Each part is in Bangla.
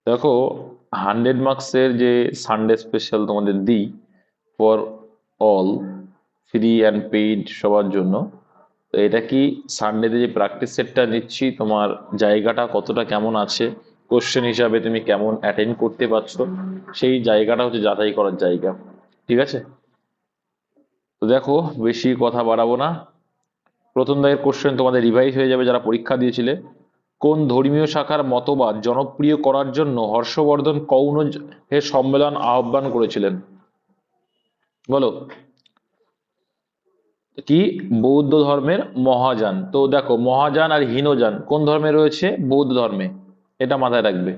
দেখো, 100 মার্কসের যে সানডে স্পেশাল তোমাদের দিই for all, free and paid সবার জন্য। তো এটা কি সানডেতে যে প্র্যাকটিস সেটটা নিচ্ছি, তোমার জায়গাটা কতটা কেমন আছে, কোশ্চেন হিসাবে তুমি কেমন অ্যাটেন্ড করতে পারছো, সেই জায়গাটা হচ্ছে যাচাই করার জায়গা। ঠিক আছে? তো দেখো, বেশি কথা বাড়াবো না। প্রথম দাগের কোশ্চেন তোমাদের রিভাইজ হয়ে যাবে যারা পরীক্ষা দিয়েছিলে। কোন ধর্মীয় শাখার মতবাদ জনপ্রিয় করার জন্য হর্ষবর্ধন কৌনজের সম্মেলন আহ্বান করেছিলেন? বলো কি? বৌদ্ধ ধর্মের মহাযান। তো দেখো, মহাযান আর হীনযান কোন ধর্মে রয়েছে? বৌদ্ধ ধর্মে। এটা মাথায় রাখবে।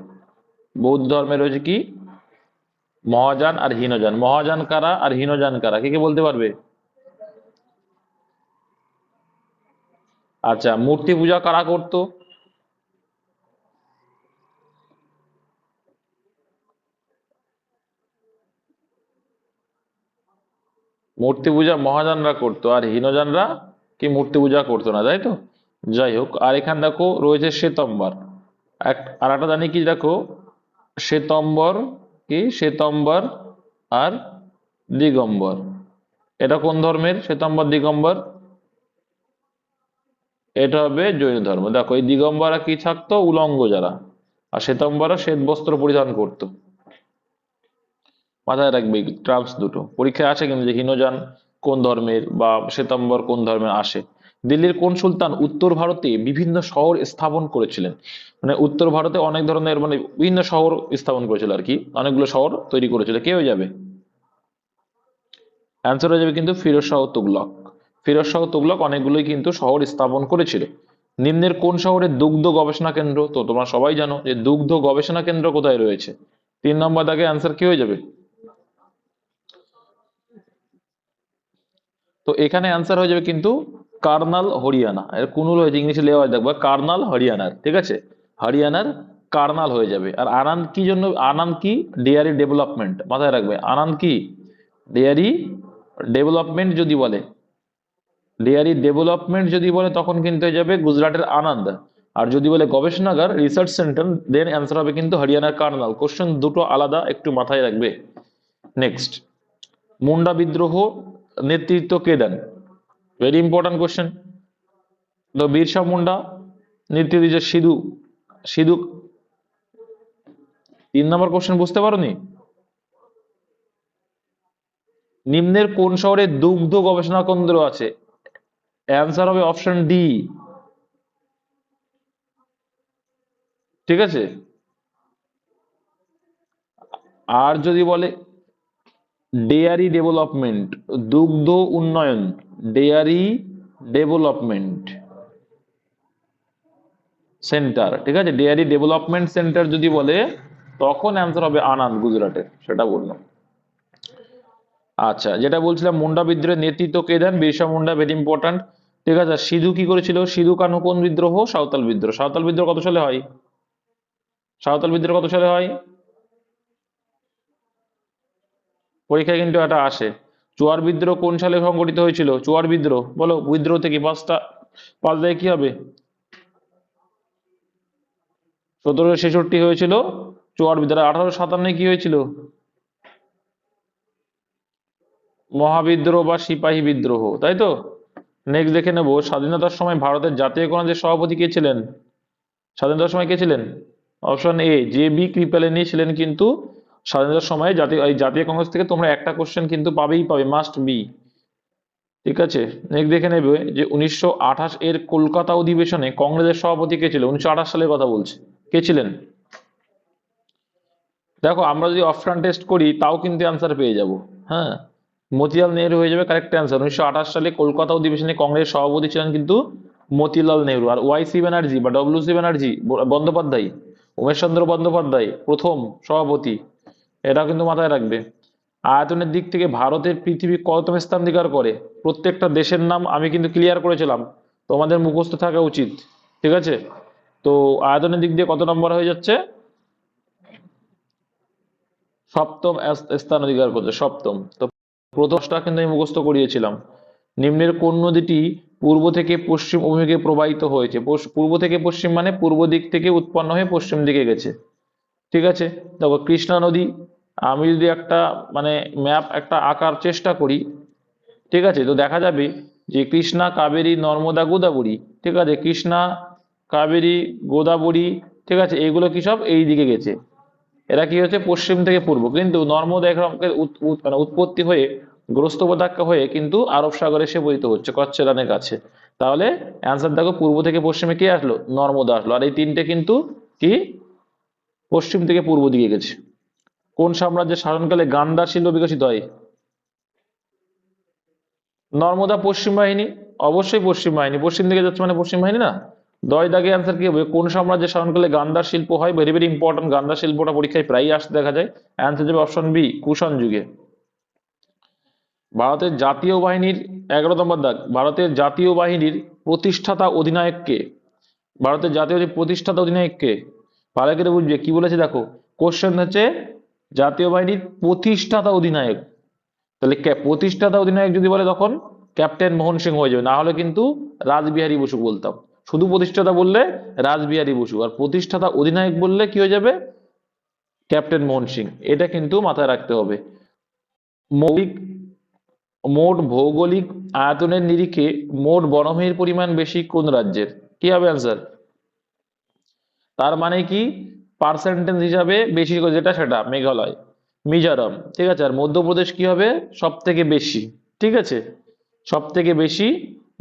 বৌদ্ধ ধর্মে রয়েছে কি? মহাযান আর হীনযান। মহাযান কারা আর হীনযান কারা, কে কে বলতে পারবে? আচ্ছা, মূর্তি পূজা কারা করতো? মূর্তি পূজা মহাযানরা করতো, আর হীনযানরা কি মূর্তি পূজা করতো না, তাই তো? যাই হোক, আর এখানে দেখো রয়েছে শ্বেতম্বর। আর একটা জানি কি, দেখো, শ্বেতম্বর কি? শ্বেতম্বর আর দিগম্বর। এটা কোন ধর্মের শ্বেতম্বর দিগম্বর? এটা হবে জৈন ধর্ম। দেখো, এই দিগম্বরা কি থাকতো? উলঙ্গ যারা। আর শ্বেতম্বরা শ্বেত বস্ত্র পরিধান করতো। মাথায় রাখবে টার্মস দুটো, পরীক্ষায় আসে কিন্তু, যে হীনযান কোন ধর্মের বা শ্বেতাম্বর কোন ধর্মের আসে। দিল্লির কোন সুলতান উত্তর ভারতে বিভিন্ন শহর স্থাপন করেছিলেন? মানে উত্তর ভারতে অনেক ধরনের, মানে বিভিন্ন শহর স্থাপন করেছিল আর কি, অনেকগুলো শহর তৈরি করেছিল। কে হয়ে যাবে? অ্যান্সার হয়ে যাবে কিন্তু ফিরোজ শাহ তুগলক। ফিরোজ শাহ তুগলক অনেকগুলোই কিন্তু শহর স্থাপন করেছিল। নিম্নের কোন শহরে দুগ্ধ গবেষণা কেন্দ্র? তো তোমরা সবাই জানো যে দুগ্ধ গবেষণা কেন্দ্র কোথায় রয়েছে। 3 নম্বর দাগে অ্যান্সার কি হয়ে যাবে? তো এখানে অ্যান্সার হয়ে যাবে কিন্তু কার্নাল হরিয়ানা। এর কুনুল হয়েছে, ইংলিশে লেওয়া দেখবো কার্নাল হরিয়ানার। ঠিক আছে? হরিয়ানার কার্নাল হয়ে যাবে। আর আনন্দ কি জন্য? আনন্দ কি? Dairy development. মাথায় রাখবে, আনন্দ কি? ডেয়ারি ডেভেলপমেন্ট যদি বলে, ডেয়ারি ডেভেলপমেন্ট যদি বলে তখন কিন্তু হয়ে যাবে গুজরাটের আনন্দ। আর যদি বলে গবেষণাগার রিসার্চ সেন্টার, দেন অ্যান্সার হবে কিন্তু হরিয়ানার কার্নাল। কোশ্চেন দুটো আলাদা, একটু মাথায় রাখবে। নেক্সট, মুন্ডা বিদ্রোহ নেতৃত্ব কে দেন? Very important question. তো বিরসা মুন্ডা নেতৃত্ব দিয়েছে সিধু। সিধু। 3 নম্বর কোশ্চেন বুঝতে পারোনি? নিম্নের কোন শহরে দুগ্ধ গবেষণা কেন্দ্র আছে? অ্যান্সার হবে অপশন ডি। ঠিক আছে? আর যদি বলে ডেয়ারি ডেভেলপমেন্ট, দুগ্ধ উন্নয়ন, ডেয়ারি ডেভেলপমেন্ট সেন্টার, ঠিক আছে, ডেয়ারি ডেভেলপমেন্ট সেন্টার যদি বলে তখন অ্যান্সার হবে আনন্দ, গুজরাটের। সেটা বললাম। আচ্ছা, যেটা বলছিলাম, মুন্ডা বিদ্রোহের নেতৃত্ব কে দেন? বিরসা মুন্ডা। Very important. ঠিক আছে, সিধু কি করেছিল? সিধু কানহু কোন বিদ্রোহ? সাঁওতাল বিদ্রোহ। সাঁওতাল বিদ্রোহ কত সালে হয়? সাঁওতাল বিদ্রোহ কত সালে হয়? পরীক্ষায় কিন্তু এটা আসে। চুয়ার বিদ্রোহ কোন সালে সংগঠিত হয়েছিল? চুয়ার বিদ্রোহ, বলো, বিদ্রোহ থেকে পাঁচ দাগে কি হবে? 1766 হয়েছিল চুয়ার বিদ্রোহ। 1857 কি হয়েছিল? মহাবিদ্রোহ বা সিপাহী বিদ্রোহ, তাই তো? নেক্সট দেখে নেব, স্বাধীনতার সময় ভারতের জাতীয় কংগ্রেসের সভাপতি কে ছিলেন? স্বাধীনতার সময় কে ছিলেন? Option A J B Kripalani ছিলেন কিন্তু স্বাধীনতার সময়। জাতীয় কংগ্রেস থেকে তোমরা একটা কোশ্চেন কিন্তু পাবেই পাবে, মাস্ট বি। ঠিক আছে? নেক্সট দেখে নেবে যে 1928 এর কলকাতা অধিবেশনে কংগ্রেসের সভাপতি কে ছিল? 1928 সালের কথা বলছে। কে ছিলেন? দেখো, আমরা যদি অপশন টেস্ট করি তাও কিন্তু অ্যান্সার পেয়ে যাব। হ্যাঁ, মতিলাল নেহরু হয়ে যাবে কারেক্ট অ্যান্সার। 1928 সালে কলকাতা অধিবেশনে কংগ্রেস সভাপতি ছিলেন কিন্তু মতিলাল নেহরু। আর ওয়াই সি ব্যানার্জি বা ডব্লিউ সি ব্যানার্জি বন্দ্যোপাধ্যায়, উমেশ চন্দ্র বন্দ্যোপাধ্যায় প্রথম সভাপতি। এটা কিন্তু মাথায় রাখবে। আয়তনের দিক থেকে ভারতের পৃথিবী কতম স্থান অধিকার করে? প্রত্যেকটা দেশের নাম আমি কিন্তু ক্লিয়ার করেছিলাম, তোমাদের মুখস্থ থাকা উচিত। ঠিক আছে? তো আয়তনের দিক দিয়ে কত নম্বর হয়ে যাচ্ছে? সপ্তম স্থান অধিকার করছে, সপ্তম। তো প্রথমটা কিন্তু আমি মুখস্থ করিয়েছিলাম। নিম্নের কোন নদীটি পূর্ব থেকে পশ্চিম অভিমুখে প্রবাহিত হয়েছে? পূর্ব থেকে পশ্চিম মানে পূর্ব দিক থেকে উৎপন্ন হয়ে পশ্চিম দিকে গেছে। ঠিক আছে, দেখো কৃষ্ণা নদী, আমি যদি একটা মানে ম্যাপ একটা আঁকার চেষ্টা করি, ঠিক আছে, তো দেখা যাবে যে কৃষ্ণা, কাবেরী, নর্মদা, গোদাবরী, ঠিক আছে, কৃষ্ণা, কাবেরী, গোদাবরী, ঠিক আছে, এগুলো কি সব এই দিকে গেছে, এরা কি হচ্ছে পশ্চিম থেকে পূর্ব, কিন্তু নর্মদা এখানে মানে উৎপত্তি হয়ে গ্রস্ত উপত্যকা হয়ে কিন্তু আরব সাগরে এসে পতিত হচ্ছে কচ্ছ ইরানের কাছে। তাহলে অ্যান্সার দেখো পূর্ব থেকে পশ্চিমে কি আসলো, নর্মদা আসলো, আর এই তিনটে কিন্তু কি পশ্চিম থেকে পূর্ব দিকে গেছে। কোন সাম্রাজ্যের শাসনকালে গান্ধার শিল্প বিকশিত হয়? নর্মদা পশ্চিম বাহিনী, অবশ্যই পশ্চিম বাহিনী, পশ্চিম দিকে যাচ্ছে মানে পশ্চিম বাহিনী না। দয় দাগে অ্যান্সার কি হবে, কোন সাম্রাজ্যের শাসনকালে গান্ধার শিল্প হয়? ভেরি ভেরি ইম্পর্টেন্ট, গান্ধার শিল্পটা পরীক্ষায় প্রায়ই আসতে দেখা যায়। অ্যান্সার যাবে অপশন বি, কুষাণ যুগে। ভারতের জাতীয় বাহিনীর 11 নম্বর দাগ, ভারতের জাতীয় বাহিনীর প্রতিষ্ঠাতা অধিনায়ক কে? ভারতের জাতীয় প্রতিষ্ঠাতা অধিনায়ক কে? ভালো করে বুঝবে কি বলেছে দেখো, কোশ্চেন হচ্ছে জাতীয় বাহিনীর প্রতিষ্ঠাতা অধিনায়ক, তাহলে প্রতিষ্ঠাতা অধিনায়ক যদি বলে তখন ক্যাপ্টেন মোহন সিং হয়ে যাবে, না হলে কিন্তু রাসবিহারী বসু বলতাম। শুধু প্রতিষ্ঠাতা বললে রাসবিহারী বসু, আর প্রতিষ্ঠাতা অধিনায়ক বললে কি হয়ে যাবে, ক্যাপ্টেন মোহন সিং। এটা কিন্তু মাথায় রাখতে হবে। মৌলিক মোট ভৌগোলিক আয়তনের নিরিখে মোট বনভূমির পরিমাণ বেশি কোন রাজ্যের? কি হবে অ্যান্সার? তার মানে কি পার্সেন্টেজ হিসাবে বেশি, যেটা সেটা মেঘালয়, মিজোরাম, ঠিক আছে, আর মধ্যপ্রদেশ কি হবে সব থেকে বেশি, ঠিক আছে, সব থেকে বেশি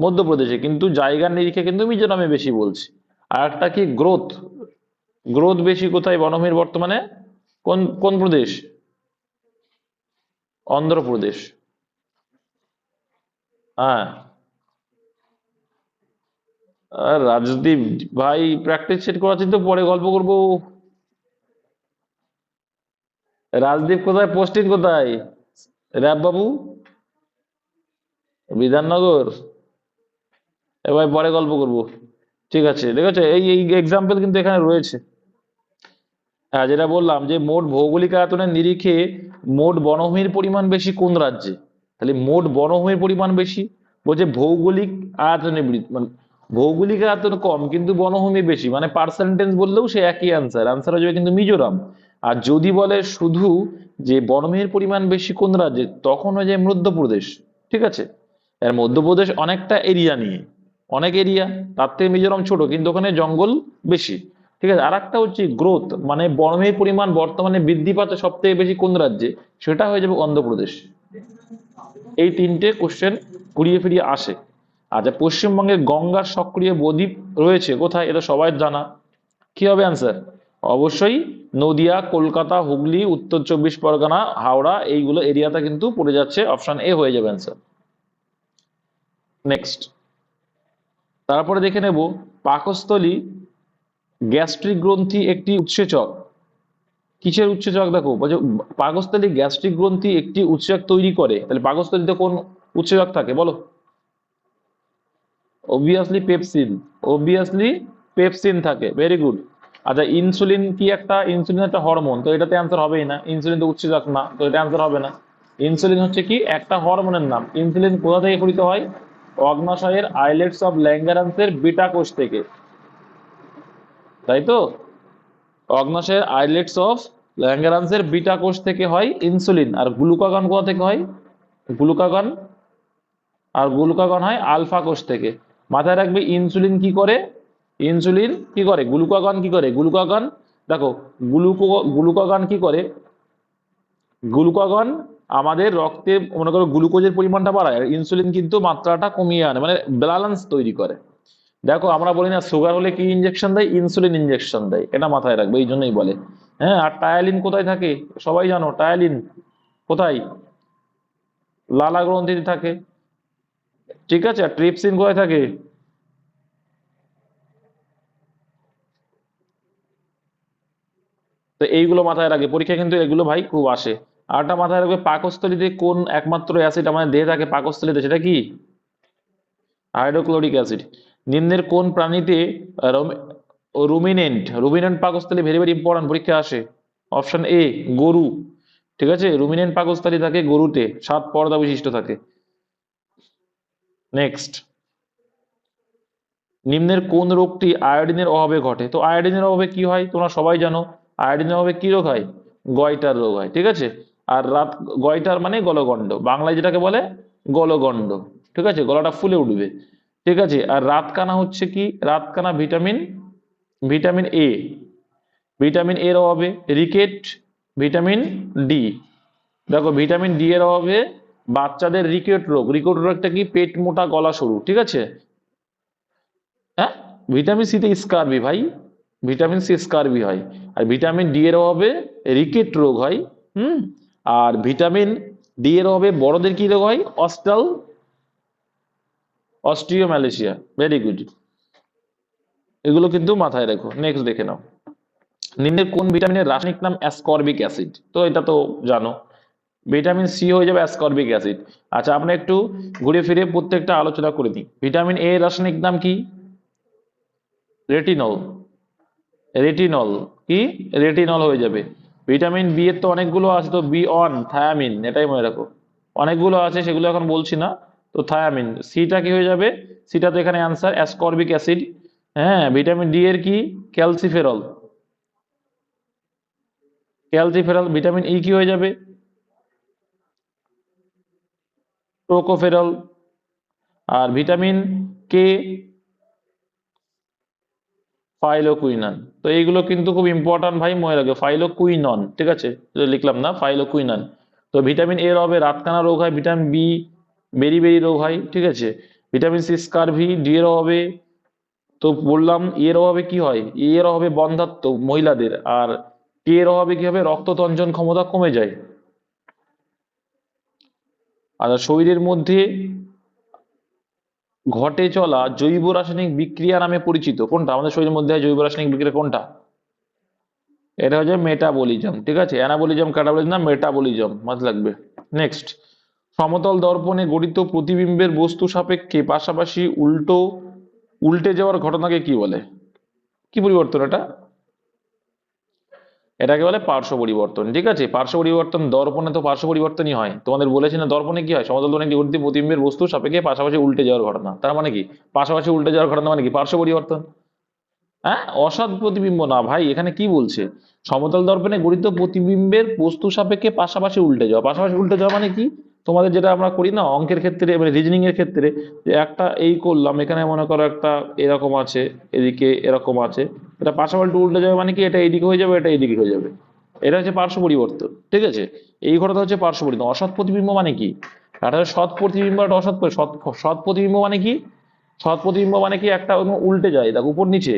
মধ্যপ্রদেশে, কিন্তু জায়গার নিরিখে কিন্তু মিজোরামে বেশি বলছি। আর একটা কি গ্রোথ, গ্রোথ বেশি কোথায় বনভূমির বর্তমানে? কোন কোন প্রদেশ? অন্ধ্রপ্রদেশ। হ্যাঁ, আর রাজদীপ ভাই প্র্যাকটিস সেট করাচ্ছি তো, পরে গল্প করবো। রাজদীপ কোথায়, পোস্টিং কোথায়? র্যাব বাবু, বিধাননগর। এবার পরে গল্প করব, ঠিক আছে, ঠিক আছে, এই এই এক্সাম্পল কিন্তু এখানে রয়েছে। হ্যাঁ, যেটা বললাম যে মোট ভৌগোলিক আয়তনের নিরিখে মোট বনভূমির পরিমাণ বেশি কোন রাজ্যে? তাহলে মোট বনভূমির পরিমাণ বেশি, বলছে ভৌগোলিক আয়তনের মানে ভৌগোলিক আয়তন কম কিন্তু বনভূমি বেশি, মানে পার্সেন্টেজ বললেও সে একই অ্যান্সার, অ্যান্সার হয়ে যাবে কিন্তু মিজোরাম। আর যদি বলে শুধু যে বনভূমির পরিমাণ বেশি কোন রাজ্যে, তখন হয়ে যায় মধ্যপ্রদেশ, ঠিক আছে। আর মধ্যপ্রদেশ অনেকটা এরিয়া নিয়ে, অনেক এরিয়া, তার থেকে মিজোরাম ছোট কিন্তু ওখানে জঙ্গল বেশি, ঠিক আছে। আর একটা হচ্ছে গ্রোথ, মানে বনভূমির পরিমাণ বর্তমানে বৃদ্ধি পাচ্ছে সব থেকে বেশি কোন রাজ্যে, সেটা হয়ে যাবে অন্ধ্রপ্রদেশ। এই তিনটে কোশ্চেন ঘুরিয়ে ফিরিয়ে আসে। আচ্ছা, পশ্চিমবঙ্গের গঙ্গার সক্রিয় বদ্বীপ রয়েছে কোথায়? এটা সবাই জানা, কি হবে অ্যান্সার? অবশ্যই নদিয়া, কলকাতা, হুগলি, উত্তর 24 পরগনা, হাওড়া, এইগুলো এরিয়াটা কিন্তু পড়ে যাচ্ছে, অপশন এ হয়ে যাবে অ্যান্সার। নেক্সট, তারপরে দেখে নেব পাকস্থলী গ্যাস্ট্রিক গ্রন্থি একটি উৎসেচক। কিসের উৎসেচক? দেখো বলছে পাকস্থলী গ্যাস্ট্রিক গ্রন্থি একটি উৎসেচক তৈরি করে, তাহলে পাকস্থলীতে কোন উৎসেচক থাকে বলো? অবভিয়াসলি পেপসিন, অবভিয়াসলি পেপসিন থাকে, ভেরি গুড। আচ্ছা, ইনসুলিন কি একটা? ইনসুলিন একটা হরমোন, তো এটাতে অ্যান্সার হবেই না, ইনসুলিন তো উৎসেচক না, তো এটা অ্যান্সার হবে না। ইনসুলিন হচ্ছে কি একটা হরমোনের নাম। ইনসুলিন কোথা থেকে গঠিত হয়? অগ্নাশয়ের আইলেটস অফ ল্যাঙ্গারান্সের বিটা কোষ থেকে, তাই তো, অগ্নাশয়ের আইলেটস অফ ল্যাঙ্গারান্সের বিটা কোষ থেকে হয় ইনসুলিন। আর গ্লুকাগন কোথা থেকে হয়? গ্লুকাগন, আর গ্লুকাগন হয় আলফা কোষ থেকে। মাথায় রাখবে ইনসুলিন কি করে, ইনসুলিন কি করে, গ্লুকাগন কি করে, গ্লুকাগন দেখো, গ্লুকাগন কি করে, গ্লুকাগন আমাদের রক্তে মনে করো গ্লুকোজের পরিমাণটা বাড়ায়, আর ইনসুলিন কিন্তু মাত্রাটা কমিয়ে আনে, মানে ব্যালেন্স তৈরি করে। দেখো আমরা বলি না সুগার হলে কি ইনজেকশন দেয়? ইনসুলিন ইনজেকশন দেয়, এটা মাথায় রাখবে, এই জন্যই বলে। হ্যাঁ, আর টায়ালিন কোথায় থাকে? সবাই জানো টায়ালিন কোথায়? লালা গ্রন্থিতে থাকে, ঠিক আছে। আর ট্রিপসিন কোথায় থাকে? তো এইগুলো মাথায় রাখবে, পরীক্ষা কিন্তু এগুলো ভাই খুব আসে। আরটা মাথায় রাখবে, পাকস্থলীতে কোন একমাত্র অ্যাসিড আমাদের দেহে থাকে পাকস্থলীতে, সেটা কি? Hydrochloric acid. নিম্নের কোন প্রাণীতে রুমিনেন্ট, রুমিনেন্ট পাকস্থলী ভেরি ভেরি ইম্পর্টেন্ট, পরীক্ষা আসে। অপশন এ গরু, ঠিক আছে, রুমিনেন্ট পাকস্থলী থাকে গরুতে, 7 পর্দা বিশিষ্ট থাকে। নেক্সট, নিম্নের কোন রোগটি আয়োডিনের অভাবে ঘটে? তো আয়োডিনের অভাবে কি হয় তোমরা সবাই জানো, আয়োডিনের অভাবে কি রোগ হয়? গয়টার রোগ হয়, ঠিক আছে। আর রাত, গয়টার মানে গলগণ্ড, বাংলায় যেটাকে বলে গলগণ্ড, ঠিক আছে, গলাটা ফুলে উঠবে, ঠিক আছে। আর রাতকানা হচ্ছে কি? রাতকানা ভিটামিন, ভিটামিন এ, ভিটামিন এর অভাবে রিকেট, ভিটামিন ডি। দেখো ভিটামিন ডি এর অভাবে বাচ্চাদের রিকেট রোগ, রিকেট রোগটা কি? পেট মোটা গলা সরু, ঠিক আছে। হ্যাঁ, ভিটামিন সি তে স্কারবি ভাই, ভিটামিন সি স্কারবি হয়। আর ভিটামিন ডি এর অভাবে রিকেট রোগ হয়। হুম। আর ভিটামিন ডি এর অভাবে বড়দের কি রোগ হয়? অস্টিওম্যালেশিয়া। ভেরি গুড, এগুলো কিন্তু মাথায় রেখো। নেক্সট দেখে নাও, নিম্নের কোন ভিটামিনের রাসায়নিক নাম অ্যাসকর্বিক অ্যাসিড? তো এটা তো জানো, ভিটামিন সি হয়ে যাবে অ্যাসকর্বিক অ্যাসিড। আচ্ছা, আমরা একটু ঘুরে ফিরে প্রত্যেকটা আলোচনা করে দিই। ভিটামিন এ রাসায়নিক নাম কি? রেটিনল, রেটিনল কি? রেটিনল হয়ে যাবে। ভিটামিন বি এর তো অনেকগুলো আছে, তো বি অন থায়ামিন, এটাই মনে রাখো, অনেকগুলো আছে, সেগুলো এখন বলছি না। তো থায়ামিন। সিটা কি হয়ে যাবে? সিটা তো এখানে অ্যান্সার অ্যাসকর্বিক অ্যাসিড। হ্যাঁ, ভিটামিন ডি এর কি? Calciferol, calciferol. ভিটামিন ই কি হয়ে যাবে? টোকোফেরল। আর ভিটামিন কে? ফাইলোকুইনান। তো এইগুলো কিন্তু খুব ইম্পর্টেন্ট ভাই, মনে রাখবে, ফাইলোকুইনন, ঠিক আছে, এটা লিখলাম না, ফাইলোকুইনান। তো ভিটামিন এর অভাবে রাতকানা রোগ হয়, ভিটামিন বি বেরি বেরি রোগ হয়, ঠিক আছে। ভিটামিন সি স্কারভি, ডি এর অভাবে তো বললাম, এর অভাবে কি হয়? এর অভাবে বন্ধ্যাত্ব মহিলাদের। আর কে এর অভাবে কি হবে? রক্ততঞ্চন ক্ষমতা কমে যায়। আর শরীরের মধ্যে ঘটে চলা জৈব রাসায়নিক বিক্রিয়া নামে পরিচিত কোনটা? আমাদের শরীরের মধ্যে হয় জৈব রাসায়নিক বিক্রিয়া কোনটা? এটা হচ্ছে মেটাবলিজম, ঠিক আছে। অ্যানাবলিজম, ক্যাটাবলিজম না, মেটাবলিজম মাথায় লাগবে। নেক্সট, সমতল দর্পণে গঠিত প্রতিবিম্বের বস্তু সাপেক্ষে পাশাপাশি উল্টে যাওয়ার ঘটনাকে কি বলে? কি পরিবর্তন এটা? এটাকে বলে পার্শ্ব পরিবর্তন, ঠিক আছে। পার্শ্ব পরিবর্তন, দর্পণে তো পার্শ্ব পরিবর্তনই হয়। তোমাদের বলেছি না, দর্পণে কি হয়? সমতল দর্পণে গঠিত প্রতিবিম্বের বস্তু সাপেক্ষে পাশাপাশি উল্টে যাওয়ার ঘটনা। তার মানে কি? পাশাপাশি উল্টে যাওয়ার ঘটনা মানে কি? পার্শ্ব পরিবর্তন। হ্যাঁ, অসৎ প্রতিবিম্ব না ভাই, এখানে কি বলছে? সমতল দর্পণে গঠিত প্রতিবিম্বের বস্তু সাপেক্ষে পাশাপাশি উল্টে যাওয়া। পাশাপাশি উল্টে যাওয়া মানে কি? তোমাদের যেটা আমরা করি না অঙ্কের ক্ষেত্রে, মানে রিজনিং এর ক্ষেত্রে, যে একটা এই করলাম, এখানে মনে করো একটা এরকম আছে, এদিকে এরকম আছে, এটা পাশাপাশি উল্টে যাবে মানে কি? এটা এইদিকে হয়ে যাবে, এটা এইদিকে হয়ে যাবে। এটা হচ্ছে পার্শ্ব পরিবর্তন, ঠিক আছে। এই ঘটনা হচ্ছে পার্শ্ব পরিবর্তন। অসৎ প্রতিবিম্ব মানে কি? একটা হচ্ছে সৎ প্রতিবিম্ব, একটা অসৎ সৎ সৎ প্রতিবিম্ব মানে কি? সৎ প্রতিবিম্ব মানে কি? একটা উল্টে যায়, দেখো উপর নিচে।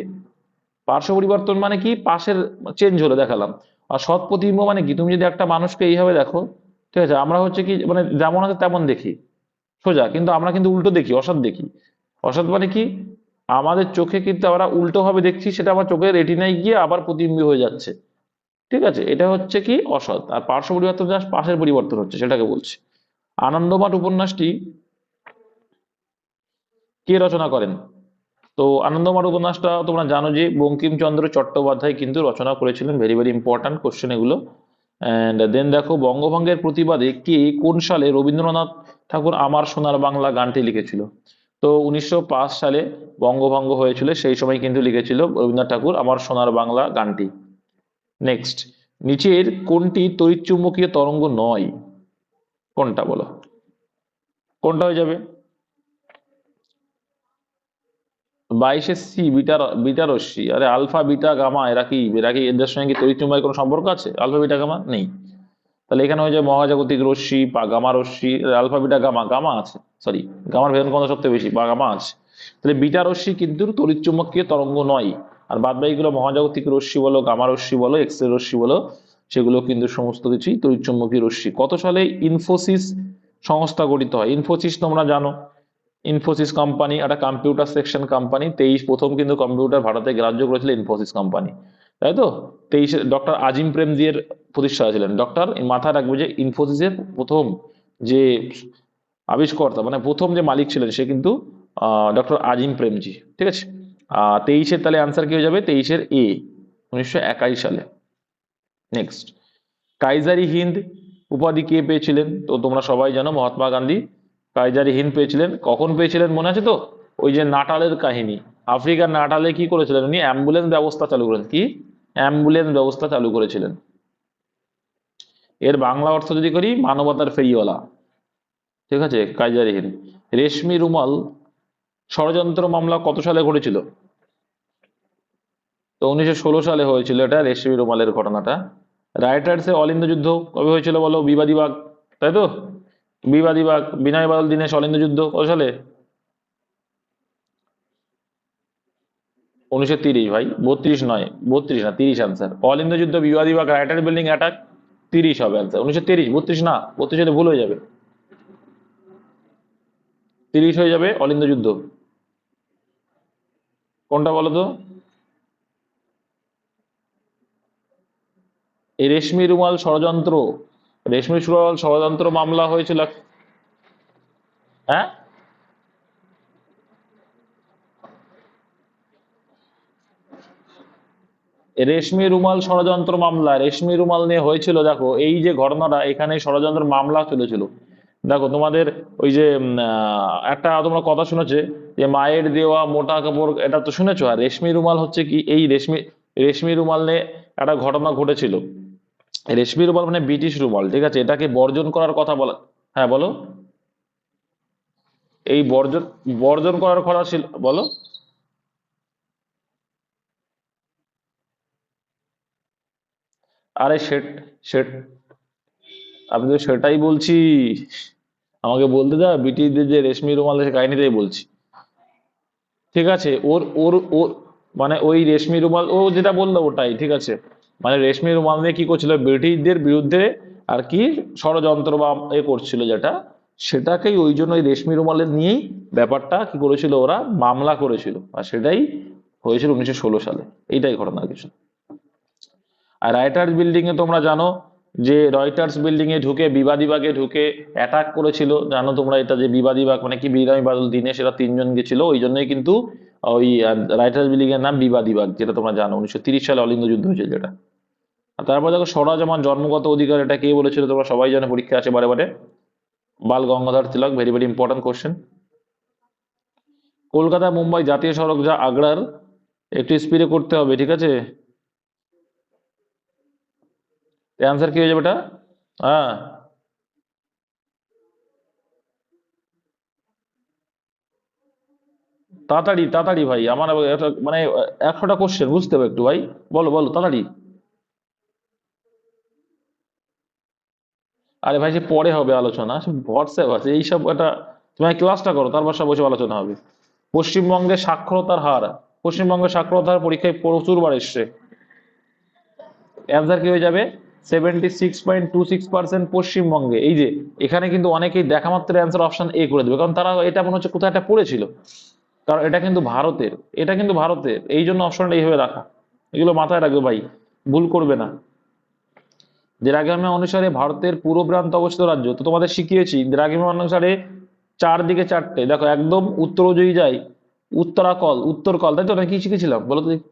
পার্শ্ব পরিবর্তন মানে কি? পাশের চেঞ্জ হলে দেখালাম। আর সৎ প্রতিবিম্ব মানে কি? তুমি যদি একটা মানুষকে এইভাবে দেখো, ঠিক আছে, আমরা হচ্ছে কি, মানে যেমন আছে তেমন দেখি, সোজা, কিন্তু আমরা কিন্তু উল্টো দেখি, অসৎ দেখি। অসৎ মানে কি? আমাদের চোখে কিন্তু আমরা উল্টো ভাবে দেখছি, সেটা আমার চোখের রেটিনায় গিয়ে আবার প্রতিবিম্ব হয়ে যাচ্ছে, ঠিক আছে। এটা হচ্ছে কি? অসৎ। আর পার্শ্ব পরিবর্তন জাস্ট পাশের পরিবর্তন হচ্ছে, সেটাকে বলছি। আনন্দমঠ উপন্যাসটি কে রচনা করেন? তো আনন্দমঠ উপন্যাসটা তোমরা জানো যে বঙ্কিমচন্দ্র চট্টোপাধ্যায় কিন্তু রচনা করেছিলেন। ভেরি ভেরি ইম্পর্ট্যান্ট কোশ্চেন এগুলো। অ্যান্ড দেন দেখো, বঙ্গভঙ্গের প্রতিবাদে কে কোন সালে রবীন্দ্রনাথ ঠাকুর আমার সোনার বাংলা গানটি লিখেছিল? তো 1905 সালে বঙ্গভঙ্গ হয়েছিল, সেই সময় কিন্তু লিখেছিল রবীন্দ্রনাথ ঠাকুর আমার সোনার বাংলা গানটি। নেক্সট, নিচের কোনটি তড়িৎচুম্বকীয় তরঙ্গ নয়? কোনটা বলো, কোনটা হয়ে যাবে? 22 সি, বিটা, বিটা রশ্মি। আরে আলফা বিটা গামা, এরা কি এদের সঙ্গে কি তড়িৎচুম্বকের কোনো সম্পর্ক আছে? আলফা বিটা গামা নেই। তাহলে এখানে হয়ে যায় মহাজাগতিক রশ্মি বা গামা রশ্মি। আলফা বিটা গামা, গামা আছে, সরি, গামার ভেদন কত সবচেয়ে বেশি, বা গামা আছে। তাহলে বিটা রশ্মি কিন্তু তড়িৎচুম্বকীয় তরঙ্গ নয়। আর বাদ বাকিগুলো মহাজাগতিক রশ্মি বলো, গামা রশ্মি বলো, এক্স রে রশ্মি বলো, সেগুলো কিন্তু সমস্ত কিছুই তড়িৎচুম্বকীয় রশ্মি। কত সালে ইনফোসিস সংস্থা গঠিত হয়? ইনফোসিস তোমরা জানো, ইনফোসিস কোম্পানি একটা কম্পিউটার সেকশন কোম্পানি। প্রথম কিন্তু কম্পিউটার ভারতে গ্রাহ্য করেছিল ইনফোসিস কোম্পানি, তাই তো। 23 ডক্টর আজিম প্রেমজির প্রতিষ্ঠাতা ছিলেন। ডক্টর, মাথায় রাখবে যে ইনফোসিসের প্রথম যে আবিষ্কর্তা, মানে প্রথম যে মালিক ছিলেন, সে কিন্তু ডক্টর আজিম প্রেমজি, ঠিক আছে। 23-এর তাহলে আনসার কি হয়ে যাবে? 23-এর এ, 1921 সালে। নেক্সট, কাইজারি হিন্দ উপাধি কে পেয়েছিলেন? তো তোমরা সবাই জানো মহাত্মা গান্ধী কাইজারি হিন্দ পেয়েছিলেন। কখন পেয়েছিলেন মনে আছে তো? ওই যে নাটালের কাহিনী, আফ্রিকার নাটালে কি করেছিলেন উনি? অ্যাম্বুলেন্স ব্যবস্থা চালু করেন। কি অ্যাম্বুলেন্স ব্যবস্থা চালু করেছিলেন। এর বাংলা অর্থ যদি করি, মানবতার ফেরিওয়ালা। ঠিক আছে, কাইজার হিন্দ। রেশমি রুমাল ষড়যন্ত্র মামলা কত সালে ঘটেছিল? তো 1916 সালে হয়েছিল এটা, রেশমি রুমালের ঘটনাটা। রাইটার্স এ অলিন্দ যুদ্ধ কবে হয়েছিল বলো? বিবাদী বাগ, তাই তো? বিবাদী বাগ, বিনয় বাদল দীনেশ, অলিন্দ যুদ্ধ কত সালে? 1930 ভাই, 32 নয়, 32 না, 30 আনসার। অলিন্দ যুদ্ধ, বিবাদী বাগ, রাইটার বিল্ডিং অ্যাটাক, 30 হবে আনসার। 1930, 32 না, 32 হলে ভুল হয়ে যাবে, 30 হয়ে যাবে অলিন্দ যুদ্ধ। কোনটা বলো তো? এই রেশমি রুমাল ষড়যন্ত্র, রেশমি রুমাল ষড়যন্ত্র মামলা হয়েছিল, হ্যাঁ? রেশমি রুমাল ষড়যন্ত্র মামলা, রেশমি রুমাল নিয়ে হয়েছিল, দেখো এই যে ঘটনাটা, এখানে ষড়যন্ত্র মামলা চলেছিল। দেখো তোমাদের ওই যে একটা তোমরা কথা শুনেছে যে মায়ের দেওয়া মোটা কাপড়, এটা তো শুনেছো। আর রেশমি রুমাল হচ্ছে কি, এই রেশমি রেশমি রুমাল নিয়ে একটা ঘটনা ঘটেছিল। রেশমি রুমাল মানে ব্রিটিশ রুমাল, ঠিক আছে, এটাকে বর্জন করার কথা বলা। হ্যাঁ বলো। এই বর্জন বর্জন করার কথা ছিল, বলো। আরে সেট আমি তো সেটাই বলছি, আমাকে বলতে দাও। ব্রিটিশদের যে রেশমি রুমালের কাহিনীটাই বলছি। ঠিক আছে, ওর ওর ওর মানে ওই রেশমি রুমাল, ও যেটা বললো ওটাই, ঠিক আছে। মানে রেশমি রুমাল নিয়ে কি করছিল, ব্রিটিশদের বিরুদ্ধে আর কি ষড়যন্ত্র বা এ করছিল যেটা, সেটাকেই ওই জন্য ওই রেশমি রুমালের নিয়েই ব্যাপারটা কি করেছিল, ওরা মামলা করেছিল। আর সেটাই হয়েছিল 1916 সালে। এইটাই ঘটনা কিছু। আর রাইটার্স বিল্ডিং এ তোমরা জানো যে রয়টার্স বিল্ডিং এ ঢুকে, বিবাদী বাগে ঢুকে অ্যাটাক করেছিল, জানো তোমরা এটা, যে বিবাদী বাগ মানে কি, বিনয় বাদল দীনেশ, এরা তিনজন গেছিল, ওই জন্যই কিন্তু ওই রাইটার্স বিল্ডিং এর নাম বিবাদী বাগ, যেটা তোমরা জানো 1930 সালে অলিন্দ যুদ্ধ হয়েছিল যেটা। আর তারপর দেখো স্বরাজ আমার জন্মগত অধিকার, এটা কে বলেছিল? তোমরা সবাই জানো, পরীক্ষা আছে বারে বারে। Bal Gangadhar Tilak, very very important question. Kolkata Mumbai জাতীয় সড়ক, যা আগ্রার, একটু স্পিডে করতে হবে, ঠিক আছে? অ্যান্সার কি হয়ে যাবে এটা? হ্যাঁ, তাড়াতাড়ি তাড়াতাড়ি ভাই, আমার আবার মানে 100টা কোশ্চেন বুঝতে হবে একটু ভাই। বলো বলো তাড়াতাড়ি। আরে ভাই, সে পরে হবে আলোচনা, হোয়াটসঅ্যাপ আছে এইসব, একটা তুমি ক্লাসটা করো, তারপর সব বসে আলোচনা হবে। পশ্চিমবঙ্গে সাক্ষরতার হার, পশ্চিমবঙ্গের সাক্ষরতার হার পরীক্ষায় প্রচুরবার এসছে। অ্যান্সার কি হয়ে যাবে? 76.26% পশ্চিমবঙ্গে। এই যে এখানে কিন্তু অনেকেই দেখা মাত্র অ্যান্সার অপশন এ করে দেবে, কারণ তারা এটা মনে হচ্ছে কোথাও একটা পড়েছিল। কারণ এটা কিন্তু ভারতের, এটা কিন্তু ভারতের, এই জন্য অপশনটা এইভাবে রাখা। এগুলো মাথায় রাখবে ভাই, ভুল করবে না। দ্রাঘিমা অনুসারে ভারতের পূর্ব প্রান্তে অবস্থিত রাজ্য, তো তোমাদের শিখিয়েছি দ্রাঘিমা অনুসারে চারদিকে চারটে, দেখো একদম উত্তর যদি যাই, উত্তরাকল, উত্তরকল, তাই তো? না কি শিখেছিলাম বলো তো দেখি?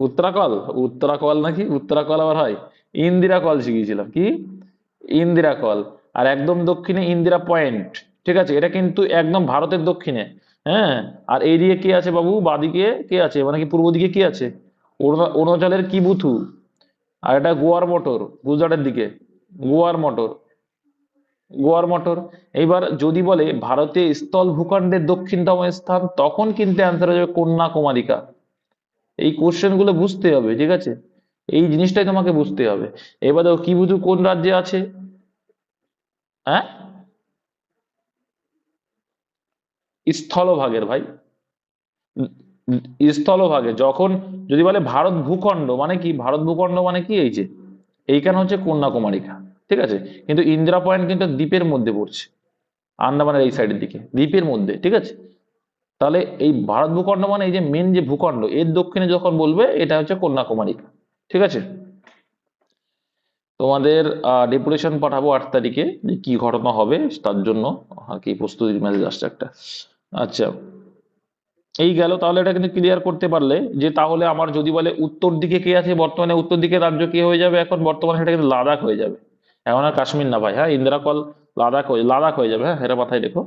উত্তরাকল, উত্তরাকল নাকি উত্তরাকল আবার হয়? ইন্দিরা কল শিখিয়েছিলাম, কি? ইন্দিরা কল। আর একদম দক্ষিণে ইন্দিরা পয়েন্ট, ঠিক আছে, এটা কিন্তু একদম ভারতের দক্ষিণে। হ্যাঁ। আর এইদিকে কি আছে বাবু, বাদিকে কে আছে, মানে কি পূর্ব দিকে কি আছে? অরুণাচলের কি বুথু। আর এটা গোয়ার মোটর, গুজরাটের দিকে, গোয়ার মোটর, গোয়ার মোটর। এইবার যদি বলে ভারতীয় স্থল ভূখণ্ডের দক্ষিণতম স্থান, তখন কিন্তু অ্যান্সার হয়ে যাবে কন্যাকুমারিকা। এই কোশ্চেন গুলো বুঝতে হবে, ঠিক আছে, এই জিনিসটাই তোমাকে বুঝতে হবে। এবার দেখো কিবুতু কোন রাজ্যে আছে? হ্যাঁ, স্থলভাগের ভাই, স্থলভাগে। যখন যদি বলে ভারত ভূখণ্ড মানে কি, ভারত ভূখণ্ড মানে কি, এই যে এইখানে হচ্ছে কন্যাকুমারিকা, ঠিক আছে। কিন্তু ইন্দিরা পয়েন্ট কিন্তু দ্বীপের মধ্যে পড়ছে, আন্দামানের এই সাইডের দিকে, দ্বীপের মধ্যে, ঠিক আছে। তাহলে এই ভারত ভূখণ্ড মানে এই যে মেন যে ভূখণ্ড, এর দক্ষিণে যখন বলবে, এটা হচ্ছে কন্যাকুমারিকা, ঠিক আছে। তোমাদের ডেপুটেশন পাঠাবো 8 তারিখে, যে কি ঘটনা হবে তার জন্য আর কি প্রস্তুতির মেসেজ আসছে একটা। আচ্ছা, এই গেল। তাহলে এটা কিন্তু ক্লিয়ার করতে পারলে যে, তাহলে আমার যদি বলে উত্তর দিকে কে আছে, বর্তমানে উত্তর দিকে রাজ্য কি হয়ে যাবে এখন, বর্তমানে সেটা কিন্তু লাদাখ হয়ে যাবে। এখন আর কাশ্মীর না ভাই, হ্যাঁ, ইন্দিরা কল লাদাখ হয়ে যাবে, হ্যাঁ, এটা মাথায় রেখো।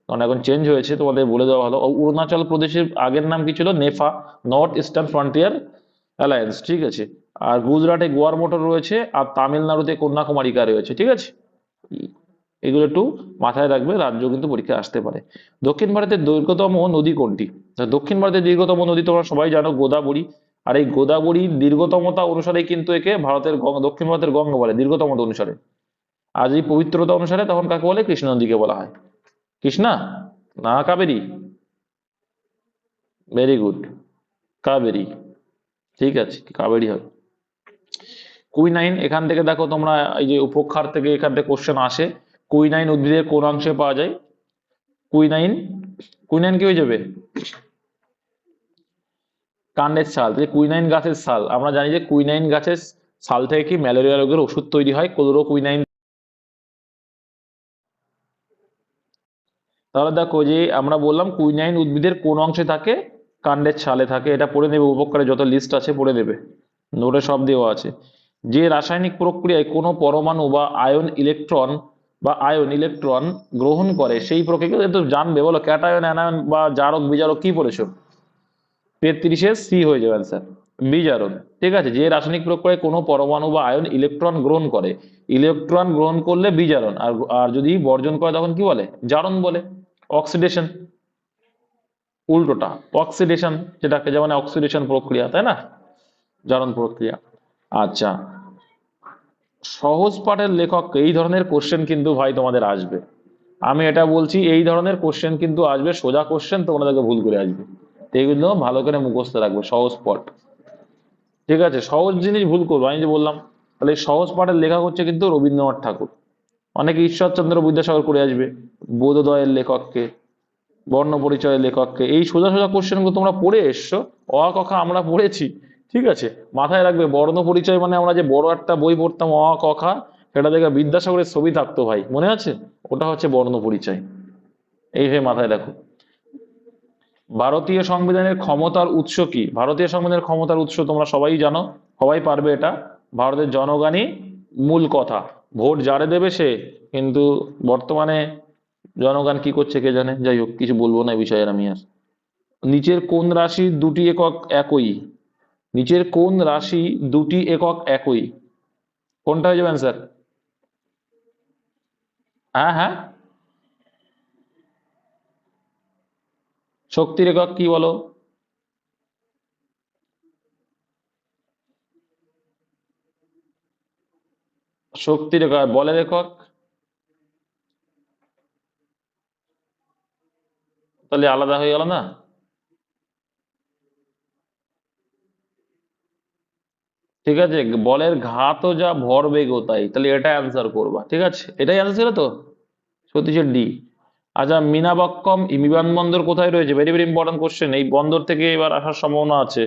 কারণ এখন চেঞ্জ হয়েছে, তোমাদের বলে দেওয়া হলো। অরুণাচল প্রদেশের আগের নাম কি ছিল? NEFA, north eastern frontier alliance, ঠিক আছে। আর গুজরাটে গোয়ার মোটর রয়েছে, আর তামিলনাড়ুতে কন্যাকুমারিকা রয়েছে, ঠিক আছে। এগুলো একটু মাথায় রাখবে, রাজ্য কিন্তু পরীক্ষা আসতে পারে। দক্ষিণ ভারতের দীর্ঘতম নদী কোনটি? দক্ষিণ ভারতের দীর্ঘতম নদী তোমরা সবাই জানো, গোদাবরী। আর এই গোদাবরীর দীর্ঘতমতা অনুসারে কিন্তু একে ভারতের দক্ষিণ ভারতের গঙ্গা বলে, দীর্ঘতমতা অনুসারে। আর এই পবিত্রতা অনুসারে তখন কাকে বলে? কৃষ্ণ নদীকে বলা হয়। কৃষ্ণা না কাবেরী? ভেরি গুড, কাবেরী, ঠিক আছে, কাবেরী হবে। কুইনাইন, এখান থেকে দেখো তোমরা, এই যে উপক্ষার থেকে এখান থেকে কোশ্চেন আসে। কুইনাইন উদ্ভিদের কোন অংশে পাওয়া যায়? কুইনাইন, কুইনাইন কি হয়ে যাবে? কাণ্ডের ছাল। যে কুইনাইন গাছের ছাল, আমরা জানি যে কুইনাইন গাছের ছাল থেকে কি ম্যালেরিয়া রোগের ওষুধ তৈরি হয়, ক্লোরোকুইনাইন। তাহলে দেখো যে আমরা বললাম কুইনাইন উদ্ভিদের কোন অংশে থাকে? কাণ্ডের ছালে থাকে। এটা পড়ে নেবে, উপকারে যত লিস্ট আছে পড়ে নেবে, নোটে সব দেওয়া আছে। যে রাসায়নিক প্রক্রিয়ায় কোনো পরমাণু বা আয়ন ইলেকট্রন গ্রহণ করে সেই প্রক্রিয়া তো জানবে, বলো ক্যাটায়ন, অ্যানায়ন বা জারক বিজারক, কি পড়েছো? 33-এ সি হয়ে যাবে অ্যান্সার, বিজারণ। ঠিক আছে, যে রাসায়নিক প্রক্রিয়ায় কোনো পরমাণু বা আয়ন ইলেকট্রন গ্রহণ করে, ইলেকট্রন গ্রহণ করলে বিজারণ, আর আর যদি বর্জন করে তখন কি বলে? জারণ বলে। অক্সিডেশন, উল্টোটা অক্সিডেশন, যেটাকে যেমন অক্সিডেশন প্রক্রিয়া, তাই না? জারণ প্রক্রিয়া। আচ্ছা, সহজ পাঠের লেখক, এই ধরনের কোশ্চেন কিন্তু ভাই তোমাদের আসবে, আমি এটা বলছি, এই ধরনের কোশ্চেন কিন্তু আসবে, সোজা কোশ্চেন তোমাদেরকে ভুল করে আসবে। তো এগুলো ভালো করে মুখস্থ রাখবে, সহজ পাঠ, ঠিক আছে। সহজ জিনিস ভুল করবো, আমি যে বললাম। তাহলে এই সহজ পাঠের লেখক হচ্ছে কিন্তু রবীন্দ্রনাথ ঠাকুর। অনেকে ঈশ্বরচন্দ্র বিদ্যাসাগর করে আসবে, বোধোদয়ের লেখককে, বর্ণ পরিচয়ের লেখককে। এই সোজা সোজা কোশ্চেনগুলো তোমরা পড়ে এসছো, অ আ ক খ আমরা পড়েছি, ঠিক আছে। মাথায় রাখবে, বর্ণ পরিচয় মানে আমরা যে বড় একটা বই পড়তাম অ আ ক খ, সেটা দেখে বিদ্যাসাগরের ছবি থাকতো ভাই, মনে আছে? ওটা হচ্ছে বর্ণ পরিচয়, এইভাবে মাথায় রাখো। ভারতীয় সংবিধানের ক্ষমতার উৎস কি? ভারতীয় সংবিধানের ক্ষমতার উৎস তোমরা সবাই জানো, সবাই পারবে এটা। ভারতের জনগণই মূল কথা, ভোট যারে দেবে সে। কিন্তু বর্তমানে জনগণ কি করছে কে জানে, যাই হোক, কিছু বলবো না এই বিষয়ে আমি আর। নিচের কোন রাশি দুটি একক একই? নিচের কোন রাশি দুটি একক একই? কোনটা হয়ে যাবে অ্যান্সার? হ্যাঁ হ্যাঁ, শক্তির একক কি বলো? শক্তির একক, বলের একক? তাহলে আলাদা হয়ে গেল না? ঠিক আছে, বলের ঘাতও যা ভরবেগও তাই, তাহলে এটা অ্যান্সার করবা, ঠিক আছে, এটাই অ্যান্সার ছিল তো, সতীশের ডি। আচ্ছা, মিনাবাক্কম বিমানবন্দর কোথায় রয়েছে? ভেরি ভেরি ইম্পর্টেন্ট কোশ্চেন, এই বন্দর থেকে এবার আসার সম্ভাবনা আছে।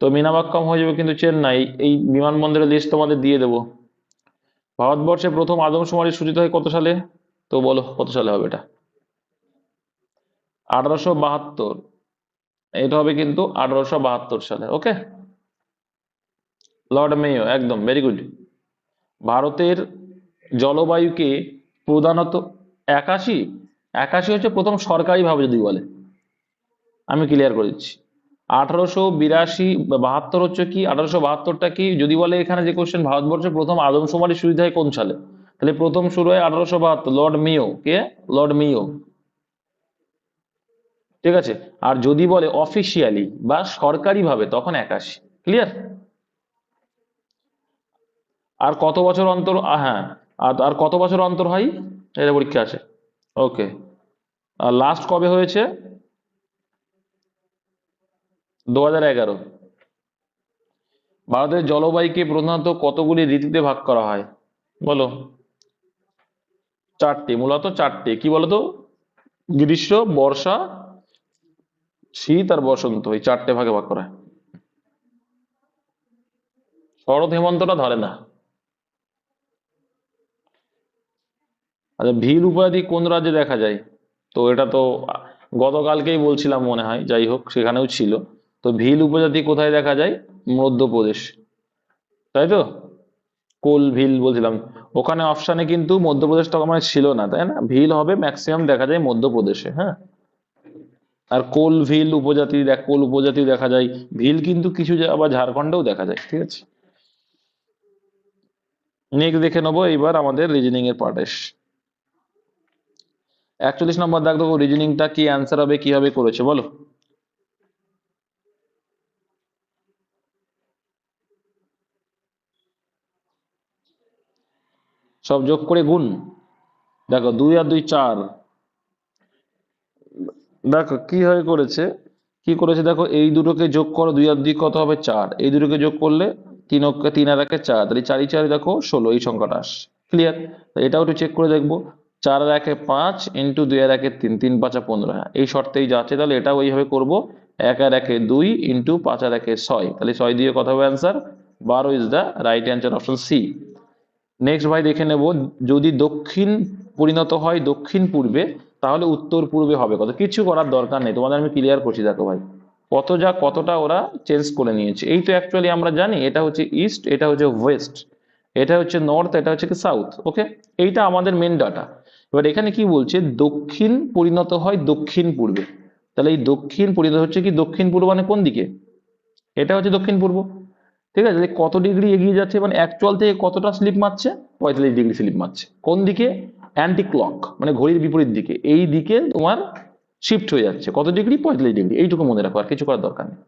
তো মিনাবাক্কম হয়ে যাবে কিন্তু চেন্নাই। এই বিমানবন্দরের লিস্ট তোমাদের দিয়ে দেবো। ভারতবর্ষে প্রথম আদমশুমারি সূচিত হয় কত সালে? তো বলো কত সালে হবে এটা? 1872। এটা হবে কিন্তু 1872 সালে, ওকে। লর্ড মেয়ো, একদম ভেরি গুড। ভারতের জলবায়ুকে প্রধানত 81, 81 হচ্ছে প্রথম সরকারি ভাবে যদি বলে, আমি ক্লিয়ার করে দিচ্ছি। 1882 বাহাত্তর হচ্ছে কি, 1872টা কি যদি বলে, এখানে যে কোশ্চেন ভারতবর্ষের প্রথম আদমশুমারি শুরু হয় কোন সালে, তাহলে প্রথম শুরু হয় 1872, লর্ড মেয়ো, কে? লর্ড মেয়ো, ঠিক আছে। আর যদি বলে অফিসিয়ালি বা সরকারি ভাবে তখন 81, ক্লিয়ার। আর কত বছর অন্তর, হ্যাঁ, আর কত বছর অন্তর হয়, এটা পরীক্ষা আছে, ওকে। আর লাস্ট কবে হয়েছে? 2011। ভারতের জলবায়ুকে প্রধানত কতগুলি ঋতুতে ভাগ করা হয় বলো? 4টে, মূলত 4টে, কি বলতো? গ্রীষ্ম, বর্ষা, শীত আর বসন্ত, এই 4টে ভাগে ভাগ করা হয়। শরৎ হেমন্তটা ধরে না। আচ্ছা, ভীল উপাধি কোন রাজ্যে দেখা যায়? তো এটা তো গতকালকেই বলছিলাম মনে হয়, যাই হোক সেখানেও ছিল। তো ভীল উপজাতি কোথায় দেখা যায়? মধ্যপ্রদেশ, তাই তো। কোলভিল বলছিলাম, ওখানে অপশানে কিন্তু মধ্যপ্রদেশটা আমার ছিল না, তাই না? ভিল হবে ম্যাক্সিমাম দেখা যায় মধ্যপ্রদেশে, হ্যাঁ। আর কোলভিল উপজাতি কোল উপজাতি দেখা যায়, ভিল কিন্তু কিছু আবার ঝাড়খণ্ডেও দেখা যায়, ঠিক আছে। নেক্সট দেখে নেবো এইবার আমাদের রিজনিং এর পার্ট এস 41 নম্বর দাগ দেখো, রিজনিংটা কি অ্যান্সার হবে, কিভাবে করেছে বলো। সব যোগ করে গুণ, দেখো 2 আর 2 4, দেখো কিভাবে করেছে, কি করেছে দেখো, এই দুটোকে যোগ করো, 2 আর 2 কত হবে 4, এই দুটোকে যোগ করলে 3 আর 1 4, তাহলে 4 4 দেখো 16, এই সংখ্যাটা আসে। ক্লিয়ার? এটাও একটু চেক করে দেখবো, 4 আর 1 5 ইন্টু 2 আর 1 3, 3 5 15, হ্যাঁ এই শর্তেই যাচ্ছে, তাহলে এটাও এইভাবে করবো, 1 আর 1 2 ইন্টু 5 আর 1 6, তাহলে 6 দিয়ে কত হবে answer 12 is the right answer, option C. Next ভাই দেখে নেব, যদি দক্ষিণ পরিণত হয় দক্ষিণ পূর্বে, তাহলে উত্তর পূর্বে হবে কত, কিছু করার দরকার নেই, তোমাদের আমি ক্লিয়ার করছি, দেখো ভাই কতটা ওরা চেঞ্জ করে নিয়েছে। এই তো অ্যাকচুয়ালি আমরা জানি এটা হচ্ছে ইস্ট, এটা হচ্ছে ওয়েস্ট, এটা হচ্ছে নর্থ, এটা হচ্ছে কি সাউথ, ওকে। এইটা আমাদের মেন ডাটা। এবার এখানে কি বলছে, দক্ষিণ পরিণত হয় দক্ষিণ পূর্বে, তাহলে এই দক্ষিণ পরিণত হচ্ছে কি দক্ষিণ পূর্ব মানে কোন দিকে, এটা হচ্ছে দক্ষিণ পূর্ব, ঠিক আছে। তাহলে কত ডিগ্রি এগিয়ে যাচ্ছে, মানে অ্যাকচুয়াল থেকে কতটা স্লিপ মারছে, 45 ডিগ্রি স্লিপ মারছে, কোন দিকে, অ্যান্টি ক্লক মানে ঘড়ির বিপরীত দিকে, এই দিকে তোমার শিফট হয়ে যাচ্ছে, কত ডিগ্রি 45 ডিগ্রি, এইটুকু মনে রাখো, আর কিছু করার দরকার নেই,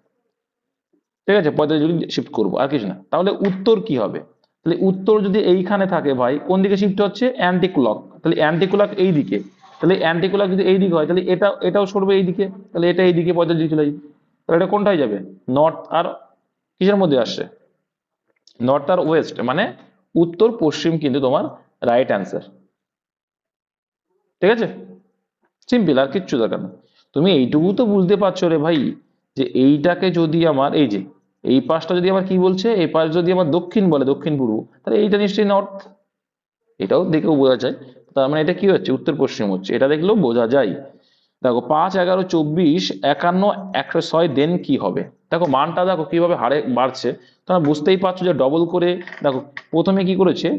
ঠিক আছে। 45 ডিগ্রি শিফট করবো, আর কিছু না। তাহলে উত্তর কি হবে, তাহলে উত্তর যদি এইখানে থাকে ভাই, কোন দিকে শিফট হচ্ছে, অ্যান্টি ক্লক, তাহলে অ্যান্টি ক্লক এই দিকে, তাহলে অ্যান্টি ক্লক যদি এই দিকে হয়, তাহলে এটাও সরবে এই দিকে, তাহলে এটা এই দিকে 45 ডিগ্রি চলে যাবে, তাহলে এটা কোনটাই যাবে, নর্থ আর কিসের মধ্যে আসছে, নর্থ আর ওয়েস্ট, মানে উত্তর পশ্চিম কিন্তু তোমার রাইট অ্যান্সার, ঠিক আছে। সিম্পল, আর কিচ্ছু দরকার নেই। তুমি এইটুকু তো বুঝতে পারছো রে ভাই, যে এইটাকে যদি আমার এই যে এই পাশটা যদি আমার কি বলছে, এই পাশ যদি আমার দক্ষিণ বলে, দক্ষিণ পূর্ব, তাহলে এইটা নিশ্চয়ই নর্থ, এটাও দেখেও বোঝা যায়, তার মানে এটা কি হচ্ছে উত্তর পশ্চিম হচ্ছে, এটা দেখলেও বোঝা যায়। দেখো 5 11 24 51 106 দেন কি হবে, দেখো মানটা দেখো কিভাবে হারে বাড়ছে, তোমরা বুঝতেই পারছো যে ডবল করে, দেখো প্রথমে কি করেছে,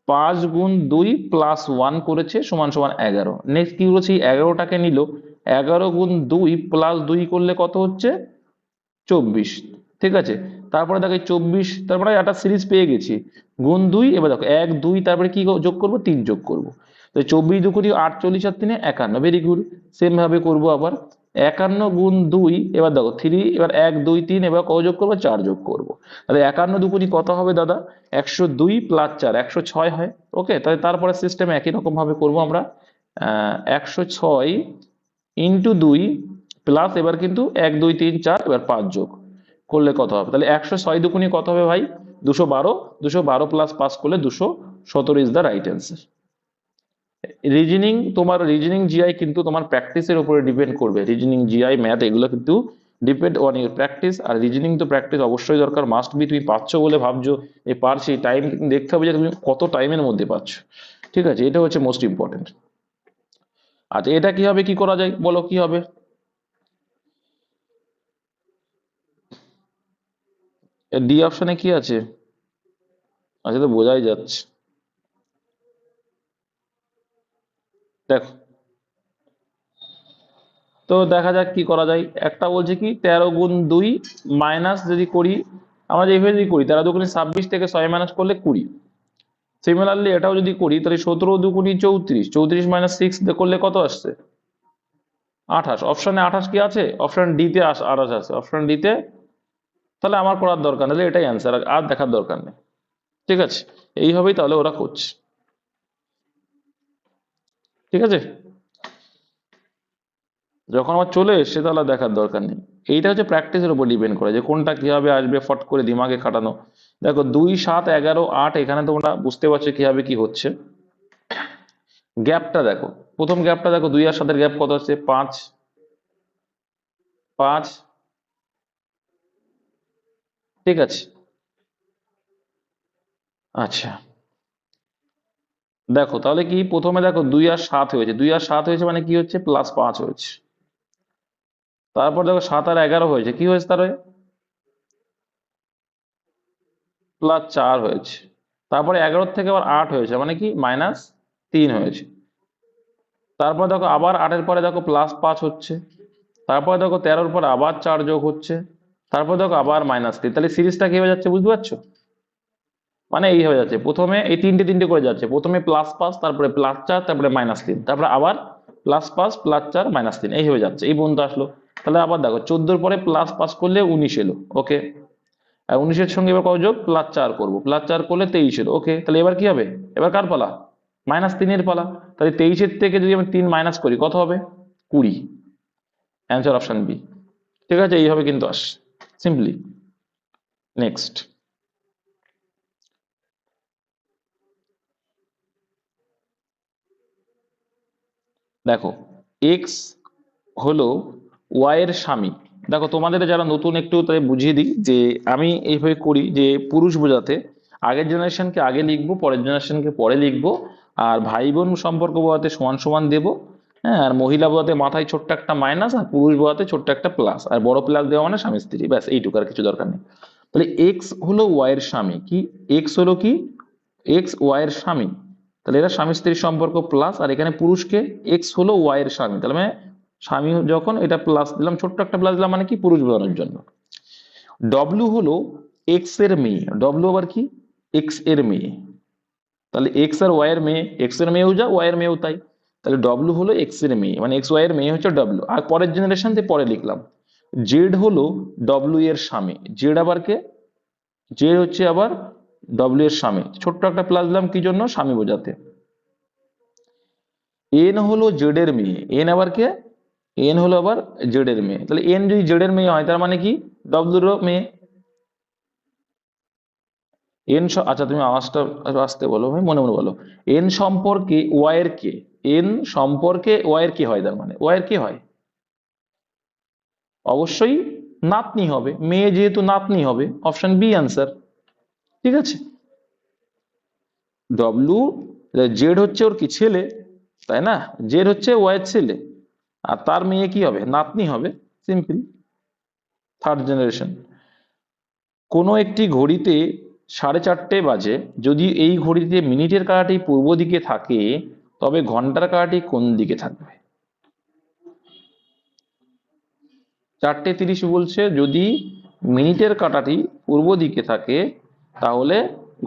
5 গুণ 2 প্লাস 1 করেছে সমান সমান 11, নেক্সট কি করেছে 11টাকে নিল, 11 গুণ 2 প্লাস 2 করলে কত হচ্ছে 24, ঠিক আছে। তারপরে দেখো 24, তারপরে একটা সিরিজ পেয়ে গেছি, গুণ 2, এবার দেখো 1 2, তারপরে কি যোগ করব 3 যোগ করব, তো 24 2 কোটি 48 আর 3 51, ভেরি গুড। সেম ভাবে করব আবার 51 গুণ 2, এবার দেখো 3, এবার 1 2 3, এবার কত যোগ করবো 4 যোগ করব, তাহলে 51 2 কোটি কত হবে দাদা, 102 প্লাস 4 106 হয়, ওকে। তাহলে তারপরে সিস্টেম একই রকম ভাবে করব আমরা, 106 ইন্টু 2 প্লাস, এবার কিন্তু 1 2 3 4, এবার 5 যোগ করলে কত হবে, তাহলে 106 দুগুণে কত হবে ভাই 212, 212 প্লাস 5 করলে 217 is the right answer. Reasoning, তোমার রিজনিং জিআই কিন্তু তোমার প্র্যাকটিসের উপরে ডিপেন্ড করবে, রিজনিং জিআই ম্যাথ এগুলো কিন্তু ডিপেন্ড অন ইউর প্র্যাকটিস, আর রিজনিং তো প্র্যাকটিস অবশ্যই দরকার, মাস্ট বি, তুমি পাচ্ছ বলে ভাবছো এই পারছি, টাইম দেখতে হবে যে তুমি কত টাইমের মধ্যে পাচ্ছ, ঠিক আছে, এটা হচ্ছে মোস্ট ইম্পর্টেন্ট। আচ্ছা এটা কি হবে, কি করা যায় বলো, কি হবে, ডি অপশনে কি আছে, আচ্ছা তো বোঝাই যাচ্ছে, দেখো তো দেখা যাক কি করা যায়। একটা বলছে কি 13 গুণ 2 মাইনাস যদি করি, আমরা যে এইভাবে যদি করি 13 দুগুণে 26 থেকে 6 মাইনাস করলে 20, সিমিলারলি এটাও যদি করি তাহলে 17 দুগুণে 34, 34 মাইনাস 6 করলে কত আসছে 28, অপশনে 28 কি আছে, অপশন ডি তে 28 আছে, অপশন ডি তে, তাহলে আমার করার দরকার নেই, এটাই অ্যান্সার, আর দেখার দরকার নেই, ঠিক আছে। এইভাবেই তাহলে ওরা করছে, ঠিক আছে। যখন আমার চলে এসছে তাহলে আর দেখার দরকার নেই, এইটা হচ্ছে প্র্যাকটিসের উপর ডিপেন্ড করে যে কোনটা কিভাবে আসবে, ফট করে দিমাগে খাটানো। দেখো 2 7 11 8, এখানে তোমরা বুঝতে পারছো কিভাবে কি হচ্ছে, গ্যাপটা দেখো, প্রথম গ্যাপটা দেখো 2 আর 7 গ্যাপ কত আছে 5 5, ঠিক আছে। আচ্ছা দেখো তাহলে কি, প্রথমে দেখো 2 আর 7 হয়েছে, 2 আর 7 হয়েছে মানে কি হচ্ছে +5 হয়েছে, তারপর দেখো 7 আর 11 হয়েছে, কি হয়েছে তার +4 হয়েছে, তারপরে 11 থেকে আবার 8 হয়েছে, মানে কি -3 হয়েছে। তারপর দেখো আবার 8-এর পরে দেখো +5 হচ্ছে, তারপরে দেখো 13-র পরে আবার 4 যোগ হচ্ছে, তারপর দেখো আবার -3। তাহলে সিরিজটা কি হয়ে যাচ্ছে বুঝতে পারছো? মানে এই হয়ে যাচ্ছে, প্রথমে এই তিনটে তিনটে করে যাচ্ছে, প্রথমে +5, তারপরে +4, তারপরে -3, তারপরে আবার +5 +4 -3, এই হয়ে যাচ্ছে, এই পর্যন্ত আসলো। তাহলে আবার দেখো 14-র পরে +5 করলে 19 এলো, ওকে। আর 19-এর সঙ্গে এবার কত যোগ, +4 করবো, +4 করলে 23 এলো, ওকে। তাহলে এবার কি হবে, এবার কার পালা, -3-এর পালা। তাহলে 23-এর থেকে যদি আমি 3 মাইনাস করি কত হবে, 20। Answer option B. ঠিক আছে, এইভাবে কিন্তু আস সিম্পলি। নেক্সট দেখো, এক্স হলো ওয়াই এর স্বামী। দেখো তোমাদের যারা নতুন একটু তাই বুঝিয়ে দিই যে আমি এইভাবে করি যে পুরুষ বোঝাতে আগের জেনারেশনকে আগে লিখবো, পরের জেনারেশনকে পরে লিখবো, আর ভাই বোন সম্পর্ক বোঝাতে সমান সমান দেবো। হ্যাঁ, আর মহিলা বোঝাতে মাথায় ছোট্ট একটা মাইনাস, আর পুরুষ বোঝাতে ছোট্ট একটা প্লাস, আর বড় প্লাস দেওয়া মানে স্বামী স্ত্রী, ব্যাস এইটুকু, আর কিছু দরকার নেই। তাহলে এক্স হলো ওয়াই এর স্বামী, কি এক্স হলো কি, এক্স ওয়াই এর স্বামী। তাহলে এরা স্বামী স্ত্রীর সম্পর্ক প্লাস, আর এখানে পুরুষকে এক্স হলো ওয়াই এর স্বামী, তাহলে মানে স্বামী যখন এটা প্লাস দিলাম, ছোট্ট একটা প্লাস দিলাম, মানে কি পুরুষ বোঝানোর জন্য। ডব্লু হলো এক্স এর মেয়ে, ডব্লু আবার কি, এক্স এর মেয়ে। তাহলে এক্স আর ওয়াই এর মেয়ে, এক্স এর মেয়েও যা ওয়াই এর মেয়েও তাই। তাহলে ডব্লু হলো এক্স এর মেয়ে, মানে এক্স ওয়াই এর মেয়ে হচ্ছে ডব্লু। আর পরের জেনারেশন দিয়ে পরে লিখলাম, জেড হলো ডব্লু এর স্বামী, জেড আবার কে, জেড হচ্ছে আবার ডব্লিউ এর স্বামী, ছোট্ট একটা প্লাস দিলাম কি জন্য, স্বামী বোঝাতে। এন হলো জেড এর মেয়ে, এন আবার কে, এন হলো আবার জেড এর মেয়ে। তাহলে এন যদি জেড এর মেয়ে হয় তার মানে কি ডব্লিউর মেয়ে। এন, আচ্ছা তুমি আওয়াজটা আসতে বলো ভাই, মনে মনে বলো। এন সম্পর্কে ওয়াই এর কে, এন সম্পর্কে ওয়াই এর কে হয়, তার মানে ওয়াই এর কে হয়, অবশ্যই নাতনি হবে, মেয়ে যেহেতু নাতনি হবে, অপশন বি অ্যান্সার। ঠিক আছে, ডব্লু, জেড হচ্ছে ওর কি ছেলে, তাই না, জেড হচ্ছে ওয়াই এর ছেলে, আর তার মেয়ে কি হবে, নাতনি হবে, সিম্পল। থার্ড জেনারেশন, কোনো একটি ঘড়িতে 4:30 বাজে, যদি এই ঘড়িতে মিনিটের কাঁটাটি পূর্ব দিকে থাকে তবে ঘন্টার কাঁটাটি কোন দিকে থাকবে। 4:30 বলছে, যদি মিনিটের কাঁটাটি পূর্ব দিকে থাকে তাহলে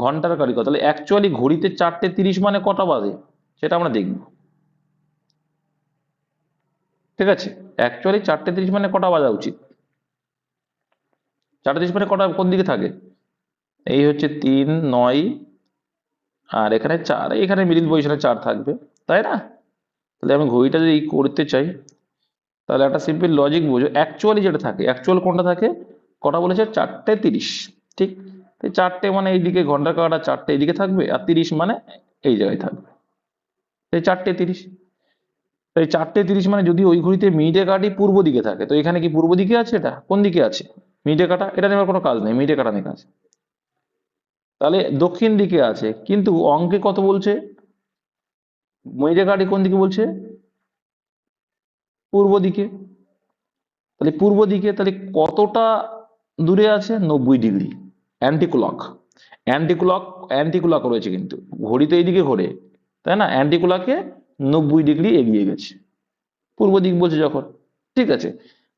ঘন্টার কাঁটাটি কত। তাহলে অ্যাকচুয়ালি ঘড়িতে 4:30 মানে কটা বাজে সেটা আমরা দেখব। ঠিক আছে, অ্যাকচুয়ালি 4:30 মানে কটা বাজা উচিত, 4:30 মানে কটা কোন দিকে থাকে, এই হচ্ছে 3, 9, আর এখানে 4, এখানে মিডিল পজিশনে 4 থাকবে, তাই না। তাহলে আমি ঘড়িটা যদি করতে চাই, তাহলে একটা সিম্পল লজিক বুঝো, অ্যাকচুয়ালি যেটা থাকে, অ্যাকচুয়াল কোনটা থাকে, কটা বলেছে 4:30, ঠিক। তো 4টে মানে এইদিকে ঘন্টার কাঁটা 4টে এইদিকে থাকবে, আর 30 মানে এই জায়গায় থাকবে, এই 4:30। এই 4:30 মানে যদি ওই ঘড়িতে মিনিটের কাঁটাটি পূর্ব দিকে থাকে, তো এখানে কি পূর্ব দিকে আছে, এটা কোন দিকে আছে, মিনিটের কাঁটা, এটা নেওয়ার কোনো কাজ নেই, মিনিটের কাঁটা নিয়ে কাজ। তাহলে দক্ষিণ দিকে আছে, কিন্তু অঙ্কে কত বলছে, মিনিটের কাঁটাটি কোন দিকে বলছে, পূর্ব দিকে। তাহলে পূর্ব দিকে, তাহলে কতটা দূরে আছে, 90 degree, anti clock, anti clock, anti clock রয়েছে কিন্তু, ঘড়ি তো এইদিকে ঘোরে, তাই না, অ্যান্টি ক্লকে 90 ডিগ্রি এগিয়ে গেছে, পূর্ব দিক বলছে যখন। ঠিক আছে,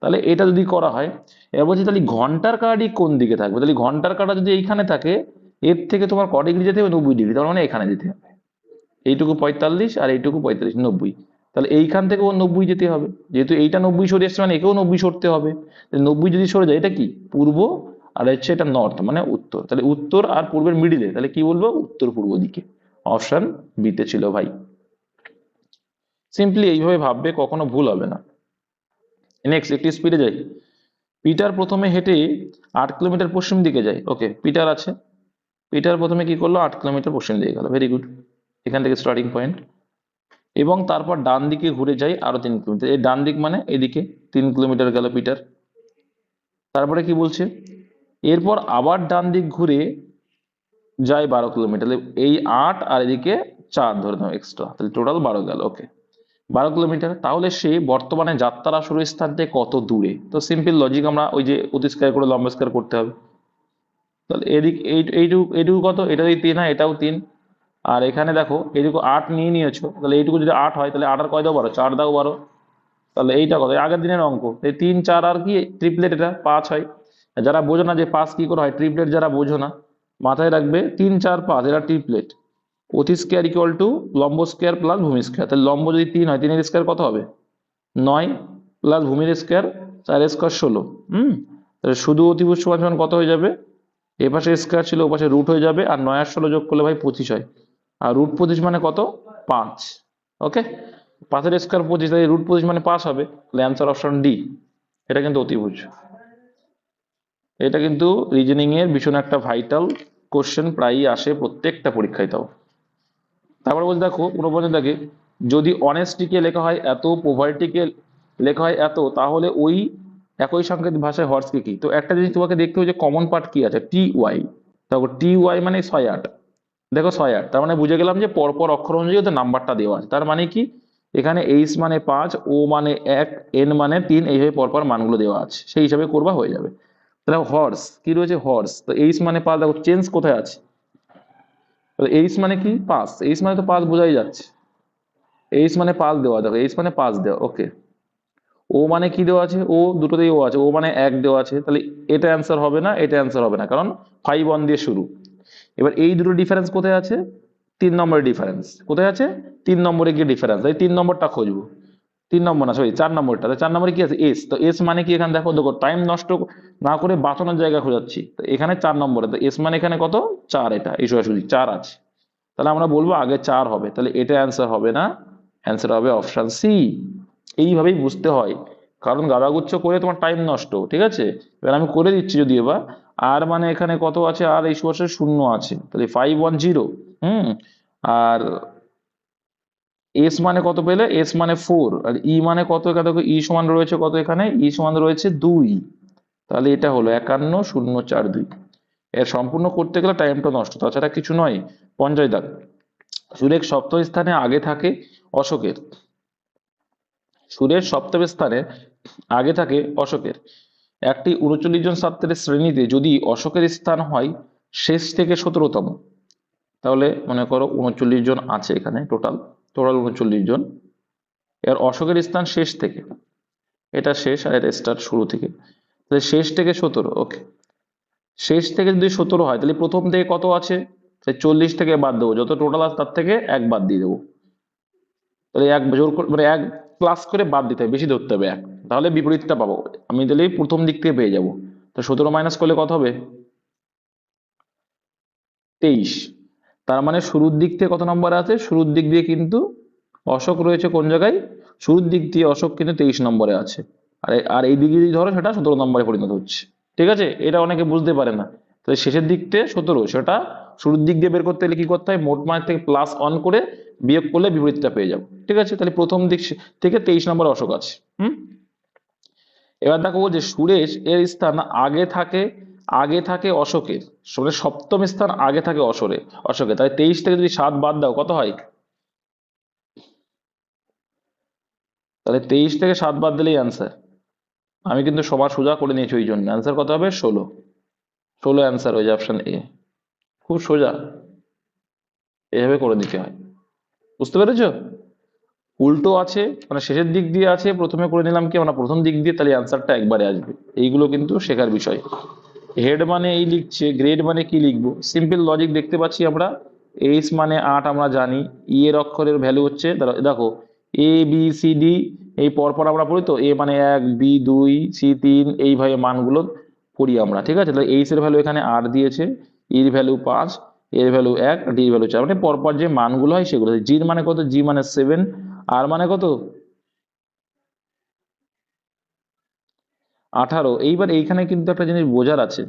তাহলে এটা যদি করা হয়, এবার বলছি তাহলে ঘন্টার কাঁটাটি কোন দিকে থাকবে, তাহলে ঘন্টার কাঁটা যদি এইখানে থাকে, এর থেকে তোমার ক ডিগ্রি যেতে হবে, 90 ডিগ্রি, তার মানে এখানে যেতে হবে, এইটুকু 45 আর এইটুকু 45, 90। তাহলে এইখান থেকে ও 90 যেতে হবে, যেহেতু এইটা 90 সরে এসছে মানে একেও 90 সরতে হবে। 90 যদি সরে যায়, এটা কি পূর্ব, আর হচ্ছে এটা নর্থ মানে উত্তর, তাহলে উত্তর আর পূর্বের মিডিলে, তাহলে কি বলবো, উত্তর পূর্ব দিকে। অপশন বিতে ছিল ভাই। সিম্পলি এইভাবে ভাববে, কখনো ভুল হবে না। নেক্সট একটু স্পিডে যাই। পিটার প্রথমে হেঁটে 8 কিলোমিটার পশ্চিম দিকে যায়, ওকে, পিটার আছে, পিটার প্রথমে কি করলো, 8 কিলোমিটার পশ্চিম দিকে গেল, ভেরি গুড, এখান থেকে স্টার্টিং পয়েন্ট। এবং তারপর ডান দিকে ঘুরে যায় আরো 3 কিলোমিটার, এই ডান দিক মানে এদিকে 3 কিলোমিটার গেল পিটার। তারপরে কি বলছে, এরপর আবার ডান দিক ঘুরে যায় 12 কিলোমিটার, এই 8 আর এদিকে 4 ধরে নাও এক্সট্রা, তাহলে টোটাল 12 গেল, ওকে। 12 কিলোমিটার, তাহলে সে বর্তমানে যাত্রা শুরু স্থান থেকে কত দূরে। তো সিম্পল লজিক, আমরা ওই যে অতি স্কয়ার করে লম্বা স্কয়ার করতে হবে। তাহলে এদিক এইটুকু কত, এটা যদি 3 হয় এটাও 3। আর এখানে দেখো এইটুকু 8 নিয়ে নিয়েছো, তাহলে এইটুকু যদি 8 হয় তাহলে 8 আর কয় দাও 12, 4 দাও 12। তাহলে এইটা কত, আগের দিনের অঙ্ক। এই 3 4 আর কি ট্রিপলেট, এটা 5 হয়। যারা বোঝো না যে 5 কি করে হয় ট্রিপলেট, যারা বোঝো না মাথায় রাখবে 3 4 5 এটা ট্রিপলেট। অতি স্কোয়ার ইকুয়াল টু লম্ব স্কোয়ার প্লাস ভূমি স্কোয়ার। তাহলে লম্ব যদি 3 হয় 3 এর স্কোয়ার কত হবে 9, প্লাস ভূমির স্কোয়ার 4 স্কোয়ার 16। তাহলে শুধু অতিভুজ সমান সমান কত হয়ে যাবে, এ পাশে স্কোয়ার ছিল ও পাশে রুট হয়ে যাবে, আর 9 আর 16 যোগ করলে ভাই 25 হয়। আর রুট 25 মানে কত 5। ওকে, 5 এর স্কোয়ার 25, তাই রুট 25 মানে 5 হবে। তাহলে অ্যান্সার অপশন ডি, এটা কিন্তু অতিভুজ। এটা কিন্তু রিজনিং এর ভীষণ একটা ভাইটাল কোশ্চেন, প্রায়ই আসে প্রত্যেকটা পরীক্ষায়। তাও তারপরে বলতে দেখো পুনঃ দেখে, যদি অনেস্টিকে লেখা হয় এত, পোভার্টিকে লেখা হয় এত, তাহলে ওই একই সংকেত ভাষায় হর্সকে কি। তো একটা জিনিস তোমাকে দেখতে হবে যে কমন পার্ট কি আছে, টি ওয়াই। দেখো টি ওয়াই মানে 6 8, দেখো 6 8, তার মানে বুঝে গেলাম যে পরপর অক্ষর অনুযায়ী ওদের নাম্বারটা দেওয়া আছে। তার মানে কি, এখানে এইচ মানে 5, ও মানে 1, এন মানে 3, এইভাবে পরপর মানগুলো দেওয়া আছে, সেই হিসাবে করবা হয়ে যাবে। তাহলে হর্স কি রয়েছে, হর্স, তো এইচ মানে 5, দেখো চেঞ্জ কোথায় আছে, এইচ মানে কি 5, এইচ মানে তো 5 বোঝাই যাচ্ছে, এইচ মানে 5 দেওয়া, দেখো এইচ মানে 5 দেওয়া। ওকে, ও মানে কি দেওয়া আছে, ও দুটোতেই ও আছে, ও মানে 1 দেওয়া আছে, তাহলে এটা অ্যান্সার হবে না, এটা অ্যান্সার হবে না, কারণ 5 1 দিয়ে শুরু। এবার এই দুটো ডিফারেন্স কোথায় আছে, 3 নম্বরের ডিফারেন্স কোথায় আছে, 3 নম্বরে গিয়ে ডিফারেন্স, তাই 3 নম্বরটা খুঁজবো। 3 নম্বর না, সরি 4 নম্বরটা। 4 নম্বরে কি আছে, এস। তো এস মানে কি, এখানে দেখো দেখো টাইম নষ্ট না করে বাঁচানোর জায়গা খোঁজাচ্ছি, তো এখানে 4 নম্বরে, তো এস মানে এখানে কত 4, এটা এই সোজাসুজি 4 আছে। তাহলে আমরা বলবো আগে 4 হবে, তাহলে এটা অ্যান্সার হবে না, অ্যান্সার হবে অপশন সি। এইভাবেই বুঝতে হয়, কারণ গাদাগুচ্ছ করে তোমার টাইম নষ্ট, ঠিক আছে। এবার আমি করে দিচ্ছি যদি, এবার আর মানে এখানে কত আছে, আর এই সোর্সে 0 আছে, তাহলে 5 1 0। আর এস মানে কত পেলে, এস মানে 4, আর ই মানে কত, এখানে দেখো ই সমান রয়েছে কত, এখানে ই সমান রয়েছে 2। তাহলে এটা হলো 51 0 4 2। এর সম্পূর্ণ করতে গেলে টাইমটা নষ্ট, তাছাড়া কিছু নয়। 50 দাগ, সুরেখ সপ্তম স্থানে আগে থাকে অশোকের, সুরের সপ্তম স্থানে আগে থাকে অশোকের। একটি 39 জন ছাত্রের শ্রেণীতে যদি অশোকের স্থান হয় শেষ থেকে 17তম, তাহলে মনে করো 39 জন আছে এখানে, টোটাল টোটাল 39 জন। এর অশোকের স্থান শেষ থেকে, এটা শেষ আর এটা স্টার্ট শুরু থেকে, তাহলে শেষ থেকে 17। ওকে, শেষ থেকে যদি 17 হয় তাহলে প্রথম থেকে কত আছে, তাহলে 40 থেকে বাদ দেবো, যত টোটাল আছে তার থেকে 1 বাদ দিয়ে দেবো। তাহলে 1 জোর করে মানে 1 প্লাস করে বাদ দিতে হবে, বেশি ধরতে হবে 1, তাহলে বিপরীতটা পাবো। আমি তাহলে প্রথম দিক থেকে পেয়ে যাবো। তো 17 মাইনাস করলে কত হবে 23। তার মানে শুরুর দিক থেকে কত নম্বর আছে, শুরুর দিক দিয়ে কিন্তু অশোক রয়েছে কোন জায়গায়, শুরুর দিক দিয়ে অশোক কিন্তু 23 নম্বরে আছে। আর আর এই দিকে যদি ধরো সেটা 17 নম্বরে পরিণত হচ্ছে। ঠিক আছে, এটা অনেকে বুঝতে পারে না। তাহলে শেষের দিক থেকে 17, সেটা শুরুর দিক দিয়ে বের করতে হলে কি করতে হয়, মোট মান থেকে প্লাস 1 করে বিয়োগ করলে বিপরীতটা পেয়ে যাবো। ঠিক আছে, তাহলে প্রথম দিক থেকে 23 নম্বর অশোক আছে। এবার দেখো যে সুরেশ এর স্থান আগে থাকে অশোকের, সুরেশ সপ্তম স্থান আগে থাকে অশোকে, তাই 23 থেকে যদি 7 বাদ দাও কত হয়, তাহলে 23 থেকে 7 বাদ দিলেই অ্যান্সার। আমি কিন্তু সবার সোজা করে নিয়েছি, ওই জন্য অ্যান্সার কত হবে 16। 16 অ্যান্সার হয়ে যায় অপশন এ, খুব সোজা, এভাবে করে দিতে হয়। বুঝতে পেরেছো, উল্টো আছে মানে শেষের দিক দিয়ে আছে, প্রথমে করে নিলাম কি আমরা প্রথম দিক দিয়ে, তাহলে অ্যান্সারটা একবারে আসবে। এইগুলো কিন্তু শেখার বিষয়। হেড মানে এই লিখছে, গ্রেড মানে কি লিখবো, সিম্পল লজিক দেখতে পাচ্ছি আমরা। এইচ মানে 8 আমরা জানি, ই এর অক্ষরের ভ্যালু হচ্ছে দেখো এ বি সি ডি, এই পরপর আমরা পড়ি, তো এ মানে 1, বি 2, সি 3, এইভাবে মানগুলো পড়ি আমরা। ঠিক আছে, তাহলে এইচ এর ভ্যালু এখানে 8 দিয়েছে, ইর ভ্যালু 5, এর ভ্যালু 1, ডির ভ্যালু 4, মানে পরপর যে মানগুলো হয় সেগুলো। জির মানে কত, জি মানে 7, আর মানে কত 18। এইবার এইখানে কিন্তু একটা জিনিস বোঝার আছে,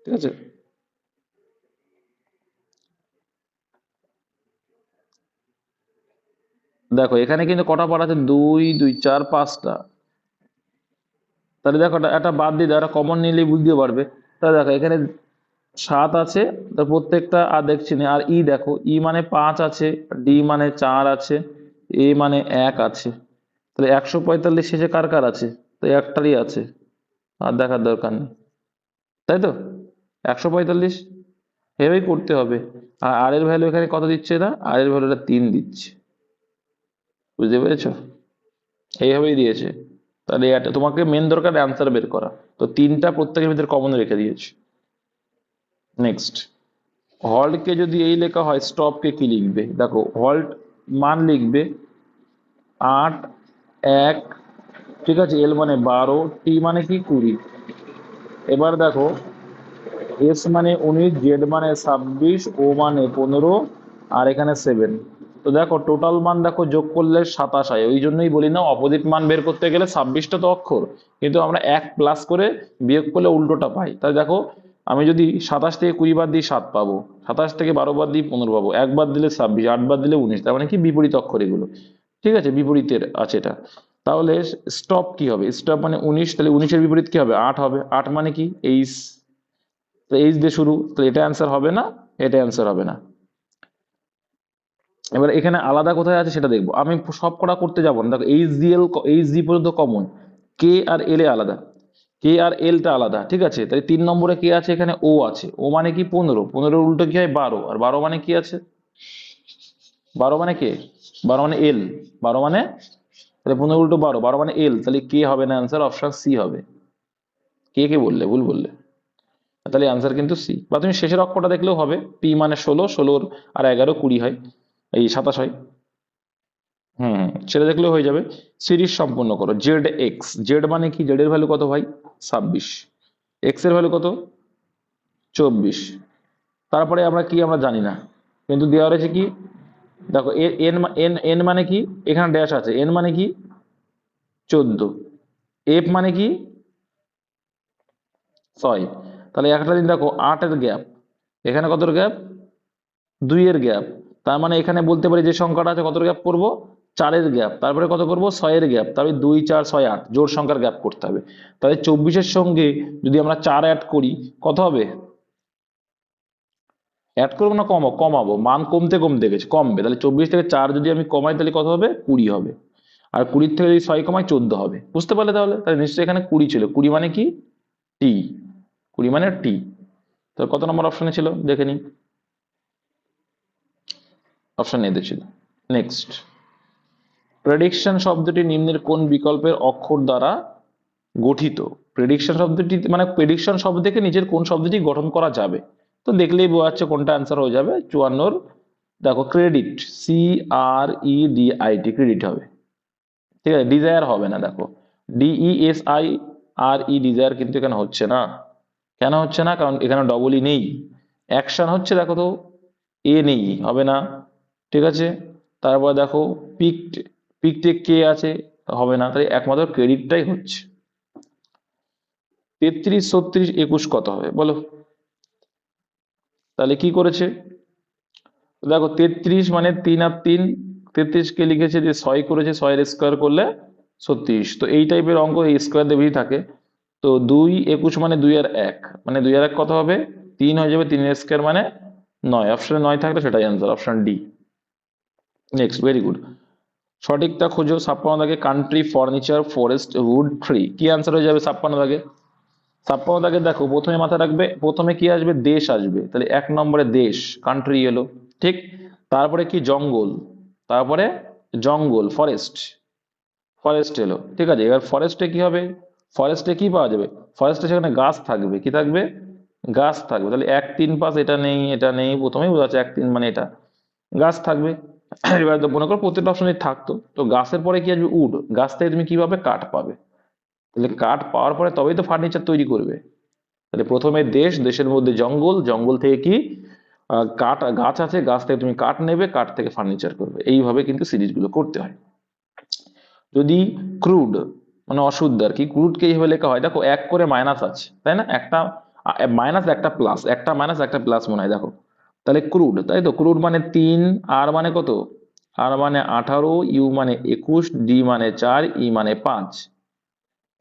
ঠিক আছে। দেখো এখানে কিন্তু কটা পার্ট আছে, 2 2 4 5টা। তাহলে দেখো একটা বাদ দিয়ে দাও, একটা কমন নিলেই বুঝতে পারবে। তাহলে দেখো এখানে 7 আছে, তো প্রত্যেকটা আর দেখছি না। আর ই দেখো, ই মানে 5 আছে, ডি মানে 4 আছে, এ মানে 1 আছে। তাহলে 145 শেষে কার কার আছে, তো একটারই আছে, আর দেখার দরকার নেই, তাই তো। 145, এভাবেই করতে হবে। আর আর এর ভ্যালু এখানে কত দিচ্ছে না, আর এর ভ্যালুটা 3 দিচ্ছে, বুঝতে পেরেছো? এইভাবেই দিয়েছে। তাহলে এটা তোমাকে মেন দরকার অ্যান্সার বের করা। তো 3টা প্রত্যেকের ভিতরে কমন রেখে দিয়েছি। নেক্সট, হল্টকে যদি এই লেখা হয়, স্টপকে কি লিখবে? দেখো হল্ট মান লিখবে 8, 1, ঠিক আছে, এল মানে 12, টি মানে কি 20। এবার দেখো এস মানে 19, জেড মানে 26, ও মানে 15, আর এখানে 7। তো দেখো টোটাল মান দেখো যোগ করলে 27 হয়। ওই জন্যই বলি না, অপোজিট মান বের করতে গেলে 26টা তো অক্ষর, কিন্তু আমরা 1 প্লাস করে বিয়োগ করলে উল্টোটা পাই। তাই দেখো আমি যদি 27 থেকে 20 বাদ দিই 7 পাবো, 27 থেকে 12 বাদ দিই 15 পাবো, 1 বাদ দিলে 26, 8 বাদ দিলে 19। তার মানে কি বিপরীত অক্ষর এগুলো, ঠিক আছে, বিপরীতের আছে এটা। তাহলে স্টপ কি হবে? স্টপ মানে 19, তাহলে 19-এর বিপরীত কি হবে? 8 হবে। 8 মানে কি? এইচ, তো এইচ দিয়ে শুরু, তো এটা অ্যান্সার হবে না, এটা অ্যান্সার হবে না। এবার এখানে আলাদা কোথায় আছে সেটা দেখবো, আমি সব কটা করতে যাবো না। দেখো এইচ জি এল, এইচ জি পর্যন্ত কমন, কে আর এল এ আলাদা, কে আর এলটা আলাদা, ঠিক আছে। তাই 3 নম্বরে কে আছে? এখানে ও আছে। ও মানে কি 15, 15 উল্টো কি হয় 12, আর 12 মানে কি আছে? 12 মানে কে? 12 মানে এল, 12 মানে, তাহলে 15 উল্টো 12, 12 মানে এল, তাহলে কে হবে না অ্যান্সার, অপশন সি হবে। কে কে বললে? ভুল বললে। তাহলে অ্যান্সার কিন্তু সি। বা তুমি শেষের অক্ষরটা দেখলেও হবে, পি মানে 16, 16 আর 11 20 হয়, এই 27 হয়। সেটা দেখলেও হয়ে যাবে। সিরিজ সম্পূর্ণ করো। জেড এক্স, জেড মানে কি? জেড এর ভ্যালু কত ভাই? 26। এক্স এর ভ্যালু কত? 24। তারপরে আমরা কি, আমরা জানি না, কিন্তু দেওয়া রয়েছে কি, দেখো এন, এন এন মানে কি? এখানে ড্যাশ আছে। এন মানে কি? 14। এফ মানে কি? 6। তাহলে একটা দিন দেখো 8-এর গ্যাপ, এখানে কতর গ্যাপ? 2-এর গ্যাপ। তার মানে এখানে বলতে পারি যে সংখ্যাটা আছে কতর গ্যাপ করব? 4-এর গ্যাপ। তারপরে কত করব? 6-এর গ্যাপ। তাহলে 2, 4, 6, 8 জোড় সংখ্যার গ্যাপ করতে হবে। তাহলে 24-এর সঙ্গে যদি আমরা 4 অ্যাড করি কত হবে? অ্যাড করবো না কমাবো? মান কমতে কমতে গেছে, কমবে। তাহলে 24 থেকে 4 যদি আমি কমাই তাহলে কত হবে? 20 হবে। আর 20 থেকে যদি 6 কমাই 14 হবে। বুঝতে পারলে? তাহলে তাহলে নিশ্চয়ই এখানে 20 ছিল। 20 মানে কি? টি। 20 মানে টি। তো কত নম্বর অপশনে ছিল দেখে নি? অপশন এতে ছিল। নেক্সট, প্রেডিকশন শব্দটি নিম্নের কোন বিকল্পের অক্ষর দ্বারা গঠিত? প্রেডিকশন শব্দটি মানে প্রেডিকশন শব্দ থেকে নিজের কোন শব্দটি গঠন করা যাবে? তো দেখলেই বোঝা যাচ্ছে কোনটা অ্যান্সার হয়ে যাবে। 54, দেখো credit, C R E D I T, credit হবে, ঠিক আছে। ডিজায়ার হবে না, দেখো D E S I R E, desire কিন্তু এখানে হচ্ছে না। কেন হচ্ছে না? কারণ এখানে ডবল ই নেই। অ্যাকশন হচ্ছে, দেখো তো এ নেই, হবে না, ঠিক আছে। তারপর দেখো পিকড, পিকটে কে আছে, হবে না। তাই একমাত্র ক্রেডিটটাই হচ্ছে। 33, 36, 21 কত হবে বলো? তাহলে কি করেছে? দেখো 33 মানে 3 আর 3, 33 কে লিখেছে যে 6 করেছে, 6-এর স্কোয়ার করলে 36। তো এই টাইপের অঙ্ক এই স্কোয়ার দেবেই থাকে। তো 2, 21 মানে 2 আর 1, মানে 2 আর 1 কত হবে? 3 হয়ে যাবে, 3-এর স্কোয়ার মানে 9। অপশনে 9 থাকলে সেটাই answer, option D. Next, very good. সঠিকটা খোঁজো। 56 দাগে country, furniture, forest, wood, tree, কি অ্যান্সার হয়ে যাবে 56 দাগে? 56 দাগে দেখো প্রথমে মাথায় রাখবে, প্রথমে কি আসবে? দেশ আসবে। তাহলে 1 নম্বরে দেশ, কান্ট্রি এলো, ঠিক। তারপরে কি? জঙ্গল, তারপরে জঙ্গল, ফরেস্ট, ফরেস্ট এলো, ঠিক আছে। এবার ফরেস্টে কি হবে? ফরেস্টে কি পাওয়া যাবে? ফরেস্টে সেখানে গাছ থাকবে, কি থাকবে? গাছ থাকবে। তাহলে 1, 3, 5 এটা নেই, এটা নেই, প্রথমেই বোঝা যাচ্ছে 1, 3 মানে এটা গাছ থাকবে। এবার তো মনে করো প্রত্যেকটা অপশনে থাকতো, তো গাছের পরে কি আসবে? উড। গাছ থেকে তুমি কি পাবে? কাঠ পাবে। তাহলে কাঠ পাওয়ার পরে তবেই তো ফার্নিচার তৈরি করবে। তাহলে প্রথমে দেশ, দেশের মধ্যে জঙ্গল, জঙ্গল থেকে কি? কাঠ, গাছ আছে, গাছ থেকে তুমি কাঠ নেবে, কাঠ থেকে ফার্নিচার করবে। এইভাবে কিন্তু সিরিজগুলো করতে হয়। যদি ক্রুড মানে অশুদ্ধ আর কি, ক্রুডকে এইভাবে লেখা হয়, দেখো 1 করে মাইনাস আছে, তাই না? একটা মাইনাস একটা প্লাস, একটা মাইনাস একটা প্লাস মনে হয়, দেখো। তাহলে ক্রুড, তাই তো। ক্রুড মানে 3, আর মানে কত? আর মানে 18, ইউ মানে 21, ডি মানে 4, ই মানে 5।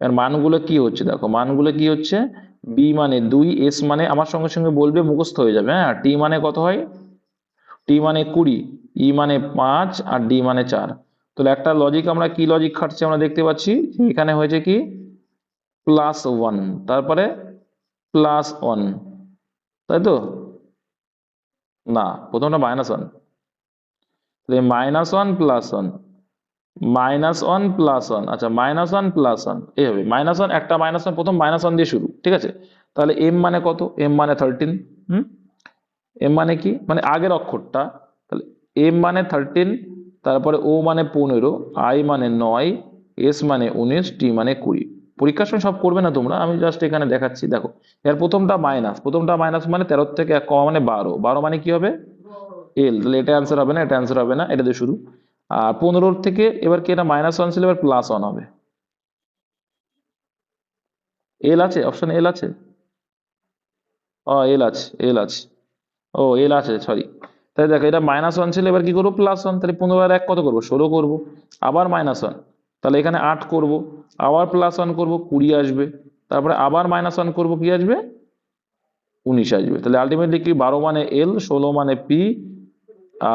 এর মানগুলো কি হচ্ছে দেখো, মানগুলো কি হচ্ছে? বি মানে 2, এস মানে, আমার সঙ্গে সঙ্গে বলবে মুখস্থ হয়ে যাবে, হ্যাঁ। টি মানে কত হয়? টি মানে 20, ই মানে 5, আর ডি মানে 4। তাহলে একটা লজিক, আমরা কি লজিক খাটছি আমরা দেখতে পাচ্ছি, এখানে হয়েছে কি? +1, তারপরে +1, তাই তো? না, প্রথমটা -1, -1 + 1, -1 + 1, আচ্ছা -1 + 1 এই হবে -1, একটা -1, প্রথম -1 দিয়ে শুরু, ঠিক আছে? তাহলে m মানে কত? m মানে 13। হুম, m মানে কি, মানে আগের অক্ষরটা। তাহলে m মানে 13, তারপরে o মানে 15, i মানে 9, s মানে 19, t মানে 20। পরীক্ষার সময় সব করবে না তোমরা, আমি জাস্ট এখানে দেখাচ্ছি। দেখো, এর প্রথমটা মাইনাস মানে 13 থেকে 1 কমা মানে 12, 12 মানে কি হবে? এল। তাহলে এটা অ্যান্সার হবে না, এটা অ্যান্সার হবে না, এটা দিয়ে শুরু। আর 15 থেকে এবার কি, এটা -1 ছিল, এবার +1 হবে। এল আছে, অপশন এল আছে। ও এল আছে, এল আছে। ও এল আছে, সরি। তাহলে দেখো, এটা -1 ছিল, এবার কি করবো? +1। তাহলে 15 আর 1 কত করবো? 16 করবো। আবার -1, তাহলে এখানে 8 করব। আবার +1 করব, 20 আসবে। তারপরে আবার -1 করব, কি আসবে? 19 আসবে। তাহলে আলটিমেটলি কি, 12 মানে এল, 16 মানে পি,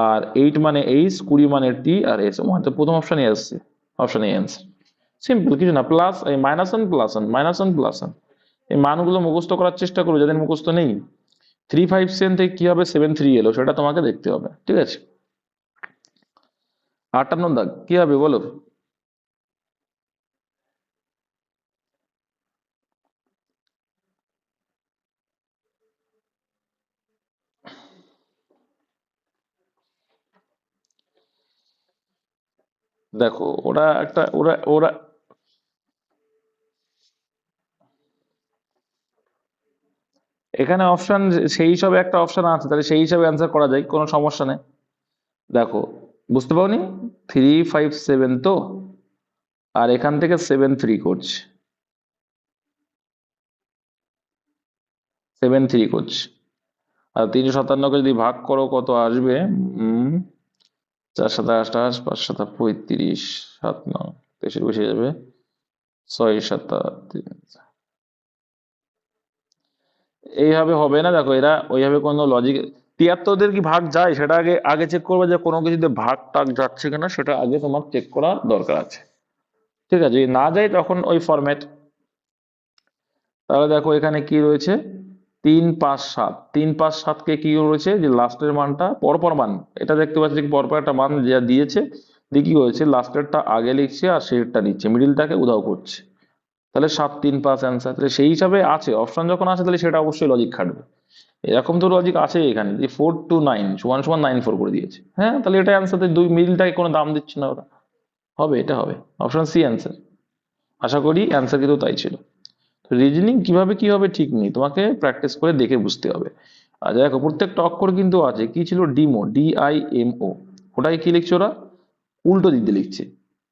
আর 8 মানে এইচ, 20 মানে টি, আর এস মানে, তো প্রথম অপশনই আসছে, অপশন এ অ্যান্সার। সিম্পল, কিছু না। প্লাস এই -1 + 1, এই মানগুলো মুখস্থ করার চেষ্টা করো যাদের মুখস্থ নেই। 357 থেকে কি হবে 73 এলো, সেটা তোমাকে দেখতে হবে, ঠিক আছে? 58 দাগ কি হবে বলো? দেখো, ওরা একটা ওরা ওরা এখানে অপশন, সেই হিসাবে একটা অপশন আছে, তাহলে সেই হিসাবে অ্যান্সার করা যায়, কোনো সমস্যা নেই। দেখো, বুঝতে পারোনি? 357 তো, আর এখান থেকে 73 করছে, 73 করছে। আর 357কে যদি ভাগ করো, কত আসবে? 4 × 7 = 28, 5 × 7 = 35, 7 × 9 = 23 বসে যাবে, 6 × 7 = 3। এইভাবে হবে না। দেখো, এরা ওইভাবে কোনো লজিক, 73 কি ভাগ যায় সেটা আগে আগে চেক করবে, যে কোনো কিছুতে ভাগ টাগ যাচ্ছে কিনা, সেটা আগে তোমার চেক করা দরকার আছে, ঠিক আছে? যদি না যায়, তখন ওই ফরম্যাট। তাহলে দেখো, এখানে কি রয়েছে? 357, 357কে কি রয়েছে, যে লাস্টের মানটা পরপর মান, এটা দেখতে পাচ্ছি যে পরপর একটা মান যা দিয়েছে, দিয়ে কি হয়েছে, লাস্টেরটা আগে লিখছে আর শেষেরটা নিচ্ছে, মিডিলটাকে উধাও করছে। তাহলে 735 অ্যান্সার। তাহলে সেই হিসাবে আছে, অপশন যখন আছে, তাহলে সেটা অবশ্যই লজিক খাটবে। এরকম তো লজিক আছে এখানে, যে 4 to 9 = 94 করে দিয়েছে। হ্যাঁ, তাহলে এটা অ্যান্সার, দুই মিডিলটাকে কোনো দাম দিচ্ছে না ওরা, হবে, এটা হবে অপশন সি অ্যান্সার। আশা করি অ্যান্সার কিন্তু তাই ছিল। রিজনিং কিভাবে কি হবে ঠিক নেই, তোমাকে প্র্যাকটিস করে দেখে বুঝতে হবে। আর দেখো, প্রত্যেকটা অক্ষর কিন্তু আছে, কি ছিল? ডিমো, DIMO। ওটাই কি লিখছে ওরা? উল্টো দিক দিয়ে লিখছে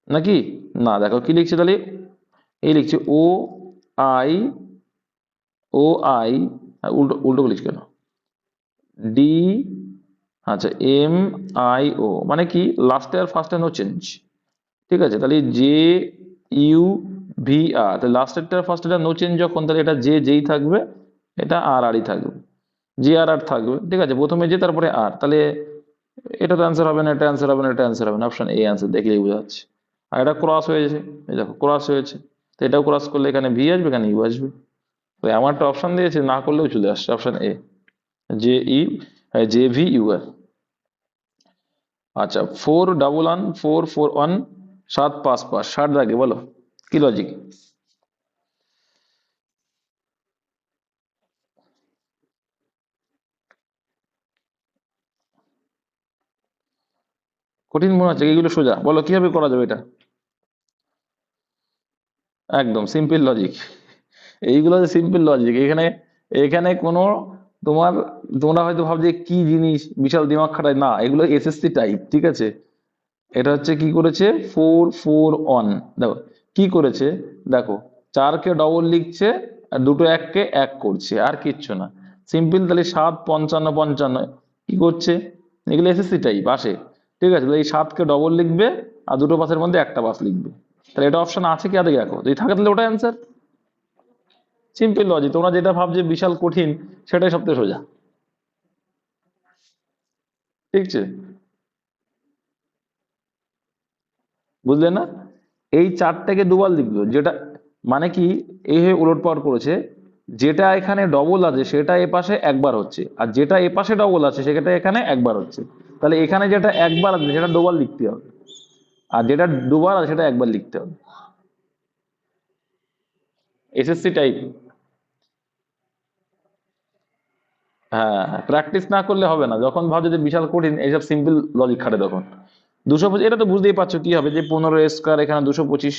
নাকি? না, দেখো কি লিখছে তাহলে, এই লিখছে আই ও আই, উল্টো উল্টো লিখছে কেন? ডি, আচ্ছা, MIO, মানে কি, লাস্টে আর ফার্স্টে নো চেঞ্জ, ঠিক আছে? তাহলে JUVR, তাহলে লাস্টেরটা ফার্স্টেরটা নো চেঞ্জ যখন, তাহলে এটা যেই থাকবে, এটা আরই থাকবে, JRR থাকবে, ঠিক আছে? প্রথমে যে, তারপরে আর, তাহলে এটা তো অ্যান্সার হবে না, এটা অ্যান্সার হবে না, এটা অ্যান্সার হবে না, অপশন এ অ্যান্সার, দেখলেই বোঝা যাচ্ছে। আর এটা ক্রস হয়েছে, এই দেখো ক্রস হয়েছে, তো এটাও ক্রস করলে এখানে ভি আসবে, এখানে ইউ আসবে। তো এমন একটা অপশন দিয়েছে, না করলেও চলে আসছে, অপশন এ, JVUR। আচ্ছা, 411, 755, 60 দাগে বলো, কি লজিক? কঠিন মনে হচ্ছে, এগুলো সোজা, বলো কিভাবে করা যাবে এটা? একদম সিম্পল লজিক, এইগুলো সিম্পল লজিক। এখানে এখানে কোনো তোমার, তোমরা হয়তো ভাবছো যে কি জিনিস, বিশাল দিমাগ খাটায়, না, এগুলো SSC টাইপ, ঠিক আছে? এটা হচ্ছে কি করেছে, 441, দেখো কি করেছে, দেখো 4কে ডবল লিখছে, আর দুটো এককে এক করছে, আর কিচ্ছু না, সিম্পল। তাহলে 7, 55, 55 কি করছে, এগুলো SSC টাইপ আসে, ঠিক আছে? তাহলে এই 7কে ডবল লিখবে, আর দুটো পাশের মধ্যে একটা পাশ লিখবে। তাহলে এটা অপশন আছে কি, আগে দেখো, যদি থাকে তাহলে ওটা অ্যান্সার। সিম্পল লজিক, তোমরা যেটা ভাবছো বিশাল কঠিন, সেটাই সবথেকে সোজা, ঠিক আছে? বুঝলে না? এই 4টাকে দুবার লিখলো, যেটা মানে কি, এই হয়ে উলট পালট করেছে, যেটা এখানে ডবল আছে সেটা এ পাশে একবার হচ্ছে, আর যেটা এ পাশে ডবল আছে সেটা এখানে একবার হচ্ছে। তাহলে এখানে যেটা একবার আছে সেটা দুবার লিখতে হবে, আর যেটা দুবার আছে সেটা একবার লিখতে হবে। SSC type. হ্যাঁ, প্র্যাকটিস না করলে হবে না, যখন ভাবছো যে বিশাল কঠিন, এইসব সিম্পল লজিক খাটে তখন। 225, এটা তো বুঝতেই পারছো কি হবে, যে 15 স্কোয়ার এখানে 225,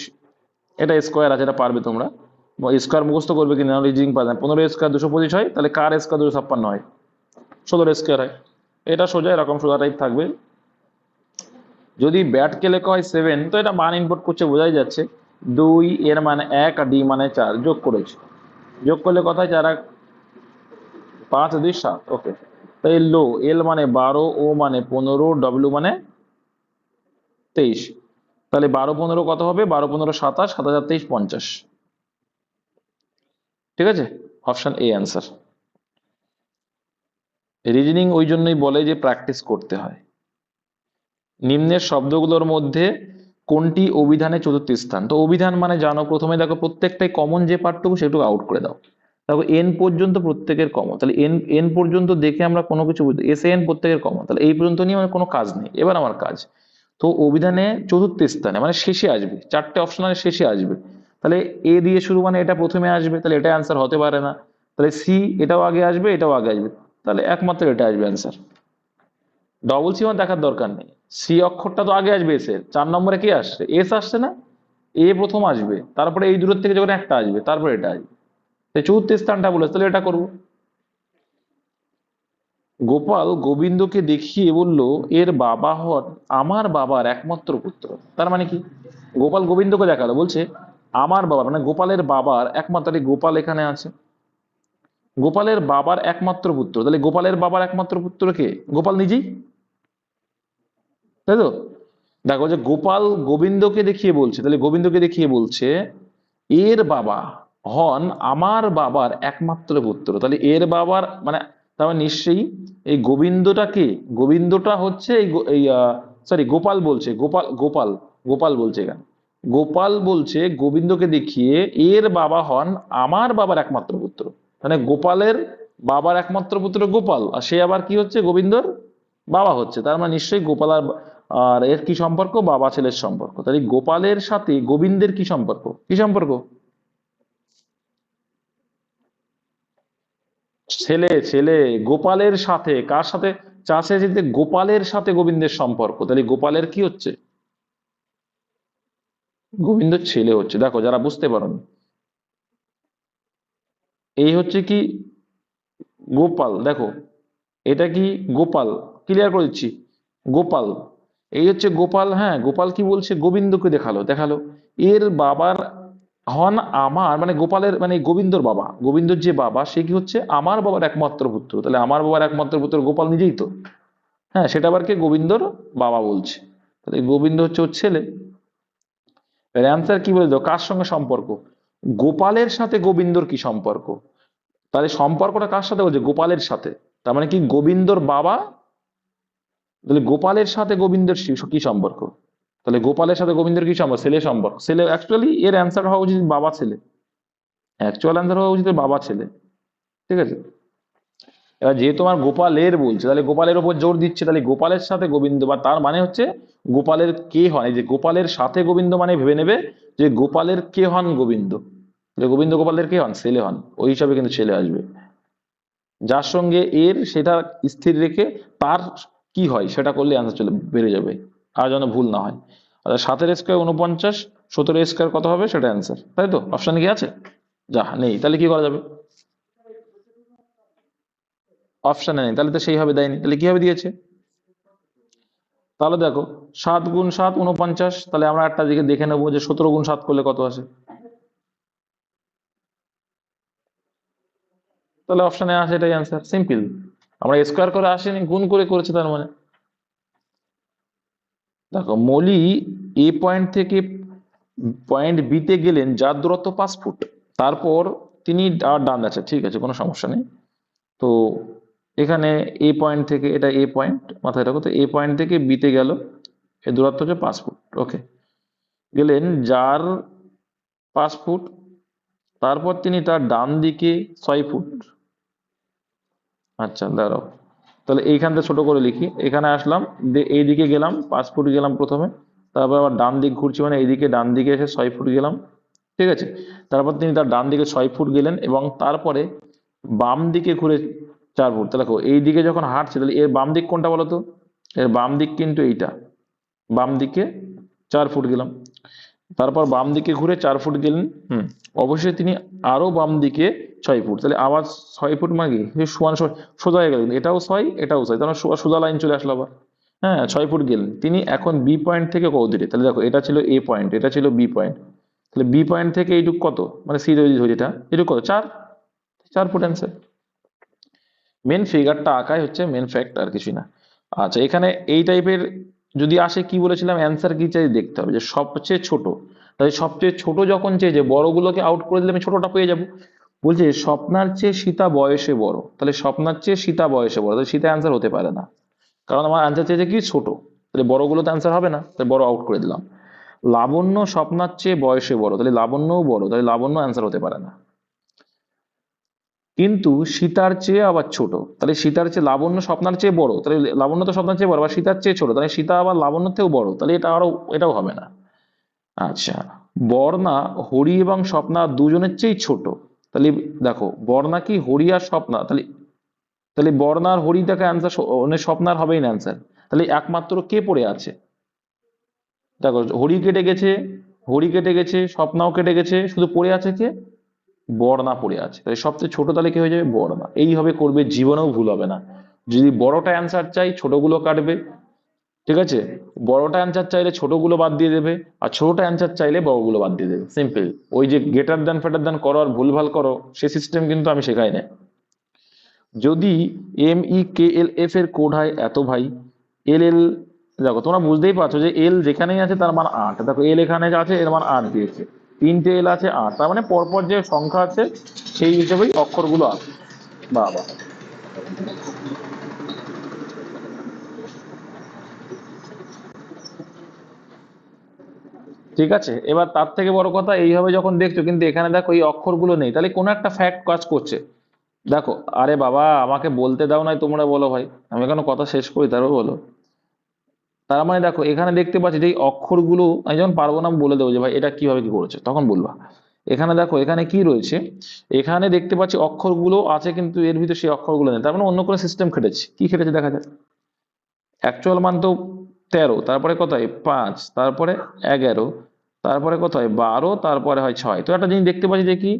এটা স্কোয়ার আছে, এটা পারবে তোমরা, স্কোয়ার মুখস্থ করবে কিনা রিজিং পাবে না। 15 স্কোয়ার 225 হয়, তাহলে কার স্কোয়ার 256 হয়, 16 স্কোয়ার হয়। এটা সোজা এরকম সোজা টাইপ থাকবে। যদি ব্যাটকে লেখা হয় 7, তো এটা মান ইনপুট করছে বোঝাই যাচ্ছে, 2 এর মানে 1 আর ডি মানে 4 যোগ করেছে, যোগ করলে কথায় 4 আর 5 2 7, ওকে। তাই লো, এল মানে 12, ও মানে 15, ডব্লিউ মানে 23। তাহলে 12 15 কত হবে, 12 15 27, 7 আর 23 50। ঠিক আছে, অপশন এ অ্যান্সার। রিজনিং ওই জন্যই বলে যে প্র্যাকটিস করতে হয়। নিম্নের শব্দগুলোর মধ্যে কোনটি অভিধানে চতুর্থ স্থান? তো অভিধান মানে জানো, প্রথমে দেখো প্রত্যেকটাই কমন, যে পার্টটুকু সেটুকু আউট করে দাও। দেখো এন পর্যন্ত প্রত্যেকের কমন, তাহলে এন এন পর্যন্ত দেখে আমরা কোনো কিছু বুঝতে, এস এন প্রত্যেকের কমন, তাহলে এই পর্যন্ত নিয়ে আমার কোনো কাজ নেই। এবার আমার কাজ, তো অভিধানে চতুর্থ স্থানে মানে শেষে আসবে, 4টে অপশনাল শেষে আসবে, তাহলে এ দিয়ে শুরু মানে এটা প্রথমে আসবে, তাহলে এটা অ্যান্সার হতে পারে না। তাহলে সি, এটাও আগে আসবে, এটাও আগে আসবে, তাহলে একমাত্র এটা আসবে অ্যান্সার। ডবল সি আমার দেখার দরকার নেই, সি অক্ষরটা তো আগে আসবে, এস এর 4 নম্বরে কি আসছে, এস আসছে না, এ প্রথম আসবে, তারপরে এই দূরের থেকে যখন একটা আসবে তারপরে এটা আসবে, তাই চতুর্থ স্থানটা বলে, তাহলে এটা করবো। গোপাল গোবিন্দকে দেখিয়ে বলল, এর বাবা হন আমার বাবার একমাত্র পুত্র। তার মানে কি, গোপাল গোবিন্দকে দেখালো, বলছে আমার বাবা মানে গোপালের বাবার একমাত্র, এই গোপাল এখানে আছে, গোপালের বাবার একমাত্র পুত্র, তাহলে গোপালের বাবার একমাত্র পুত্র কে, গোপাল নিজেই, তাই তো। দেখো যে গোপাল গোবিন্দকে দেখিয়ে বলছে, তাহলে গোবিন্দকে দেখিয়ে বলছে এর বাবা হন আমার বাবার একমাত্র পুত্র, তাহলে এর বাবার মানে, তার মানে নিশ্চয়ই এই গোবিন্দটাকে, গোবিন্দটা হচ্ছে এই সরি গোপাল বলছে, গোপাল গোপাল গোপাল বলছে এখানে, গোপাল বলছে গোবিন্দকে দেখিয়ে এর বাবা হন আমার বাবার একমাত্র পুত্র, মানে গোপালের বাবার একমাত্র পুত্র গোপাল, আর সে আবার কি হচ্ছে, গোবিন্দর বাবা হচ্ছে, তার মানে নিশ্চয়ই গোপাল আর আর এর কি সম্পর্ক, বাবা ছেলের সম্পর্ক, তাহলে গোপালের সাথে গোবিন্দের কি সম্পর্ক, কি সম্পর্ক, ছেলে ছেলে, গোপালের সাথে কার সাথে, চাষে যেতে গোপালের সাথে গোবিন্দের সম্পর্ক, তাহলে গোপালের কি হচ্ছে, গোবিন্দর ছেলে হচ্ছে। দেখো যারা বুঝতে পারোনি, এই হচ্ছে কি গোপাল, দেখো এটা কি গোপাল, ক্লিয়ার করে দিচ্ছি, গোপাল, এই হচ্ছে গোপাল। হ্যাঁ, গোপাল কি বলছে, গোবিন্দকে দেখালো দেখালো, এর বাবার হন আমার মানে গোপালের মানে গোবিন্দর বাবা, গোবিন্দর যে বাবা সে কি হচ্ছে আমার বাবার একমাত্র পুত্র, তাহলে আমার বাবার একমাত্র পুত্র গোপাল নিজেই তো। হ্যাঁ, সেটা আবার কে, গোবিন্দর বাবা বলছে, তাহলে গোবিন্দ হচ্ছে ওর ছেলে। এর অ্যান্সার কি বলে দাও, কার সঙ্গে সম্পর্ক, গোপালের সাথে গোবিন্দর কি সম্পর্ক, তাহলে সম্পর্কটা কার সাথে বলছে, গোপালের সাথে, তার মানে কি গোবিন্দর বাবা, তাহলে গোপালের সাথে গোবিন্দের কি সম্পর্ক, তাহলে গোপালের সাথে গোবিন্দের কি সম্পর্ক, ছেলে সম্পর্ক, ছেলে, অ্যাকচুয়ালি এর অ্যান্সার হওয়া উচিত বাবা ছেলে, অ্যাকচুয়াল অ্যান্সার হওয়া উচিত বাবা ছেলে। ঠিক আছে, এবার যেহেতু আমার গোপালের বলছে, তাহলে গোপালের উপর জোর দিচ্ছে, তাহলে গোপালের সাথে গোবিন্দ, বা তার মানে হচ্ছে গোপালের কে হন, এই যে গোপালের সাথে গোবিন্দ মানে ভেবে নেবে যে গোপালের কে হন, গোবিন্দ, যে গোবিন্দ গোপালের কে হন, ছেলে হন, ওই হিসাবে কিন্তু ছেলে আসবে, যার সঙ্গে এর সেটা স্থির রেখে তার কি হয় সেটা করলে আনসার চলে বেড়ে যাবে, আর যেন ভুল না হয়। আচ্ছা, 7 স্কোয়ার 49, 17 স্কোয়ার কত হবে সেটা অ্যান্সার, তাই তো, অপশন কি আছে, যা নেই, তাহলে কি করা যাবে, অপশনে নেই, তাহলে তো সেইভাবে দেয়নি, তাহলে কিভাবে দিয়েছে, তাহলে দেখো 7 গুণ 7 49, তাহলে আমরা একটা দিকে দেখে নেবো যে 17 গুণ 7 করলে কত আসে, তাহলে অপশনে আসে, এটাই অ্যান্সার, সিম্পল। আমরা স্কোয়ার করে আসেনি, গুণ করে করেছে, তার মানে দেখো মলি এ পয়েন্ট থেকে পয়েন্ট বিতে গেলেন যার দূরত্ব 5 ফুট, তারপর তিনি আর ডান, আছে ঠিক আছে কোনো সমস্যা নেই। তো এখানে এ পয়েন্ট থেকে, এটা এ পয়েন্ট মাথায় রাখো, তো এ পয়েন্ট থেকে বিতে গেল, এর দূরত্ব হচ্ছে 5 ফুট, ওকে, গেলেন যার 5 ফুট, তারপর তিনি তার ডান দিকে 6 ফুট। আচ্ছা দাঁড়াও, তাহলে এইখান থেকে ছোট করে লিখি, এখানে আসলাম, এইদিকে গেলাম 5 ফুট গেলাম প্রথমে, তারপর আবার ডান দিক ঘুরছি, মানে এইদিকে ডান দিকে এসে 6 ফুট গেলাম, ঠিক আছে। তারপর তিনি তার ডান দিকে 6 ফুট গেলেন এবং তারপরে বাম দিকে ঘুরে 4 ফুট। তাহলে দেখো এই দিকে যখন হাঁটছে, তাহলে এর বাম দিক কোনটা বলো তো? এর বাম দিক কিন্তু এইটা, বাম দিকে 4 ফুট গেলাম, তারপর বাম দিকে ঘুরে 4 ফুট গেলেন। অবশ্যই তিনি আরো বাম দিকে 6 ফুট, তাহলে আবার 6 ফুট মানে কি সমান সমান সোজা হয়ে গেলেন, এটাও 6 এটাও 6, তাহলে সোজা লাইন চলে আসলো আবার। হ্যাঁ, 6 ফুট গেলেন তিনি, এখন বি পয়েন্ট থেকে কত দূরে? তাহলে দেখো এটা ছিল এ পয়েন্ট, এটা ছিল বি পয়েন্ট, তাহলে বি পয়েন্ট থেকে এইটুক কত, মানে সি যদি ধরি এটা, এটুক কত 4, 4 ফুট অ্যান্সার। মেন ফিগারটা আঁকাই হচ্ছে মেন ফ্যাক্ট, আর কিছুই না। আচ্ছা, এখানে এই টাইপের যদি আসে, কি বলেছিলাম অ্যান্সার কি চাই দেখতে হবে, যে সবচেয়ে ছোট, তাই সবচেয়ে ছোট যখন চেয়ে, যে বড়গুলোকে আউট করে দিলে আমি ছোটটা পেয়ে যাবো। বলছে স্বপ্নার চেয়ে সীতা বয়সে বড়, তাহলে স্বপ্নার চেয়ে সীতা বয়সে বড়, তাহলে সীতা অ্যান্সার হতে পারে না, কারণ আমার অ্যান্সার চেয়েছে কি ছোট, তাহলে বড়গুলো তো অ্যান্সার হবে না, তাহলে বড় আউট করে দিলাম। লাবণ্য স্বপ্নার চেয়ে বয়সে বড়, তাহলে লাবণ্যও বড়, তাহলে লাবণ্য অ্যান্সার হতে পারে না। কিন্তু সীতার চেয়ে আবার ছোট, তাহলে সীতার চেয়ে লাবণ্য স্বপ্নার চেয়ে বড়, তাহলে লাবণ্য তো স্বপ্নার চেয়ে বড়, আবার সীতার চেয়ে ছোট, তাহলে সীতা আবার লাবণ্যর থেকেও বড়, তাহলে এটা আরো, এটাও হবে না। আচ্ছা, বর্ণা হরি এবং স্বপ্না দুজনের চেয়েই ছোট, তাহলে দেখো বর্ণা কি হরি আর স্বপ্না, তাহলে তাহলে বর্ণার হরিটাকে অ্যান্সার, মানে স্বপ্নার হবেই না অ্যান্সার, তাহলে একমাত্র কে পড়ে আছে? দেখো হরি কেটে গেছে, হরি কেটে গেছে, স্বপ্নাও কেটে গেছে, শুধু পড়ে আছে কে? বর্ণা পড়ে আছে, তাই সবচেয়ে ছোট তাহলে কি হয়ে যাবে? বর্ণা। এইভাবে করবে, জীবনেও ভুল হবে না। যদি বড়টা অ্যান্সার চাই, ছোটগুলো কাটবে, ঠিক আছে। বড়টা অ্যান্সার চাইলে ছোটগুলো বাদ দিয়ে দেবে, আর ছোটটা অ্যান্সার চাইলে বড়গুলো বাদ দিয়ে দেবে, সিম্পল। ওই যে গেটার দেন ফেটার দেন করো আর ভুলভাল করো, সে সিস্টেম কিন্তু আমি শেখাই না। যদি MEKLF এর কোড হয় এত ভাই, LL, দেখো তোমরা বুঝতেই পারছো যে এল যেখানেই আছে তার মান 8, দেখো এল এখানে আছে, এর মান 8 দিয়েছে, 3টে এল আছে 8, তার মানে পরপর যে সংখ্যা আছে সেই হিসেবেই অক্ষরগুলো আছে। বাবা, ঠিক আছে। এবার তার থেকে বড় কথা, এইভাবে যখন দেখছো কিন্তু এখানে দেখো এই অক্ষরগুলো নেই, তাহলে কোনো একটা ফ্যাক্ট কাজ করছে। দেখো, আরে বাবা আমাকে বলতে দাও, নাই তোমরা বলো ভাই, আমি এখন কথা শেষ করি তারপর বলো। তার মানে দেখো এখানে দেখতে পাচ্ছি যে এই অক্ষরগুলো, আমি যখন পারবো না আমি বলে দেবো যে ভাই এটা কিভাবে কি করেছে, তখন বলবা। এখানে দেখো এখানে কি রয়েছে, এখানে দেখতে পাচ্ছি অক্ষরগুলো আছে কিন্তু এর ভিতরে সেই অক্ষরগুলো নেই, তার মানে অন্য কোনো সিস্টেম খেটেছে, কি খেটেছে দেখা যায়। অ্যাকচুয়াল মান তো 13, তারপরে কত হয় 5, তারপরে 11, তারপরে কত হয় 12, তারপরে হয় 6। তো একটা জিনিস দেখতে পাচ্ছি যে কি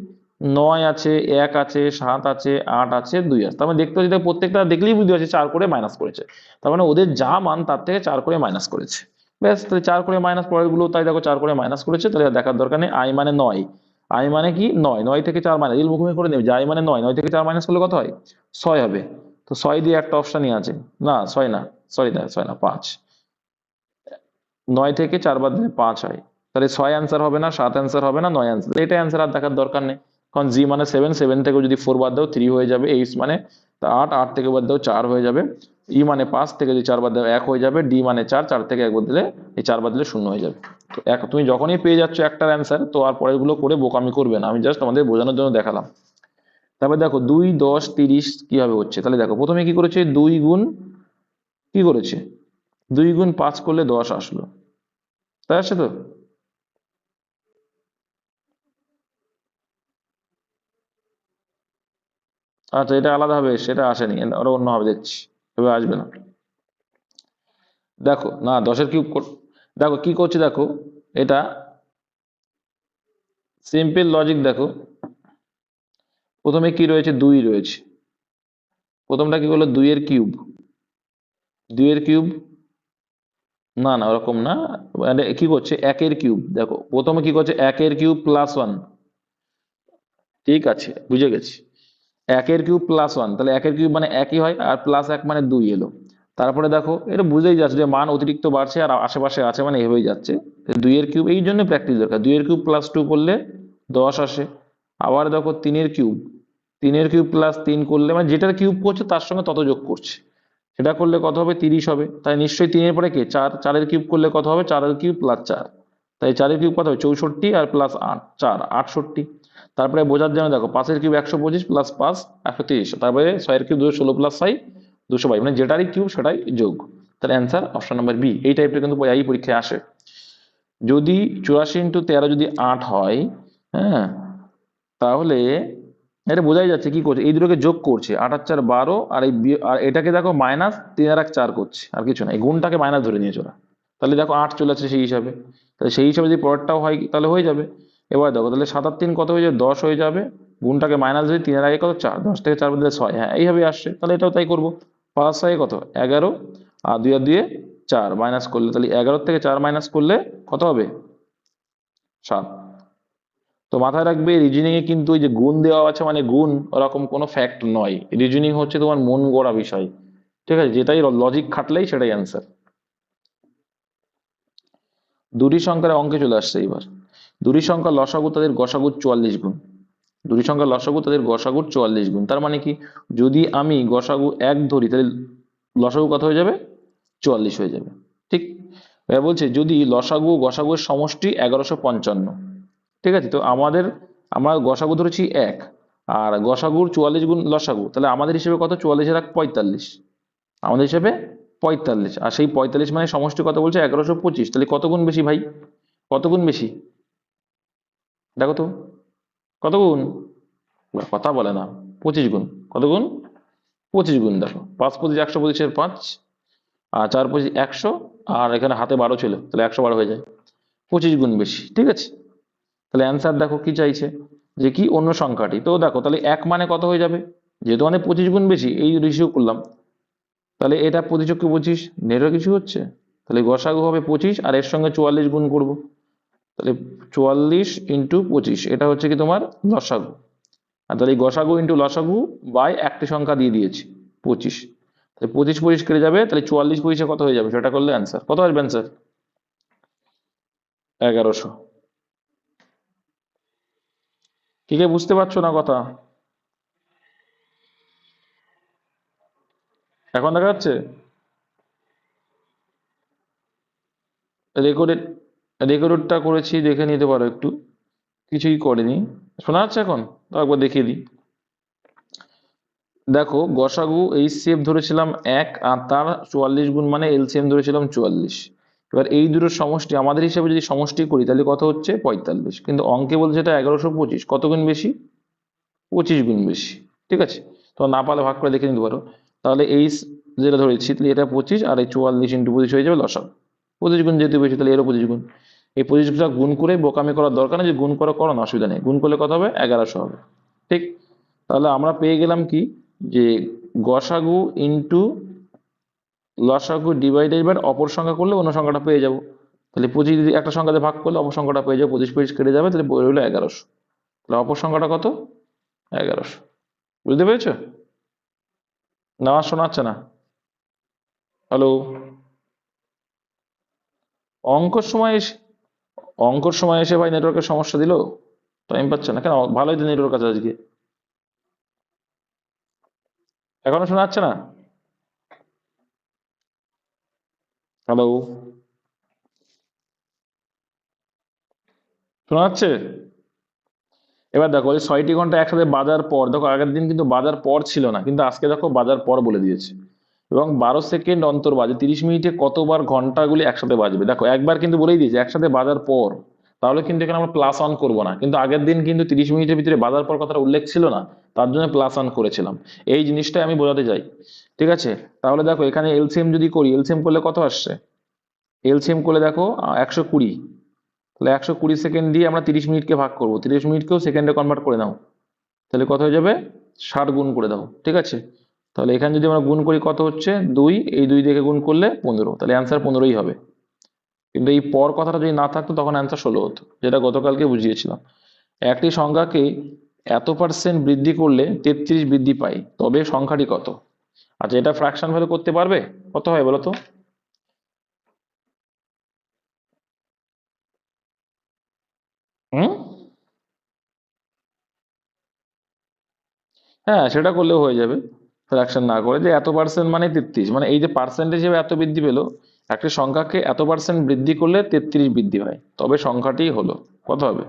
9 আছে, 1 আছে, 7 আছে, 8 আছে, 2 আছে, তার মানে দেখতে পাচ্ছি প্রত্যেকটা দেখলেই বুঝতে পারছি 4 করে মাইনাস করেছে, তার মানে ওদের যা মান তার থেকে 4 করে মাইনাস করেছে। ব্যাস, তাহলে 4 করে মাইনাস, পরের গুলো তাই দেখো 4 করে মাইনাস করেছে, তাহলে আর দেখার দরকার নেই। আই মানে 9, আই মানে কি 9, 9 থেকে 4 মাইনাস, এর মুখোমুখি করে নেবে যে আই মানে 9, 9 থেকে 4 মাইনাস করলে কত হয় 6 হবে। তো 6 দিয়ে একটা অপশনই আছে, না 6 না, সরি না 6 না 5, 9 থেকে 4 বাদ দিলে 5 হয়, তাহলে 6 অ্যান্সার হবে না, 7 অ্যান্সার হবে না, 9 অ্যান্সার, এটা অ্যান্সার আর দেখার দরকার নেই। কারণ জি মানে 7, 7 থেকে যদি 4 বাদ দাও 3 হয়ে যাবে, এইচ মানে 8, 8 থেকে বাদ দাও 4 হয়ে যাবে, ই মানে 5 থেকে যদি 4 বাদ দাও 1 হয়ে যাবে, ডি মানে 4, 4 থেকে 1 বাদ দিলে, এই 4 বাদ দিলে 0 হয়ে যাবে। তো এক তুমি যখনই পেয়ে যাচ্ছ একটার অ্যান্সার, তো আর পরের গুলো করে বোকামি করবে না, আমি জাস্ট আমাদের বোঝানোর জন্য দেখালাম। তারপর দেখো 2, 10, 30 কিভাবে হচ্ছে, তাহলে দেখো প্রথমে কি করেছে 2 গুণ, কি করেছে 2 গুণ 5 করলে 10 আসলো, তাই আছে তো। আচ্ছা, এটা আলাদা হবে, সেটা আসেনি, আরো অন্যভাবে দেখছি, এভাবে আসবে না। দেখো না 10-এর কিউব, দেখো কি করছে, দেখো এটা সিম্পল লজিক, দেখো প্রথমে কি রয়েছে 2 রয়েছে, প্রথমটা কি করলো 2 এর কিউব, 2 এর কিউব, না না ওরকম না, মানে কি করছে 1 এর কিউব, দেখো প্রথমে কি করছে 1 এর কিউব প্লাস 1, ঠিক আছে বুঝে গেছি। 1 এর কিউব প্লাস 1, তাহলে 1 এর কিউব মানে একই হয়, আর প্লাস 1 মানে 2 এলো। তারপরে দেখো এটা বুঝেই যাচ্ছে যে মান অতিরিক্ত বাড়ছে আর আশেপাশে আছে, মানে এভাবেই যাচ্ছে। 2 এর কিউব, এই জন্য প্র্যাকটিস দরকার, 2 এর কিউব প্লাস 2 করলে 10 আসে। আবার দেখো 3 এর কিউব, 3 এর কিউব প্লাস 3 করলে, মানে যেটার কিউব করছে তার সঙ্গে তত যোগ করছে, সেটা করলে কত হবে 30 হবে, তাই নিশ্চয়ই 3 এর পরে কে 4, 4 এর কিউব করলে কত হবে 4 এর কিউব প্লাস 4, তাই 4 কিউব কত হবে 64 আর প্লাস 8 4 68। তারপরে বোঝার জন্য দেখো 5 কিউব 125 প্লাস 5 130, তারপরে 6 কিউব 216 প্লাস 6 222, মানে যেটারই কিউব সেটাই যোগ। তাহলে অ্যান্সার অপশন নাম্বার বি। এই টাইপটা কিন্তু এই পরীক্ষায় আসে। যদি 84 ইন্টু 13 যদি 8 হয়, হ্যাঁ, তাহলে এটা বোঝাই যাচ্ছে কি করছে, এই দুটোকে যোগ করছে, 8 আর 4 12, আর এই আর এটাকে দেখো মাইনাস 3 আর 1 4 করছে, আর কিছু না, এই গুণটাকে মাইনাস ধরে নিয়েছে ওরা। তাহলে দেখো 8 চলে আসছে সেই হিসাবে, তাহলে সেই হিসাবে যদি পরেরটাও হয় তাহলে হয়ে যাবে। এবার দেখো তাহলে 7 আর 3 কত হয়ে যাবে 10 হয়ে যাবে, গুণটাকে মাইনাস ধরে 3 এর আগে কত 4, 10 থেকে 4 বদলে 6, হ্যাঁ এইভাবে আসছে, তাহলে এটাও তাই করবো। 5 6 কত 11, আর 2 আর 2 4, মাইনাস করলে তাহলে 11 থেকে 4 মাইনাস করলে কত হবে 7। তো মাথায় রাখবে রিজনিং এ কিন্তু ওই যে গুণ দেওয়া আছে মানে গুণ ওরকম কোনো ফ্যাক্ট নয়, রিজনিং হচ্ছে তোমার মন গড়া বিষয়, ঠিক আছে, যেটাই লজিক খাটলেই সেটাই অ্যান্সার। দুটি সংখ্যার অঙ্কে চলে আসছে এবার। দুটি সংখ্যা লসাগু তাদের গসাগু 44 গুণ, দুটি সংখ্যা লসাগু তাদের গসাগু 44 গুণ, তার মানে কি যদি আমি গসাগু 1 ধরি তাহলে লসাগু কত হয়ে যাবে 44 হয়ে যাবে, ঠিক। এবার বলছে যদি লসাগু গসাগুর সমষ্টি 1155, ঠিক আছে, তো আমরা গসাগু ধরেছি 1, আর গসাগুর 44 গুণ লসাগু, তাহলে আমাদের হিসেবে কত 44 এর 45, আমাদের হিসেবে 45, আর সেই 45 মানে সমষ্টি কত বলছে 1125, তাহলে কত গুণ বেশি ভাই, কত গুণ বেশি দেখো তো, কত গুণ, কথা বলে না, 25 গুণ, কত গুণ 25 গুণ, দেখো 5 25 125 5, আর 4 25 100, আর এখানে হাতে 12 ছিল তাহলে 112 হয়ে যায়, 25 গুণ বেশি, ঠিক আছে। তাহলে অ্যান্সার দেখো কি চাইছে, যে কি অন্য সংখ্যাটি, তো দেখো তাহলে 1 মানে কত হয়ে যাবে, যেহেতু মানে 25 গুণ বেশি এই রেশিও করলাম, তাহলে এটা 25 কে 25 নেরো কিছু হচ্ছে, তাহলে গসাগু হবে 25 আর এর সঙ্গে 44 গুণ করব, তাহলে 44 ইন্টু 25 এটা হচ্ছে কি তোমার লসাগু, আর তাহলে এই গসাগু ইন্টু লসাগু বাই একটি সংখ্যা দিয়ে দিয়েছি 25, তাহলে 25 25 কেটে যাবে, তাহলে 44 25 কত হয়ে যাবে সেটা করলে অ্যান্সার কত আসবে, অ্যান্সার 1100। কি কে বুঝতে পারছো না কথা, এখন দেখা যাচ্ছে রেকর্ডেড, রেকর্ডটা করেছি দেখে নিতে পারো একটু, কিছুই করেনি, শোনা যাচ্ছে এখন, তো একবার দেখিয়ে দিই। দেখো গসাগু এই সেভ ধরেছিলাম 1, আর তার 44 গুণ মানে এলসিএম ধরেছিলাম 44, এবার এই দুটোর সমষ্টি আমাদের হিসাবে যদি সমষ্টি করি তাহলে কত হচ্ছে 45, কিন্তু অঙ্কে বলছে এটা 1125, কত গুণ বেশি 25 গুণ বেশি, ঠিক আছে। তো না পারলে ভাগ করে দেখে নিতে পারো, তাহলে এই যেটা ধরেছি তাহলে এটা 25, আর এই 44 ইন্টু 25 হয়ে যাবে লসাগু, 25 গুণ যেহেতু বেশি তাহলে এরও 25 গুণ, এই 25টা গুণ করে বোকামি করার দরকার নেই, যে গুণ করো না, অসুবিধা নেই, গুণ করলে কত হবে 1100 হবে, ঠিক। তাহলে আমরা পেয়ে গেলাম কি, যে গসাগু ইন্টু লসাগু ডিভাইডেড বাই অপর সংখ্যা করলে অন্য সংখ্যাটা পেয়ে যাব, তাহলে 25 যদি একটা সংখ্যাতে ভাগ করলে অপর সংখ্যাটা পেয়ে যাবো, 25 25 কেটে যাবে, তাহলে পড়ে হলো 1100, তাহলে অপর সংখ্যাটা কত 1100, বুঝতে পেরেছো না, আমার শোনাচ্ছে না, হ্যালো, অঙ্কর সময় এসে অঙ্কর সময় এসে ভাই নেটওয়ার্কের সমস্যা দিল, টাইম পাচ্ছে না কেন, ভালোই তো নেটওয়ার্ক আছে আজকে, এখনো শোনা যাচ্ছে না, হ্যালো, শোনা যাচ্ছে। এবার দেখো এই 6টি ঘন্টা একসাথে বাজার পর, দেখো আগের দিন কিন্তু বাজার পর ছিল না, কিন্তু আজকে দেখো বাজার পর বলে দিয়েছে, এবং 12 সেকেন্ড অন্তর বাজে, 30 মিনিটে কতবার ঘন্টাগুলি একসাথে বাজবে, দেখো একবার কিন্তু বলেই দিয়েছে একসাথে বাজার পর, তাহলে কিন্তু এখানে আমরা প্লাস অন করবো না, কিন্তু আগের দিন কিন্তু 30 মিনিটের ভিতরে বাজার পর কথাটা উল্লেখ ছিল না, তার জন্য প্লাস অন করেছিলাম, এই জিনিসটাই আমি বোঝাতে চাই, ঠিক আছে। তাহলে দেখো এখানে এলসিএম যদি করি, এলসিএম করলে কত আসছে, এলসিএম করলে দেখো 120, তাহলে 120 সেকেন্ড দিয়ে আমরা 30 মিনিটকে ভাগ করবো, 30 মিনিটকেও সেকেন্ডে কনভার্ট করে নাও, তাহলে কত হয়ে যাবে 60 গুণ করে দাও, ঠিক আছে। তাহলে এখানে যদি আমরা গুণ করি কত হচ্ছে 2, এই 2 দিয়ে গুণ করলে 15, তাহলে অ্যান্সার 15ই হবে, কিন্তু এই পর কথাটা যদি না থাকতো তখন অ্যান্সার 16 হতো, যেটা গতকালকে বুঝিয়েছিলাম। একটি সংখ্যাকে এত পার্সেন্ট বৃদ্ধি করলে 33 বৃদ্ধি পায়, তবে সংখ্যাটি কত, আচ্ছা এটা ফ্র্যাকশন ভ্যালু করতে পারবে, কত হয় বলো তো, হুম, হ্যাঁ সেটা করলেও হয়ে যাবে, ফ্র্যাকশন না করে, যে এত পার্সেন্ট মানে 33, মানে এই যে পার্সেন্টেজ হিসেবে এত বৃদ্ধি পেলো, একটি সংখ্যাকে এত পার্সেন্ট বৃদ্ধি করলে 33 বৃদ্ধি হয়, তবে সংখ্যাটি হলো, কত হবে?